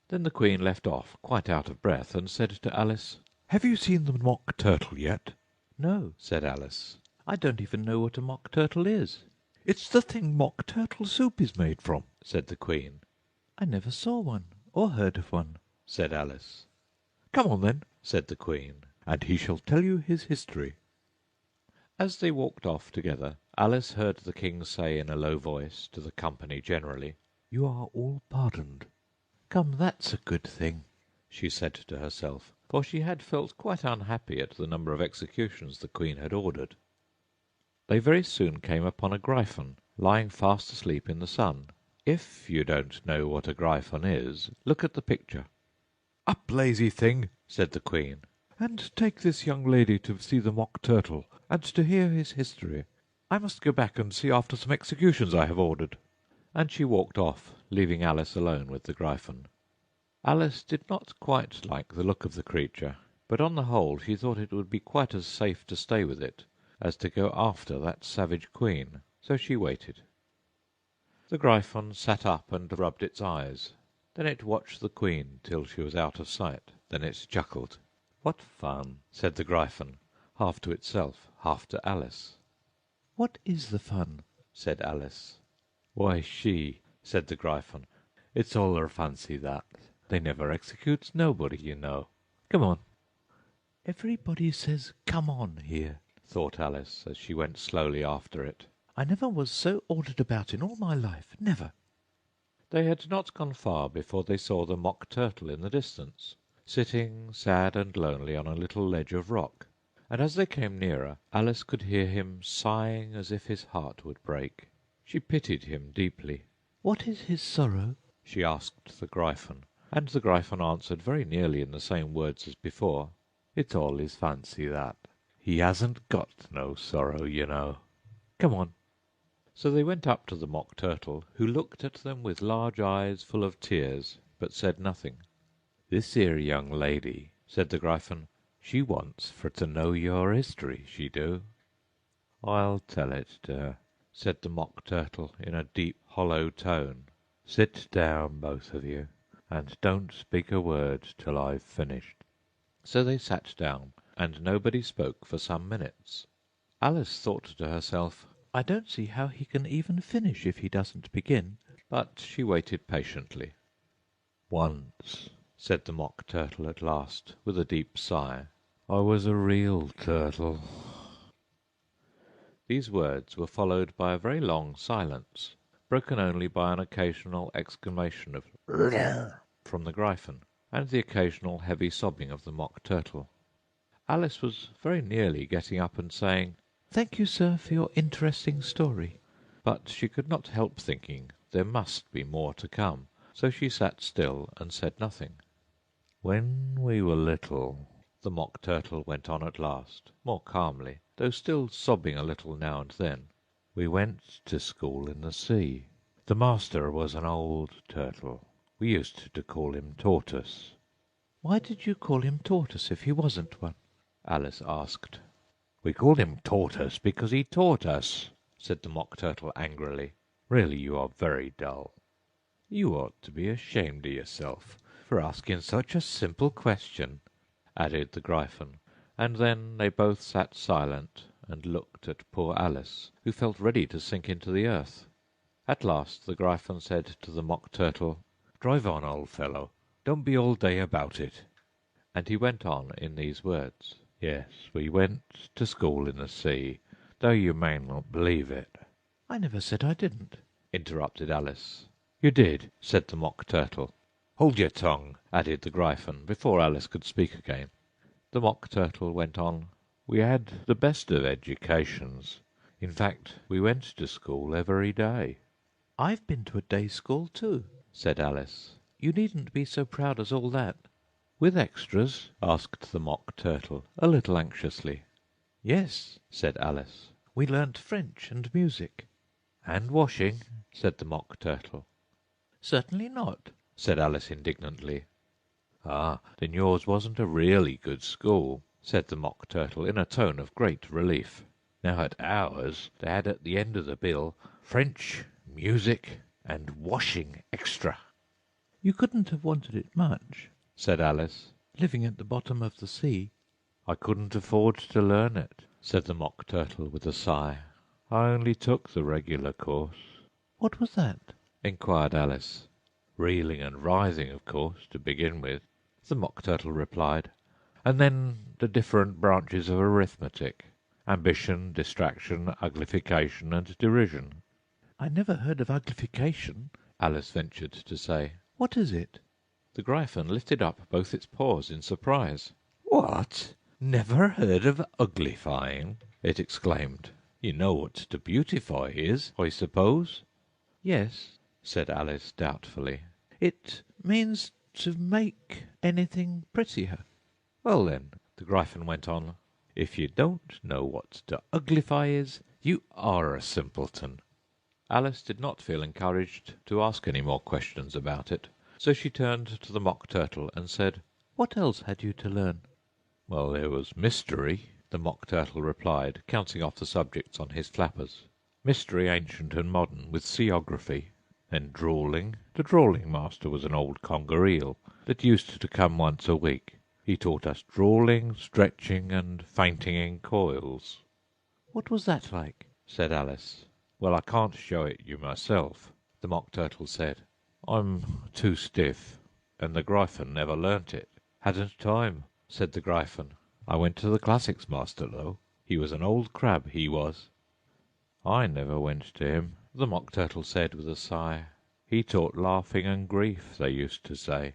Then the Queen left off, quite out of breath, and said to Alice, "Have you seen the mock turtle yet?" "No," said Alice. "I don't even know what a mock turtle is." "It's the thing mock turtle soup is made from," said the Queen. I never saw one, or heard of one, said Alice. "Come on, then," said the Queen, "and he shall tell you his history." As they walked off together, Alice heard the King say in a low voice to the company generally, "You are all pardoned." Come, that's a good thing, she said to herself, for she had felt quite unhappy at the number of executions the Queen had ordered. They very soon came upon a Gryphon lying fast asleep in the sun. If you don't know what a Gryphon is, look at the picture. "Up, lazy thing," said the Queen, "and take this young lady to see the mock turtle, and to hear his history. I must go back and see after some executions I have ordered." and she walked off, leaving Alice alone with the Gryphon. Alice did not quite like the look of the creature, but on the whole she thought it would be quite as safe to stay with it as to go after that savage Queen, so she waited. The Gryphon sat up and rubbed its eyes. Then it watched the Queen till she was out of sight. Then it chuckled. "What fun!" said the Gryphon, half to itself, half to Alice. What is the fun? said Alice. "Why, said the Gryphon. "It's all her fancy, that. They never executes nobody, you know. Come on." Everybody says come on here, thought Alice, as she went slowly after it. I never was so ordered about in all my life, never. They had not gone far before they saw the Mock Turtle in the distance, sitting sad and lonely on a little ledge of rock, and as they came nearer, Alice could hear him sighing as if his heart would break. She pitied him deeply. What is his sorrow? she asked the Gryphon, and the Gryphon answered very nearly in the same words as before. "It's all his fancy, that. He hasn't got no sorrow, you know. Come on." So they went up to the Mock Turtle, who looked at them with large eyes full of tears, but said nothing. "This here young lady," said the Gryphon, "she wants for to know your history, she do." "I'll tell it to her," said the Mock Turtle in a deep, hollow tone. "Sit down, both of you, and don't speak a word till I've finished." So they sat down, and nobody spoke for some minutes. Alice thought to herself, I don't see how he can even finish if he doesn't begin. but she waited patiently. "Once," said the Mock Turtle at last, with a deep sigh, "I was a real turtle." These words were followed by a very long silence, broken only by an occasional exclamation of "Rrrr" from the Gryphon, and the occasional heavy sobbing of the Mock Turtle. Alice was very nearly getting up and saying, Thank you, sir, for your interesting story. but she could not help thinking there must be more to come, so she sat still and said nothing. "When we were little," the Mock Turtle went on at last, more calmly, though still sobbing a little now and then, "we went to school in the sea. The master was an old turtle. We used to call him Tortoise." Why did you call him Tortoise if he wasn't one? Alice asked. "We called him Tortoise because he taught us," said the Mock Turtle angrily. "Really, you are very dull. You ought to be ashamed of yourself for asking such a simple question. added the Gryphon, and then they both sat silent and looked at poor Alice, who felt ready to sink into the earth. At last the Gryphon said to the Mock Turtle, "Drive on, old fellow. Don't be all day about it." And he went on in these words. "Yes, we went to school in the sea, though you may not believe it." I never said I didn't, interrupted Alice. "You did," said the Mock Turtle. "Hold your tongue," added the Gryphon, before Alice could speak again. The Mock Turtle went on. "We had the best of educations. In fact, we went to school every day." I've been to a day school too, said Alice. You needn't be so proud as all that. "With extras?" asked the Mock Turtle, a little anxiously. Yes, said Alice. We learnt French and music. "And washing?" said the Mock Turtle. Certainly not, said Alice indignantly. "Ah, then yours wasn't a really good school," said the Mock Turtle in a tone of great relief. "Now at ours they had at the end of the bill French, music, and washing extra." You couldn't have wanted it much, said Alice. living at the bottom of the sea. "I couldn't afford to learn it," said the Mock Turtle with a sigh. "I only took the regular course." What was that? inquired Alice. "Reeling and writhing, of course, to begin with," the Mock Turtle replied, "and then the different branches of arithmetic. Ambition, distraction, uglification, and derision." I never heard of uglification, Alice ventured to say. What is it? The Gryphon lifted up both its paws in surprise. "What? Never heard of uglifying?" it exclaimed. "You know what to beautify is, I suppose?" Yes, said Alice doubtfully. it means to make anything prettier. "Well then," the Gryphon went on, "if you don't know what to uglify is, you are a simpleton." Alice did not feel encouraged to ask any more questions about it, so she turned to the Mock Turtle and said, What else had you to learn? "Well, there was mystery," the Mock Turtle replied, counting off the subjects on his flappers. "Mystery ancient and modern, with seaography. Then drawling. The drawling master was an old conger eel that used to come once a week. He taught us drawling, stretching, and fainting in coils." What was that like? said Alice. "Well, I can't show it you myself," the Mock Turtle said. "I'm too stiff, and the Gryphon never learnt it." "Hadn't time," said the Gryphon. "I went to the classics master, though. He was an old crab, he was." "I never went to him," the Mock Turtle said with a sigh. "He taught laughing and grief, they used to say."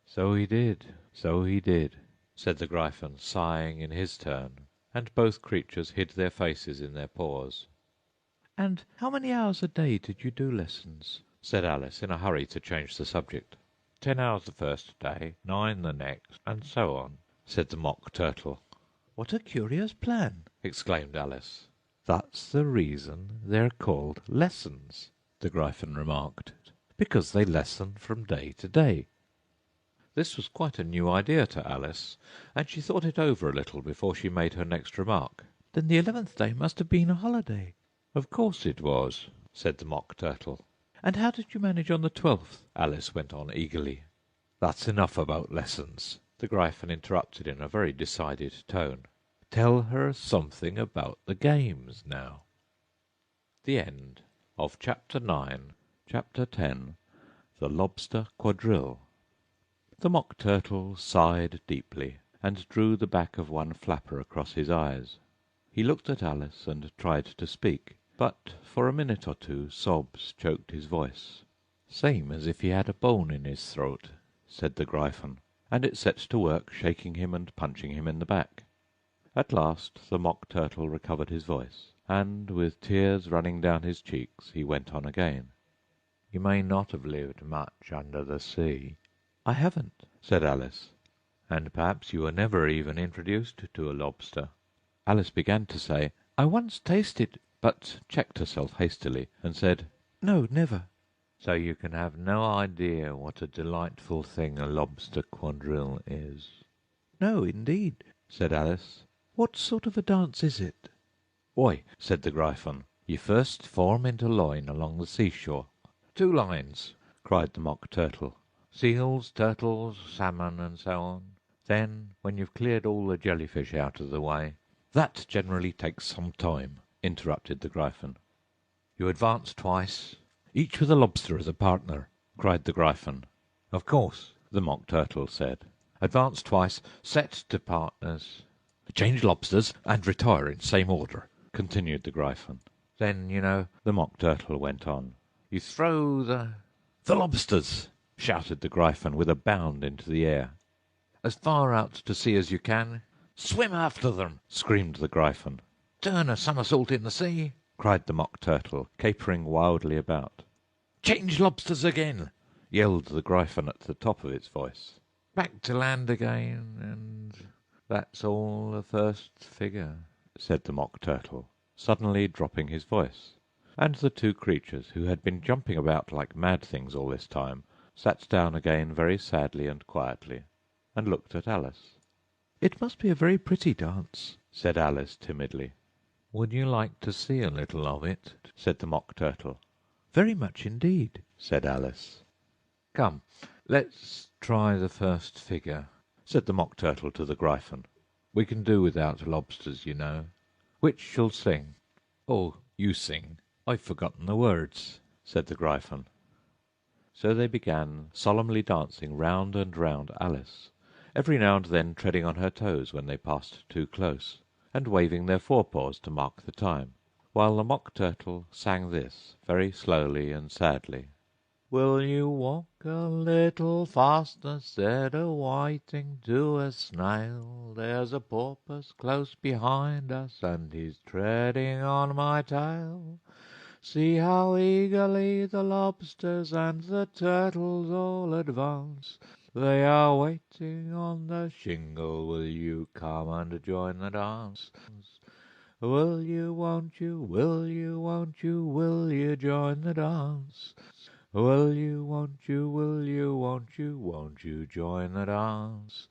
"So he did, said the Gryphon, sighing in his turn, and both creatures hid their faces in their paws. And how many hours a day did you do lessons? said Alice, in a hurry to change the subject. 10 hours the first day, 9 the next, and so on, said the Mock Turtle. What a curious plan! exclaimed Alice. "That's the reason they're called lessons," the Gryphon remarked, "because they lesson from day to day." This was quite a new idea to Alice, and she thought it over a little before she made her next remark. Then the 11th day must have been a holiday. "Of course it was," said the Mock Turtle. And how did you manage on the 12th? Alice went on eagerly. "That's enough about lessons," the Gryphon interrupted in a very decided tone. "Tell her something about the games now." The end of Chapter 9. Chapter 10. The Lobster Quadrille. The Mock Turtle sighed deeply, and drew the back of one flapper across his eyes. He looked at Alice and tried to speak, but for a minute or two sobs choked his voice. "Same as if he had a bone in his throat," said the Gryphon, and it set to work shaking him and punching him in the back. At last the Mock Turtle recovered his voice, and with tears running down his cheeks he went on again. "You may not have lived much under the sea." I haven't, said Alice. "And perhaps you were never even introduced to a lobster." Alice began to say, "I once tasted," but checked herself hastily and said, "No, never." "So you can have no idea what a delightful thing a lobster quadrille is." "No, indeed," said Alice. "What sort of a dance is it?" "Why," said the Gryphon, "you first form into line along the seashore." "2 lines!" cried the Mock Turtle. "Seals, turtles, salmon, and so on. Then, when you've cleared all the jellyfish out of the way—" "That generally takes some time," interrupted the Gryphon. "You advance twice, each with a lobster as a partner," cried the Gryphon. "Of course," the Mock Turtle said. "Advance twice, set to partners—" "Change lobsters, and retire in same order," continued the Gryphon. "Then, you know," the Mock Turtle went on, "you throw the—" "The lobsters!" shouted the Gryphon with a bound into the air. "as far out to sea as you can." "Swim after them!" screamed the Gryphon. Turn a somersault in the sea," cried the Mock Turtle, capering wildly about. "Change lobsters again!" yelled the Gryphon at the top of its voice. back to land again, and "That's all the first figure," said the Mock Turtle, suddenly dropping his voice; and the two creatures, who had been jumping about like mad things all this time, sat down again very sadly and quietly, and looked at Alice. "It must be a very pretty dance," said Alice timidly. "Would you like to see a little of it?" said the Mock Turtle. "Very much indeed," said Alice. "Come, let's try the first figure," said the Mock Turtle to the Gryphon. "We can do without lobsters, you know. Which shall sing?" "Oh, you sing. I've forgotten the words," said the Gryphon. So they began solemnly dancing round and round Alice, every now and then treading on her toes when they passed too close, and waving their forepaws to mark the time, while the Mock Turtle sang this very slowly and sadly: "Will you walk a little faster?" said a whiting to a snail. "There's a porpoise close behind us, and he's treading on my tail. See how eagerly the lobsters and the turtles all advance. They are waiting on the shingle. Will you come and join the dance? Will you, won't you, will you, won't you, will you join the dance? Will you, won't you, will you, won't you join the dance?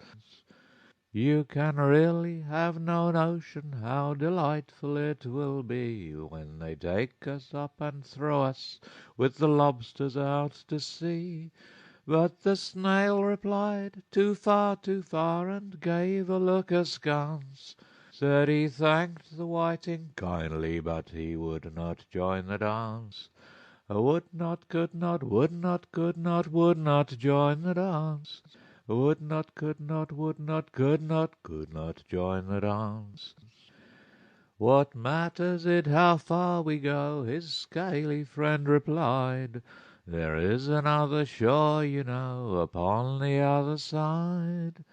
You can really have no notion how delightful it will be when they take us up and throw us with the lobsters out to sea." But the snail replied, too far, and gave a look askance. Said he thanked the whiting kindly, but he would not join the dance. Would not, could not, would not, could not, would not join the dance. Would not, could not, would not, could not join the dance. "What matters it how far we go?" his scaly friend replied. "There is another shore, you know, upon the other side.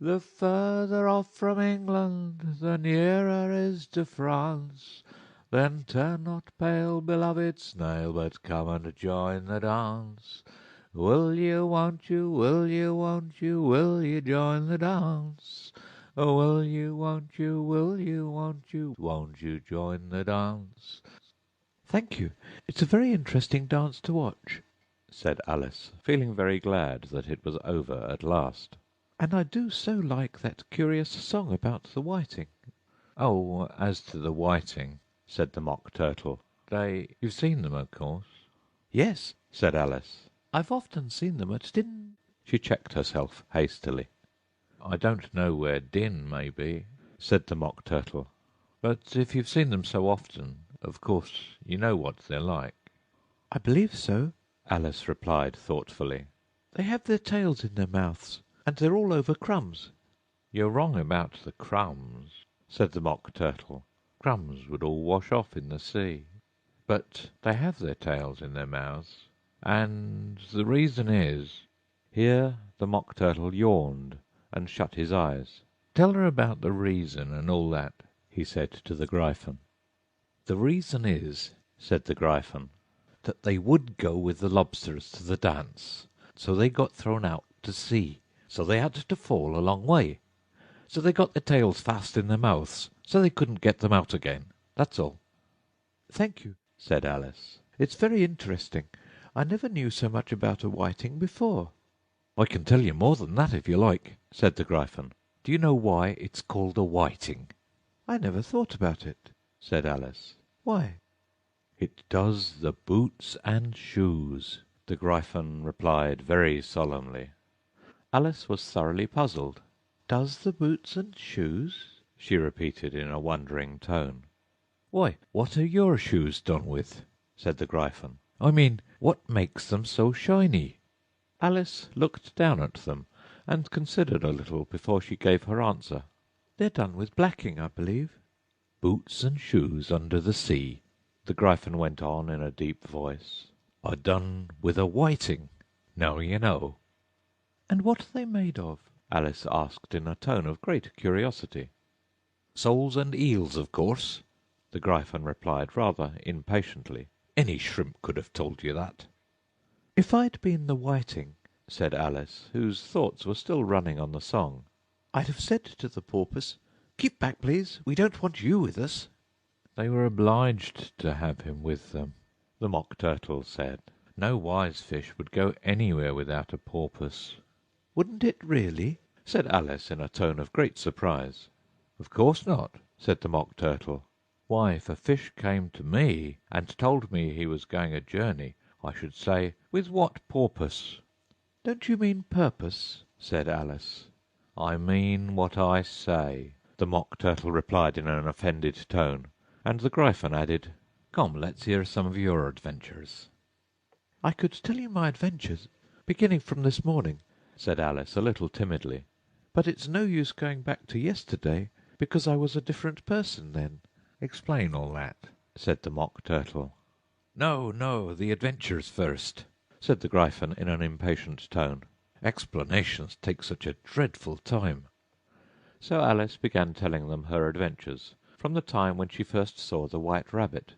The further off from England, the nearer is to France. Then turn not pale, beloved snail, but come and join the dance. Will you, won't you, will you, won't you, will you join the dance? Will you, won't you, will you, won't you join the dance?" "Thank you. It's a very interesting dance to watch," said Alice, feeling very glad that it was over at last. "and I do so like that curious song about the whiting." "Oh, as to the whiting," said the Mock Turtle, "you've seen them, of course?" "Yes," said Alice. "I've often seen them at Din—" She checked herself hastily. "I don't know where Din may be," said the Mock Turtle, "but if you've seen them so often, of course you know what they're like." "I believe so," Alice replied thoughtfully. "They have their tails in their mouths, and they're all over crumbs." "You're wrong about the crumbs," said the Mock Turtle. "Crumbs would all wash off in the sea. But they have their tails in their mouths, and the reason is—" Here the Mock Turtle yawned and shut his eyes. "Tell her about the reason and all that," he said to the Gryphon. "The reason is," said the Gryphon, "that they would go with the lobsters to the dance, so they got thrown out to sea, so they had to fall a long way. So they got their tails fast in their mouths, so they couldn't get them out again. That's all." "Thank you," said Alice. "It's very interesting. I never knew so much about a whiting before." "I can tell you more than that if you like," said the Gryphon. "Do you know why it's called a whiting?" "I never thought about it," said Alice. "Why?" "It does the boots and shoes," the Gryphon replied very solemnly. Alice was thoroughly puzzled. "Does the boots and shoes?" she repeated in a wondering tone. "Why, what are your shoes done with?" said the Gryphon. "I mean, what makes them so shiny?" Alice looked down at them and considered a little before she gave her answer. "They're done with blacking, I believe." "Boots and shoes under the sea," the Gryphon went on in a deep voice, "are done with a whiting. Now you know." "And what are they made of?" Alice asked in a tone of great curiosity. "Soles and eels, of course," the Gryphon replied rather impatiently. "Any shrimp could have told you that." "If I'd been the whiting," said Alice, whose thoughts were still running on the song, "I'd have said to the porpoise, 'Keep back, please, we don't want you with us.'" "They were obliged to have him with them," the Mock Turtle said. "No wise fish would go anywhere without a porpoise." "Wouldn't it really?" said Alice in a tone of great surprise. "Of course not," said the Mock Turtle. "Why, if a fish came to me and told me he was going a journey, I should say, 'With what porpoise?'" "Don't you mean purpose?" said Alice. "I mean what I say," the Mock Turtle replied in an offended tone, and the Gryphon added, "Come, let's hear some of your adventures." "I could tell you my adventures, beginning from this morning," said Alice a little timidly. "but it's no use going back to yesterday, because I was a different person then." "Explain all that," said the Mock Turtle. "No, no, the adventures first," said the Gryphon in an impatient tone. "Explanations take such a dreadful time." So Alice began telling them her adventures, from the time when she first saw the White Rabbit.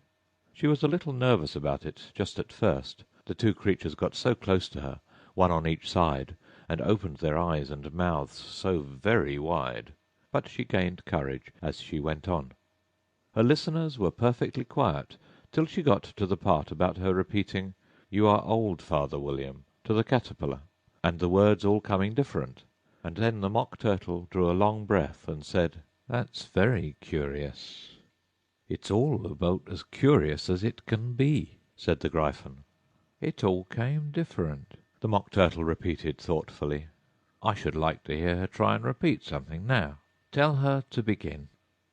She was a little nervous about it just at first. The two creatures got so close to her, one on each side, and opened their eyes and mouths so very wide. But she gained courage as she went on. Her listeners were perfectly quiet till she got to the part about her repeating, "You are old, Father William," to the caterpillar, and the words all coming different. And then the Mock Turtle drew a long breath and said, "That's very curious." "It's all about as curious as it can be," said the Gryphon. "It all came different," the Mock Turtle repeated thoughtfully. "I should like to hear her try and repeat something now. Tell her to begin."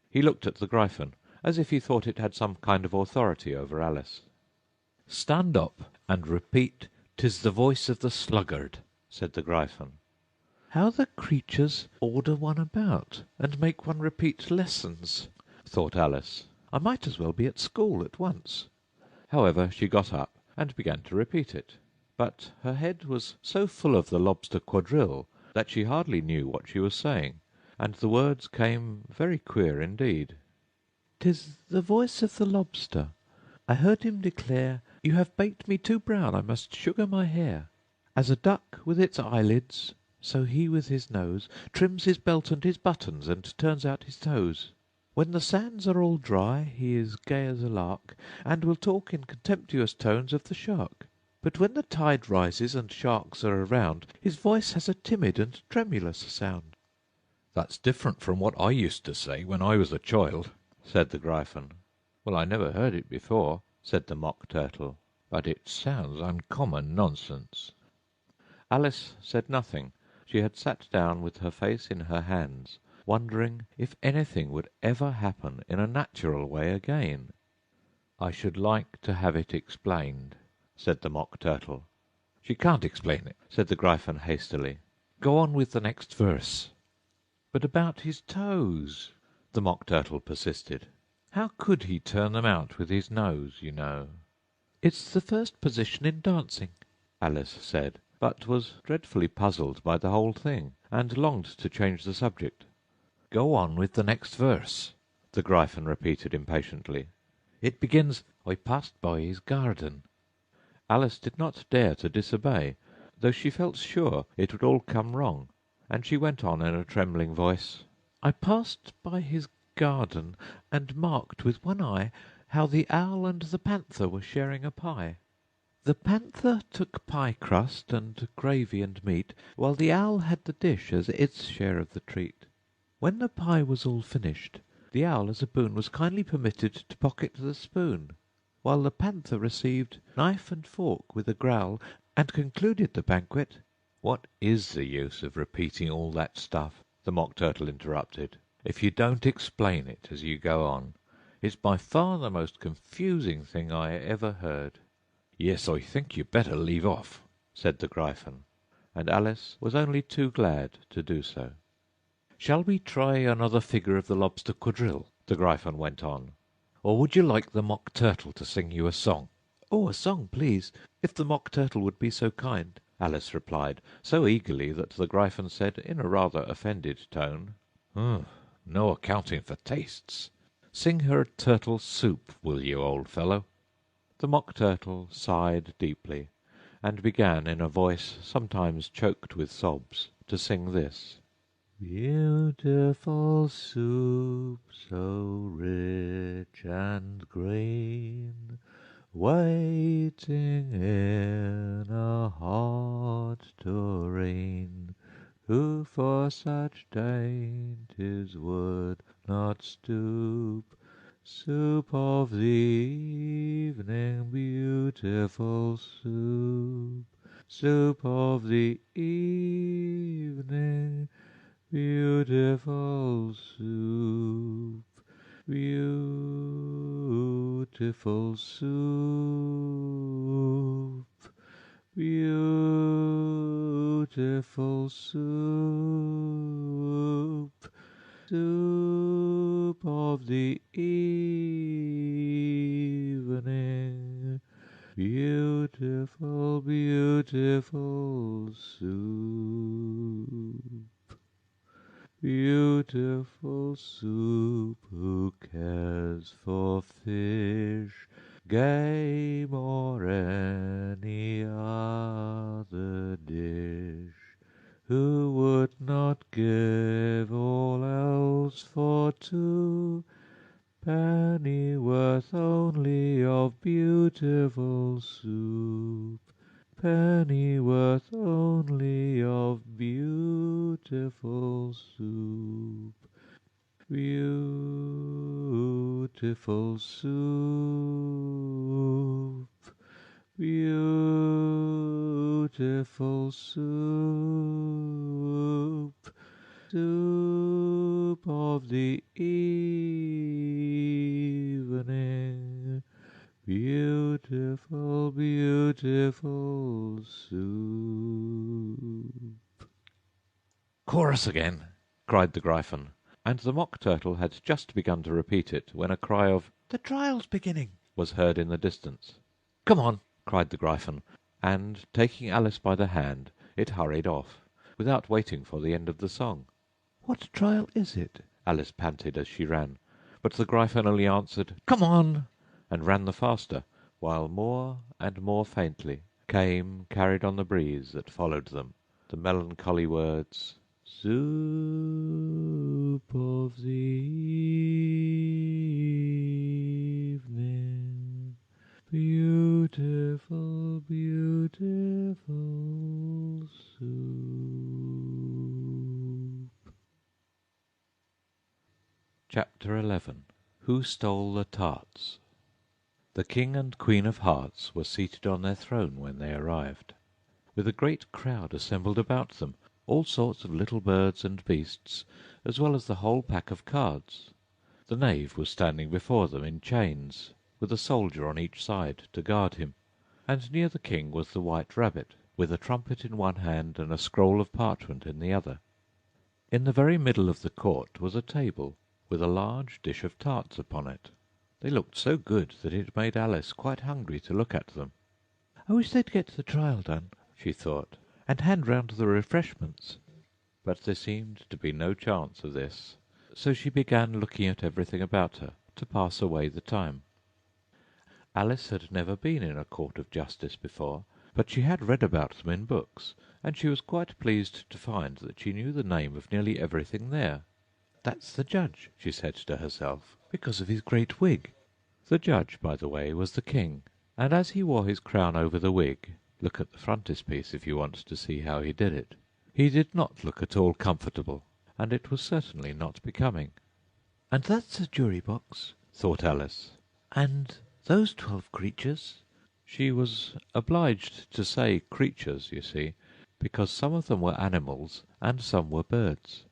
He looked at the Gryphon, as if he thought it had some kind of authority over Alice. "Stand up and repeat, ''Tis the voice of the sluggard,'" said the Gryphon. "How the creatures order one about, and make one repeat lessons," thought Alice. "I might as well be at school at once." However, she got up and began to repeat it. But her head was so full of the lobster quadrille that she hardly knew what she was saying, and the words came very queer indeed. "'Tis the voice of the lobster. I heard him declare, 'You have baked me too brown, I must sugar my hair.' As a duck with its eyelids, so he with his nose trims his belt and his buttons, and turns out his toes. When the sands are all dry, he is gay as a lark, and will talk in contemptuous tones of the shark. But when the tide rises and sharks are around, his voice has a timid and tremulous sound." "That's different from what I used to say when I was a child," said the Gryphon. "Well, I never heard it before," said the Mock Turtle, "but it sounds uncommon nonsense." Alice said nothing. She had sat down with her face in her hands, wondering if anything would ever happen in a natural way again. "I should like to have it explained," said the Mock Turtle. "She can't explain it," said the Gryphon hastily. "Go on with the next verse." "But about his toes," the Mock Turtle persisted. "How could he turn them out with his nose, you know?" "It's the first position in dancing," Alice said, but was dreadfully puzzled by the whole thing, and longed to change the subject. "Go on with the next verse," the Gryphon repeated impatiently. "It begins, 'I passed by his garden.'" Alice did not dare to disobey, though she felt sure it would all come wrong, and she went on in a trembling voice, "I passed by his garden, and marked with one eye how the owl and the panther were sharing a pie. The panther took pie crust and gravy and meat, while the owl had the dish as its share of the treat. When the pie was all finished, the owl as a boon was kindly permitted to pocket the spoon, while the panther received knife and fork with a growl, and concluded the banquet—" "What is the use of repeating all that stuff?" the Mock Turtle interrupted, "if you don't explain it as you go on. It's by far the most confusing thing I ever heard." "Yes, I think you'd better leave off," said the Gryphon, and Alice was only too glad to do so. "Shall we try another figure of the lobster quadrille?" the Gryphon went on. "Or would you like the Mock Turtle to sing you a song?" "Oh, a song, please, if the Mock Turtle would be so kind," Alice replied, so eagerly that the Gryphon said, in a rather offended tone, "No accounting for tastes. Sing her a turtle soup, will you, old fellow?" The Mock Turtle sighed deeply, and began, in a voice sometimes choked with sobs, to sing this: "Beautiful soup, so rich and green, waiting in a hot tureen. Who for such dainties would not stoop? Soup of the evening, beautiful soup. Soup of the evening, beautiful soup. Beautiful soup. Beautiful soup. Soup of the evening, beautiful, beautiful soup. Beautiful soup, who cares for fish, game, or any other dish? Who would not give all else for two? Pennyworth only of beautiful soup. Pennyworth only of beautiful soup. Beautiful soup. Beautiful soup. Soup of the evening, beautiful, beautiful soup." "Chorus again!" cried the Gryphon, and the Mock Turtle had just begun to repeat it when a cry of "The trial's beginning!" was heard in the distance. "Come on!" cried the Gryphon, and, taking Alice by the hand, it hurried off, without waiting for the end of the song. "What trial is it?" Alice panted as she ran, but the Gryphon only answered, "Come on!" and ran the faster, while more and more faintly came, carried on the breeze that followed them, the melancholy words, "Soup of the evening, beautiful, beautiful soup." Chapter 11. Who Stole the Tarts? The King and Queen of Hearts were seated on their throne when they arrived, with a great crowd assembled about them, all sorts of little birds and beasts, as well as the whole pack of cards. The knave was standing before them in chains, with a soldier on each side to guard him, and near the king was the White Rabbit, with a trumpet in one hand and a scroll of parchment in the other. In the very middle of the court was a table, with a large dish of tarts upon it. They looked so good that it made Alice quite hungry to look at them. "I wish they'd get the trial done," she thought, "and hand round the refreshments." but there seemed to be no chance of this, so she began looking at everything about her to pass away the time. Alice had never been in a court of justice before, but she had read about them in books, and she was quite pleased to find that she knew the name of nearly everything there. "That's the judge," she said to herself, "because of his great wig." The judge, by the way, was the king, and as he wore his crown over the wig (look at the frontispiece if you want to see how he did it), he did not look at all comfortable, and it was certainly not becoming. "And that's a jury box," thought Alice. "and those 12 creatures." She was obliged to say creatures, you see, because some of them were animals and some were birds.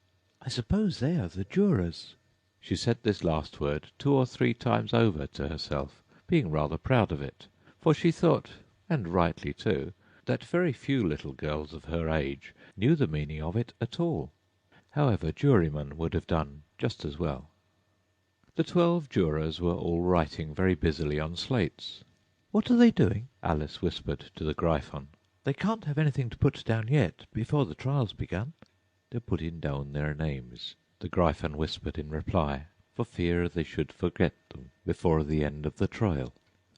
I suppose they are the jurors." She said this last word 2 or 3 times over to herself, being rather proud of it, for she thought, and rightly too, that very few little girls of her age knew the meaning of it at all. However, jurymen would have done just as well. The 12 jurors were all writing very busily on slates. "What are they doing?" Alice whispered to the Gryphon. "They can't have anything to put down yet, before the trial's begun." "They're putting down their names," the Gryphon whispered in reply, for fear they should forget them before the end of the trial.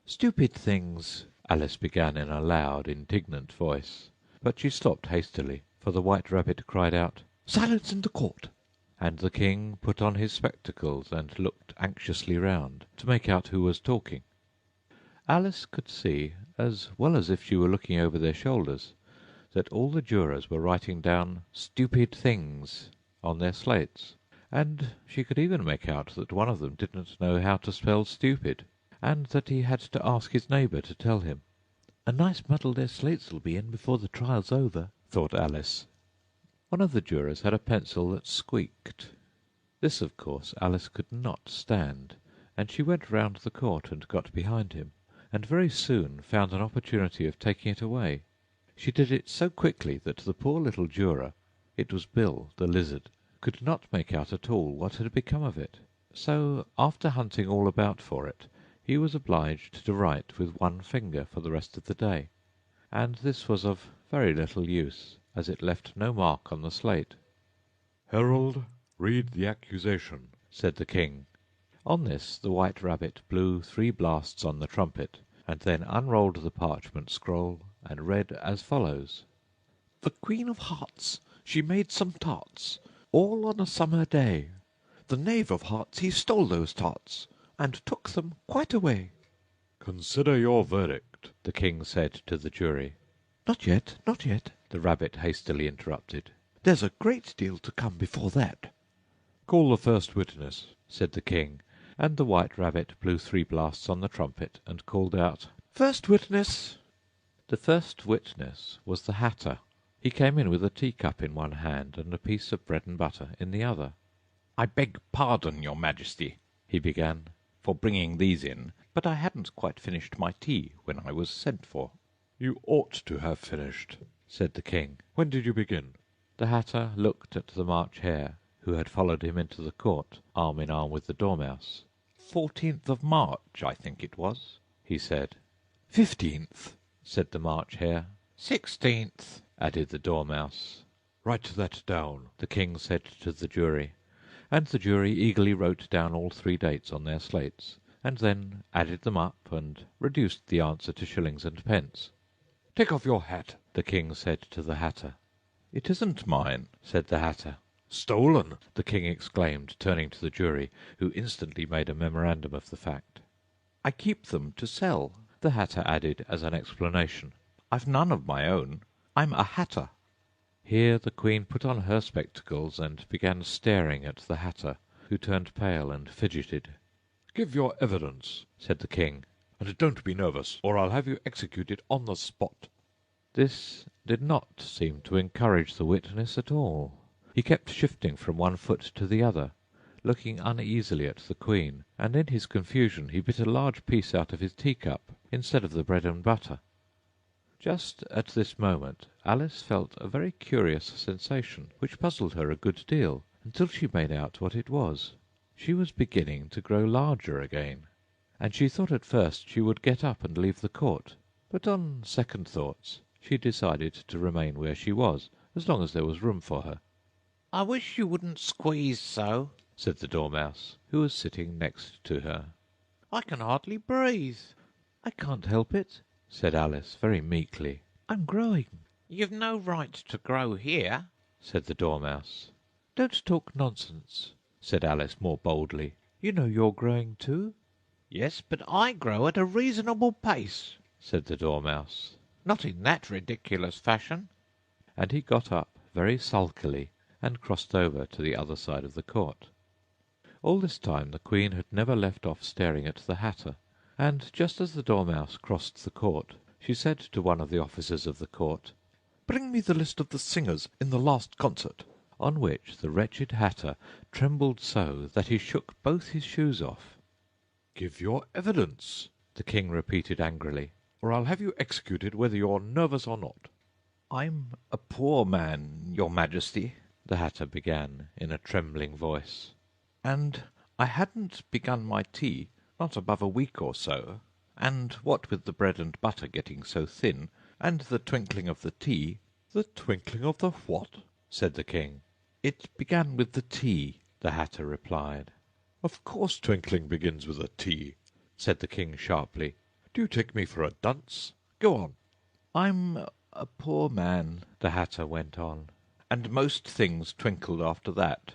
"Stupid things!" Alice began in a loud, indignant voice, but she stopped hastily, for the White Rabbit cried out, "Silence in the court!" and the king put on his spectacles and looked anxiously round to make out who was talking. Alice could see, as well as if she were looking over their shoulders, that all the jurors were writing down "stupid things" on their slates, and she could even make out that one of them didn't know how to spell stupid, and that he had to ask his neighbour to tell him. "A nice muddle their slates'll be in before the trial's over," thought Alice. One of the jurors had a pencil that squeaked. This, of course, Alice could not stand, and she went round the court and got behind him, and very soon found an opportunity of taking it away. She did it so quickly that the poor little juror, it was Bill the lizard, could not make out at all what had become of it. So, after hunting all about for it, he was obliged to write with one finger for the rest of the day, and this was of very little use, as it left no mark on the slate. "Herald, read the accusation," said the king. On this the White Rabbit blew 3 blasts on the trumpet, and then unrolled the parchment scroll and read as follows. "The Queen of Hearts, she made some tarts, all on a summer day. The Knave of Hearts, he stole those tarts, and took them quite away." "Consider your verdict," the king said to the jury. "Not yet, not yet," the rabbit hastily interrupted. "There's a great deal to come before that." "Call the first witness," said the king, and the White Rabbit blew 3 blasts on the trumpet and called out, "First witness!" The first witness was the Hatter. He came in with a teacup in one hand and a piece of bread and butter in the other. "I beg pardon, your majesty," he began, "for bringing these in, but I hadn't quite finished my tea when I was sent for." "You ought to have finished," said the king. "When did you begin?" The Hatter looked at the March Hare, who had followed him into the court, arm in arm with the Dormouse. 14th of March, I think it was, he said. 15th, said the March Hare. 16th, added the Dormouse. "Write that down," the king said to the jury, and the jury eagerly wrote down all 3 dates on their slates, and then added them up and reduced the answer to shillings and pence. "Take off your hat," the king said to the Hatter. "It isn't mine," said the Hatter. "Stolen!" the king exclaimed, turning to the jury, who instantly made a memorandum of the fact. "I keep them to sell," the Hatter added as an explanation. "I've none of my own. I'm a hatter." Here the queen put on her spectacles and began staring at the Hatter, who turned pale and fidgeted. "Give your evidence," said the king, "and don't be nervous, or I'll have you executed on the spot." This did not seem to encourage the witness at all. He kept shifting from one foot to the other, looking uneasily at the queen, and in his confusion he bit a large piece out of his teacup instead of the bread and butter. Just at this moment Alice felt a very curious sensation, which puzzled her a good deal, until she made out what it was. She was beginning to grow larger again, and she thought at first she would get up and leave the court, but on second thoughts she decided to remain where she was, as long as there was room for her. "I wish you wouldn't squeeze so," said the Dormouse, who was sitting next to her. "I can hardly breathe." "I can't help it," said Alice very meekly. "I'm growing." "You've no right to grow here," said the Dormouse. "Don't talk nonsense," said Alice more boldly. "You know you're growing too." "Yes, but I grow at a reasonable pace." said the Dormouse. "Not in that ridiculous fashion." And he got up very sulkily and crossed over to the other side of the court. All this time the queen had never left off staring at the Hatter, and just as the Dormouse crossed the court, she said to one of the officers of the court, "Bring me the list of the singers in the last concert. on which the wretched hatter trembled so that he shook both his shoes off. "Give your evidence," the king repeated angrily, "or I'll have you executed whether you're nervous or not." "I'm a poor man, your Majesty," the hatter began in a trembling voice, "and I hadn't begun my tea not above a week or so, and what with the bread and butter getting so thin, and the twinkling of the tea—" "The twinkling of the what?" said the king. "It began with the tea," the hatter replied. "Of course twinkling begins with a T," said the king sharply. "Do you take me for a dunce? Go on." "I'm a poor man," the hatter went on, "and most things twinkled after that.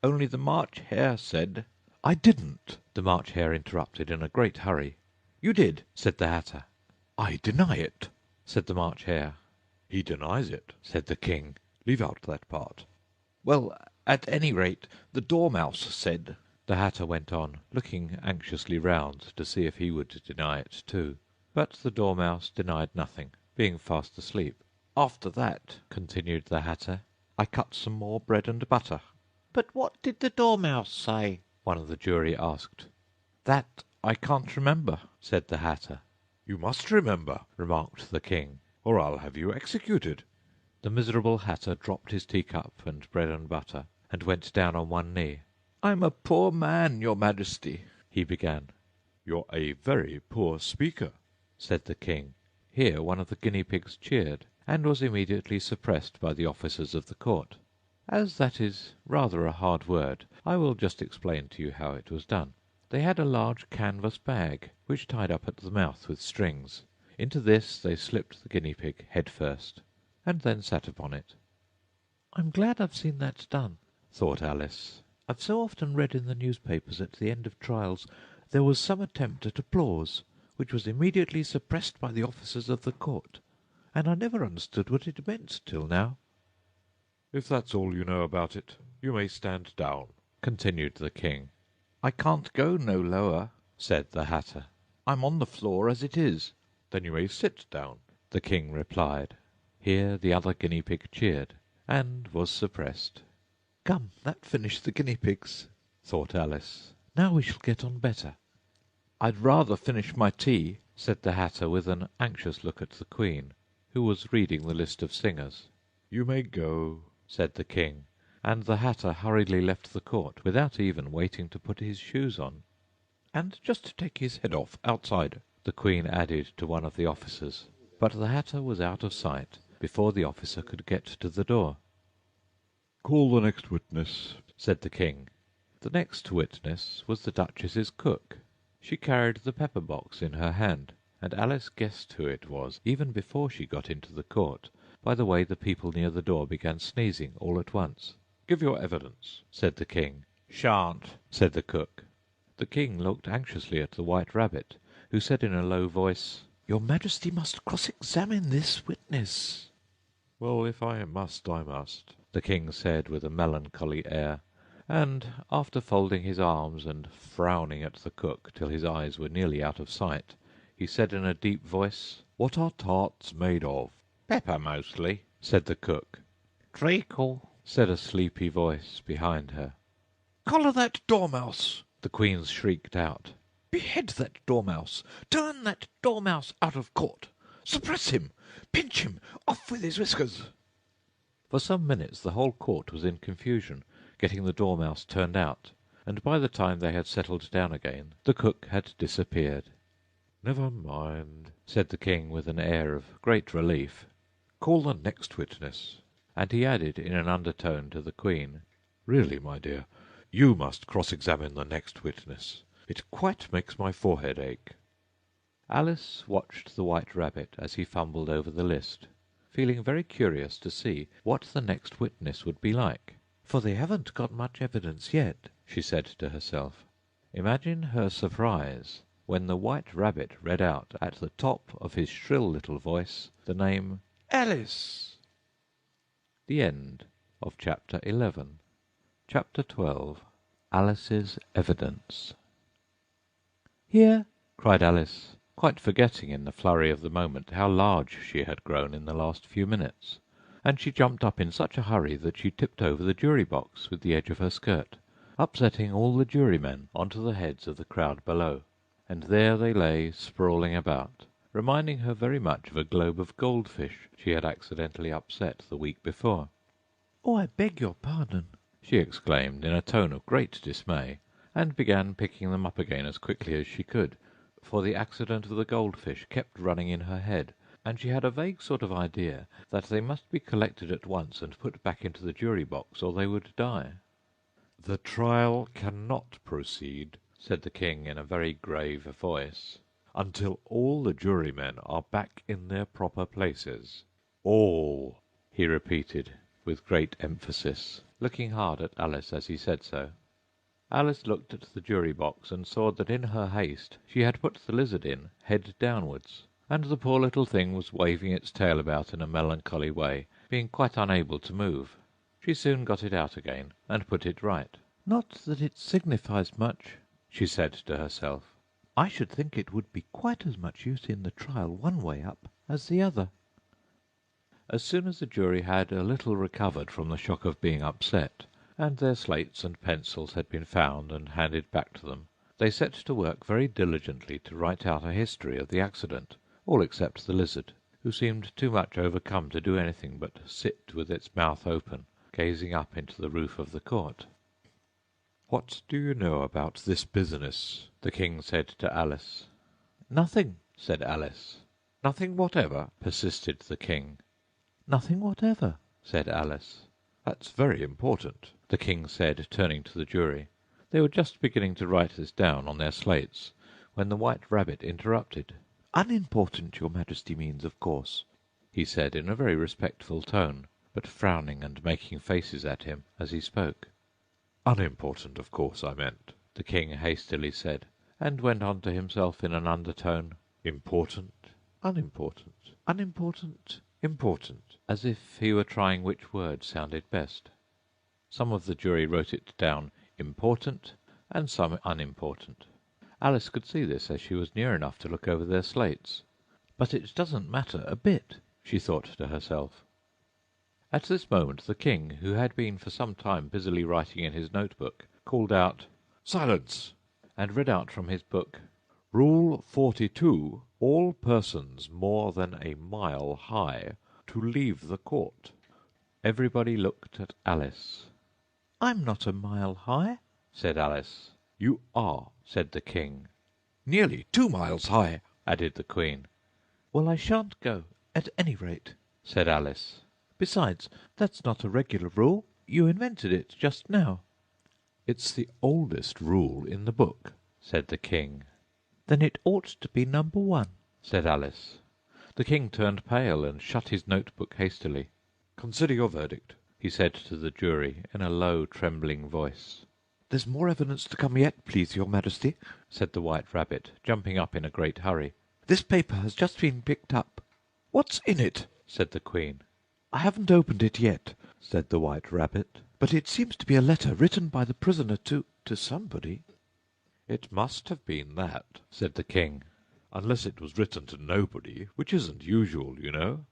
Only the March Hare said—" "I didn't," the March Hare interrupted in a great hurry. "You did," said the hatter. "I deny it," said the March Hare. "He denies it," said the king. "Leave out that part." "Well, at any rate, the Dormouse said—" the hatter went on, looking anxiously round to see if he would deny it too. But the Dormouse denied nothing, being fast asleep. "After that," continued the hatter, "I cut some more bread and butter." But what did the Dormouse say?" one of the jury asked. "That I can't remember," said the hatter. "You must remember," remarked the king, "or I'll have you executed." The miserable hatter dropped his teacup and bread and butter, and went down on one knee. "I'm a poor man, your Majesty," he began. "You're a very poor speaker," said the king. Here one of the guinea pigs cheered, and was immediately suppressed by the officers of the court. As that is rather a hard word, I will just explain to you how it was done. They had a large canvas bag, which tied up at the mouth with strings. Into this they slipped the guinea pig head first, and then sat upon it. "I'm glad I've seen that done," thought Alice. "I've so often read in the newspapers at the end of trials there was some attempt at applause, which was immediately suppressed by the officers of the court, and I never understood what it meant till now." "If that's all you know about it, you may stand down," continued the king. "I can't go no lower," said the hatter. "I'm on the floor as it is." "Then you may sit down," the king replied. Here the other guinea pig cheered, and was suppressed. "Come, that finished the guinea pigs," thought Alice. "Now we shall get on better." "I'd rather finish my tea," said the hatter with an anxious look at the queen, who was reading the list of singers. "You may go," said the king, and the hatter hurriedly left the court without even waiting to put his shoes on. "And just to take his head off outside," the queen added to one of the officers. But the hatter was out of sight before the officer could get to the door. "Call the next witness," said the king. The next witness was the duchess's cook. She carried the pepper box in her hand, and Alice guessed who it was even before she got into the court by the way the people near the door began sneezing all at once. "Give your evidence," said the king. "Shan't," said the cook. The king looked anxiously at the White Rabbit, who said in a low voice, "Your Majesty must cross-examine this witness." "Well, if I must, I must," the king said with a melancholy air, and after folding his arms and frowning at the cook till his eyes were nearly out of sight, he said in a deep voice, "What are tarts made of?" "Pepper mostly," said the cook. Treacle, said a sleepy voice behind her. "Collar that dormouse!" The queen shrieked out. "Behead that dormouse! Turn that dormouse out of court! Suppress him! Pinch him! Off with his whiskers!" For some minutes the whole court was in confusion, getting the dormouse turned out, and by the time they had settled down again, the cook had disappeared. "Never mind," said the king with an air of great relief. "Call the next witness." And he added in an undertone to the queen, "Really, my dear, you must cross-examine the next witness. It quite makes my forehead ache." Alice watched the White Rabbit as he fumbled over the list, feeling very curious to see what the next witness would be like. "For they haven't got much evidence yet," she said to herself. Imagine her surprise when the White Rabbit read out at the top of his shrill little voice the name "Alice!" The end of Chapter 11. Chapter 12. Alice's Evidence. "Here!" cried Alice, quite forgetting in the flurry of the moment how large she had grown in the last few minutes. and she jumped up in such a hurry that she tipped over the jury box with the edge of her skirt, upsetting all the jurymen onto the heads of the crowd below. And there they lay sprawling about, reminding her very much of a globe of goldfish she had accidentally upset the week before. "Oh, I beg your pardon," she exclaimed in a tone of great dismay, and began picking them up again as quickly as she could, for the accident of the goldfish kept running in her head, and she had a vague sort of idea that they must be collected at once and put back into the jury box, or they would die. "The trial cannot proceed," said the king in a very grave voice, "until all the jurymen are back in their proper places. All," he repeated with great emphasis, looking hard at Alice as he said so. Alice looked at the jury box and saw that in her haste she had put the lizard in, head downwards, and the poor little thing was waving its tail about in a melancholy way, being quite unable to move. She soon got it out again and put it right. "Not that it signifies much," she said to herself. "I should think it would be quite as much use in the trial one way up as the other." As soon as the jury had a little recovered from the shock of being upset, and their slates and pencils had been found and handed back to them, they set to work very diligently to write out a history of the accident, all except the lizard, who seemed too much overcome to do anything but sit with its mouth open, gazing up into the roof of the court. "What do you know about this business?" the king said to Alice. "Nothing," said Alice. "Nothing whatever?" persisted the king. "Nothing whatever," said Alice. "That's very important," the king said, turning to the jury. They were just beginning to write this down on their slates, when the White Rabbit interrupted. "Unimportant, your Majesty means, of course," he said in a very respectful tone, but frowning and making faces at him as he spoke. "Unimportant, of course, I meant," the king hastily said, and went on to himself in an undertone, "Important, unimportant, unimportant, important," as if he were trying which word sounded best. Some of the jury wrote it down important, and some unimportant. Alice could see this as she was near enough to look over their slates. "But it doesn't matter a bit," she thought to herself. At this moment the king, who had been for some time busily writing in his notebook, called out, "Silence!" and read out from his book, "Rule 42. All persons more than a mile high to leave the court." Everybody looked at Alice. "I'm not a mile high," said Alice. "You are," said the king. "Nearly 2 miles high," added the queen. "Well, I shan't go, at any rate," said Alice. "Besides, that's not a regular rule. You invented it just now." "It's the oldest rule in the book," said the king. "Then it ought to be number 1, said Alice. The king turned pale and shut his notebook hastily. "Consider your verdict," he said to the jury in a low, trembling voice. "There's more evidence to come yet, please, your Majesty," said the White Rabbit, jumping up in a great hurry. "This paper has just been picked up." "What's in it?" said the queen. "I haven't opened it yet," said the White Rabbit, "but it seems to be a letter written by the prisoner to somebody." "It must have been that," said the king, "unless it was written to nobody, which isn't usual, you know."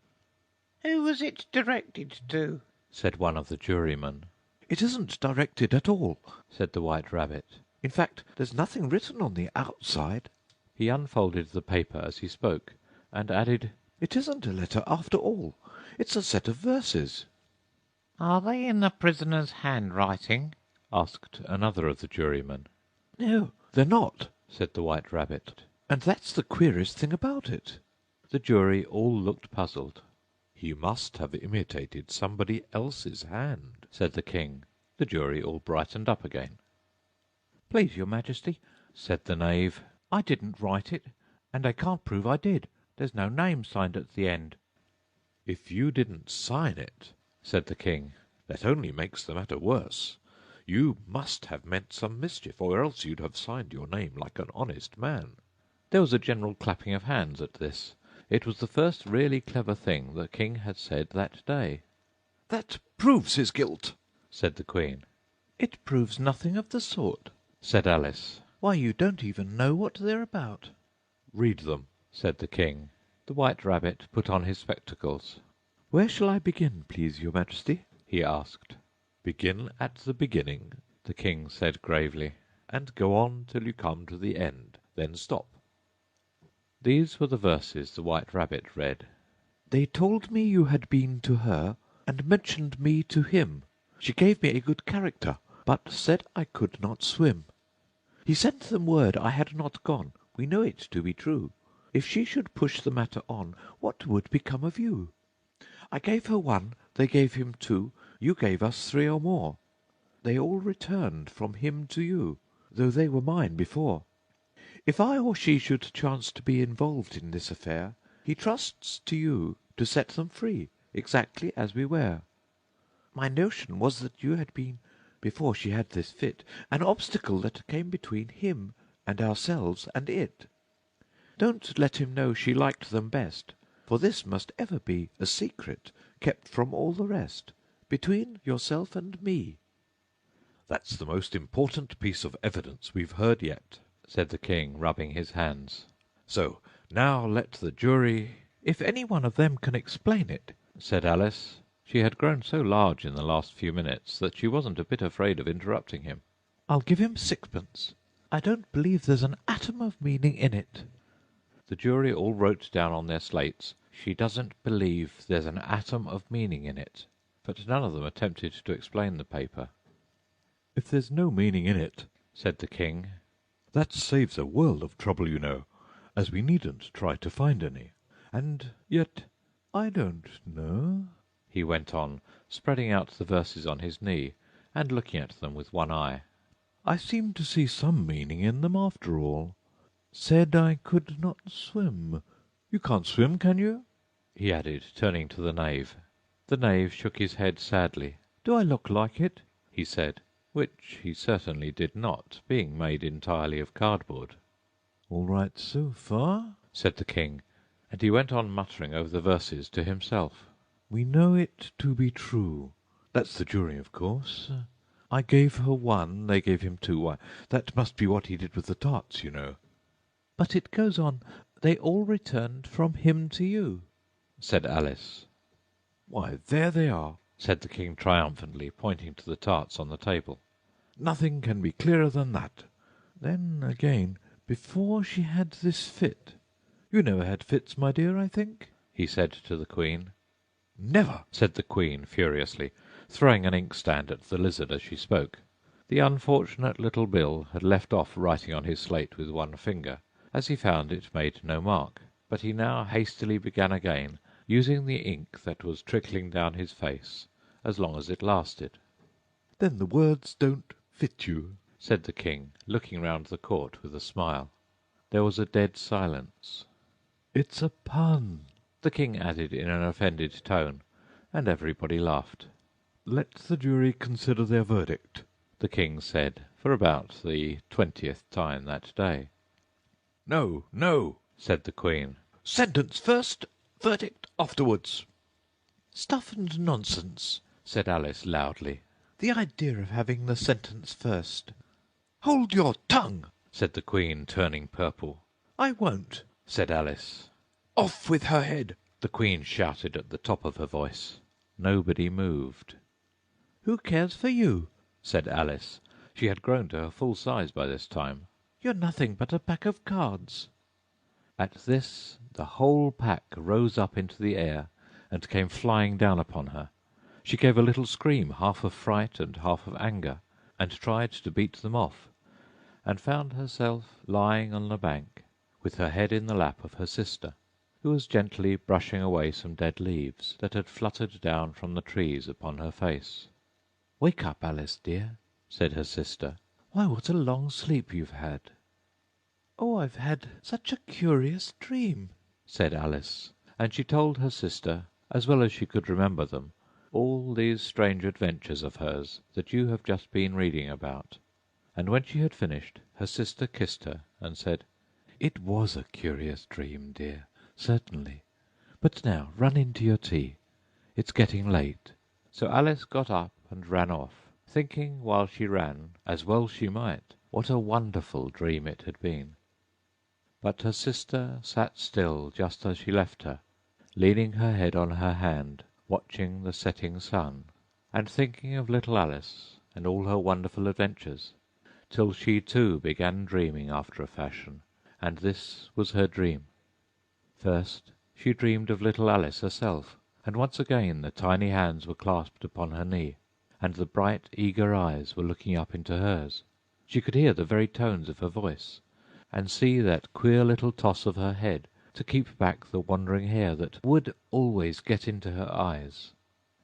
Who was it directed to? said one of the jurymen. "It isn't directed at all," said the White Rabbit. "In fact, there's nothing written on the outside." He unfolded the paper as he spoke, and added, "It isn't a letter after all. It's a set of verses." Are they in the prisoner's handwriting? asked another of the jurymen. "No, they're not," said the White Rabbit. "and that's the queerest thing about it." The jury all looked puzzled. "He must have imitated somebody else's hand," said the king. The jury all brightened up again. "Please, your Majesty," said the knave, "I didn't write it, and I can't prove I did. There's no name signed at the end." "If you didn't sign it," said the king, "that only makes the matter worse. You must have meant some mischief, or else you'd have signed your name like an honest man." There was a general clapping of hands at this. It was the first really clever thing the king had said that day. "That proves his guilt," said the queen. "It proves nothing of the sort," said Alice. "Why, you don't even know what they're about." "Read them," said the king. The White Rabbit put on his spectacles. "Where shall I begin, please, your Majesty?" he asked. "Begin at the beginning," the king said gravely, "and go on till you come to the end. Then stop." These were the verses the White Rabbit read. "They told me you had been to her, and mentioned me to him. She gave me a good character, but said I could not swim. He sent them word I had not gone. We know it to be true. If she should push the matter on, what would become of you? I gave her one, they gave him two, you gave us three or more. They all returned from him to you, though they were mine before. If I or she should chance to be involved in this affair, he trusts to you to set them free, exactly as we were. My notion was that you had been, before she had this fit, an obstacle that came between him and ourselves and it. Don't let him know she liked them best, for this must ever be a secret kept from all the rest, between yourself and me." "That's the most important piece of evidence we've heard yet," said the king, rubbing his hands. "So now let the jury—" "If any one of them can explain it," said Alice. She had grown so large in the last few minutes that she wasn't a bit afraid of interrupting him. "I'll give him sixpence. I don't believe there's an atom of meaning in it." The jury all wrote down on their slates, "She doesn't believe there's an atom of meaning in it," but none of them attempted to explain the paper. "If there's no meaning in it," said the king, "that saves a world of trouble, you know, as we needn't try to find any. And yet, I don't know," he went on, spreading out the verses on his knee and looking at them with one eye. "I seem to see some meaning in them after all. Said I could not swim. You can't swim, can you?" he added, turning to the knave. The knave shook his head sadly. "Do I look like it?" he said, which he certainly did not, being made entirely of cardboard. "All right so far," said the king, and he went on muttering over the verses to himself. "We know it to be true. That's the jury, of course. I gave her one, they gave him two. Why, that must be what he did with the tarts, you know." "But it goes on, they all returned from him to you," said Alice. "Why, there they are," said the king triumphantly, pointing to the tarts on the table. "Nothing can be clearer than that. Then, again, before she had this fit. You never had fits, my dear, I think?" he said to the Queen. "Never!" said the Queen furiously, throwing an inkstand at the lizard as she spoke. The unfortunate little Bill had left off writing on his slate with one finger, as he found it made no mark, but he now hastily began again, using the ink that was trickling down his face as long as it lasted. "Then the words don't fit you," said the king, looking round the court with a smile. There was a dead silence. "It's a pun," the king added in an offended tone, and everybody laughed. "Let the jury consider their verdict," the king said, for about the 20th time that day. "No, no," said the Queen. "Sentence first, verdict afterwards." "Stuff and nonsense," said Alice loudly. "The idea of having the sentence first." "Hold your tongue," said the Queen, turning purple. "I won't," said Alice. "Off with her head," the Queen shouted at the top of her voice. Nobody moved. "Who cares for you?" said Alice. She had grown to her full size by this time. "You're nothing but a pack of cards." At this the whole pack rose up into the air and came flying down upon her. She gave a little scream, half of fright and half of anger, and tried to beat them off, and found herself lying on the bank with her head in the lap of her sister, who was gently brushing away some dead leaves that had fluttered down from the trees upon her face. "Wake up, Alice, dear," said her sister. "Why, what a long sleep you've had." "Oh, I've had such a curious dream," said Alice, and she told her sister, as well as she could remember them, all these strange adventures of hers that you have just been reading about. And when she had finished, her sister kissed her and said, "It was a curious dream, dear, certainly. But now run in to your tea. It's getting late." So Alice got up and ran off, thinking while she ran, as well she might, what a wonderful dream it had been. But her sister sat still just as she left her, leaning her head on her hand, watching the setting sun, and thinking of little Alice and all her wonderful adventures, till she too began dreaming after a fashion, and this was her dream. First she dreamed of little Alice herself, and once again the tiny hands were clasped upon her knee, and the bright, eager eyes were looking up into hers. She could hear the very tones of her voice, and see that queer little toss of her head to keep back the wandering hair that would always get into her eyes.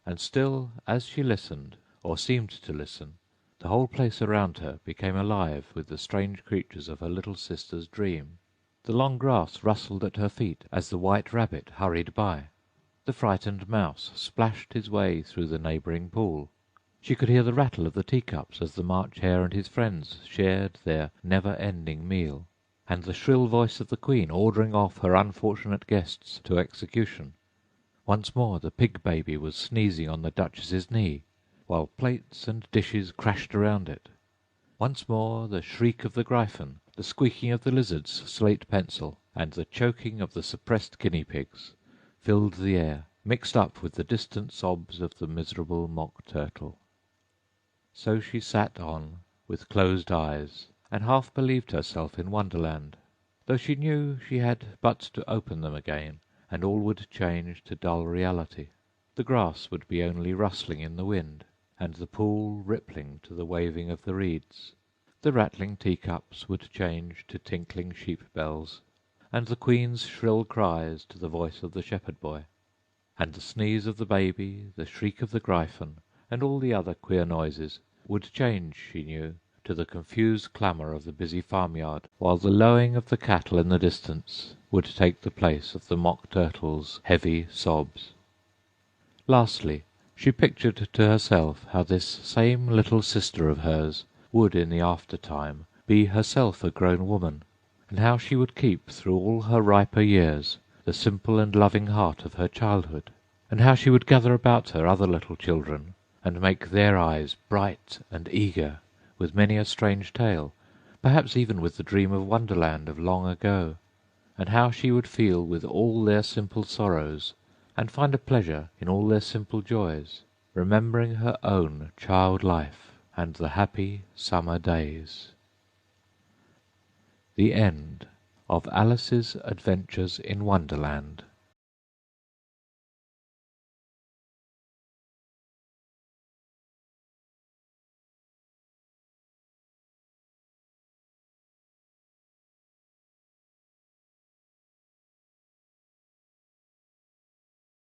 And still, as she listened, or seemed to listen, the whole place around her became alive with the strange creatures of her little sister's dream. The long grass rustled at her feet as the white rabbit hurried by. The frightened mouse splashed his way through the neighbouring pool. She could hear the rattle of the teacups as the March Hare and his friends shared their never-ending meal, and the shrill voice of the Queen ordering off her unfortunate guests to execution. Once more the pig-baby was sneezing on the Duchess's knee, while plates and dishes crashed around it. Once more the shriek of the gryphon, the squeaking of the lizard's slate pencil, and the choking of the suppressed guinea-pigs filled the air, mixed up with the distant sobs of the miserable mock turtle. So she sat on, with closed eyes, and half believed herself in Wonderland, though she knew she had but to open them again, and all would change to dull reality. The grass would be only rustling in the wind, and the pool rippling to the waving of the reeds. The rattling teacups would change to tinkling sheep bells, and the Queen's shrill cries to the voice of the shepherd boy, and the sneeze of the baby, the shriek of the gryphon, and all the other queer noises would change, she knew, to the confused clamour of the busy farmyard, while the lowing of the cattle in the distance would take the place of the mock turtle's heavy sobs. Lastly, she pictured to herself how this same little sister of hers would in the after-time be herself a grown woman, and how she would keep through all her riper years the simple and loving heart of her childhood, and how she would gather about her other little children and make their eyes bright and eager with many a strange tale, perhaps even with the dream of Wonderland of long ago, and how she would feel with all their simple sorrows and find a pleasure in all their simple joys, remembering her own child life and the happy summer days. The end of Alice's Adventures in Wonderland.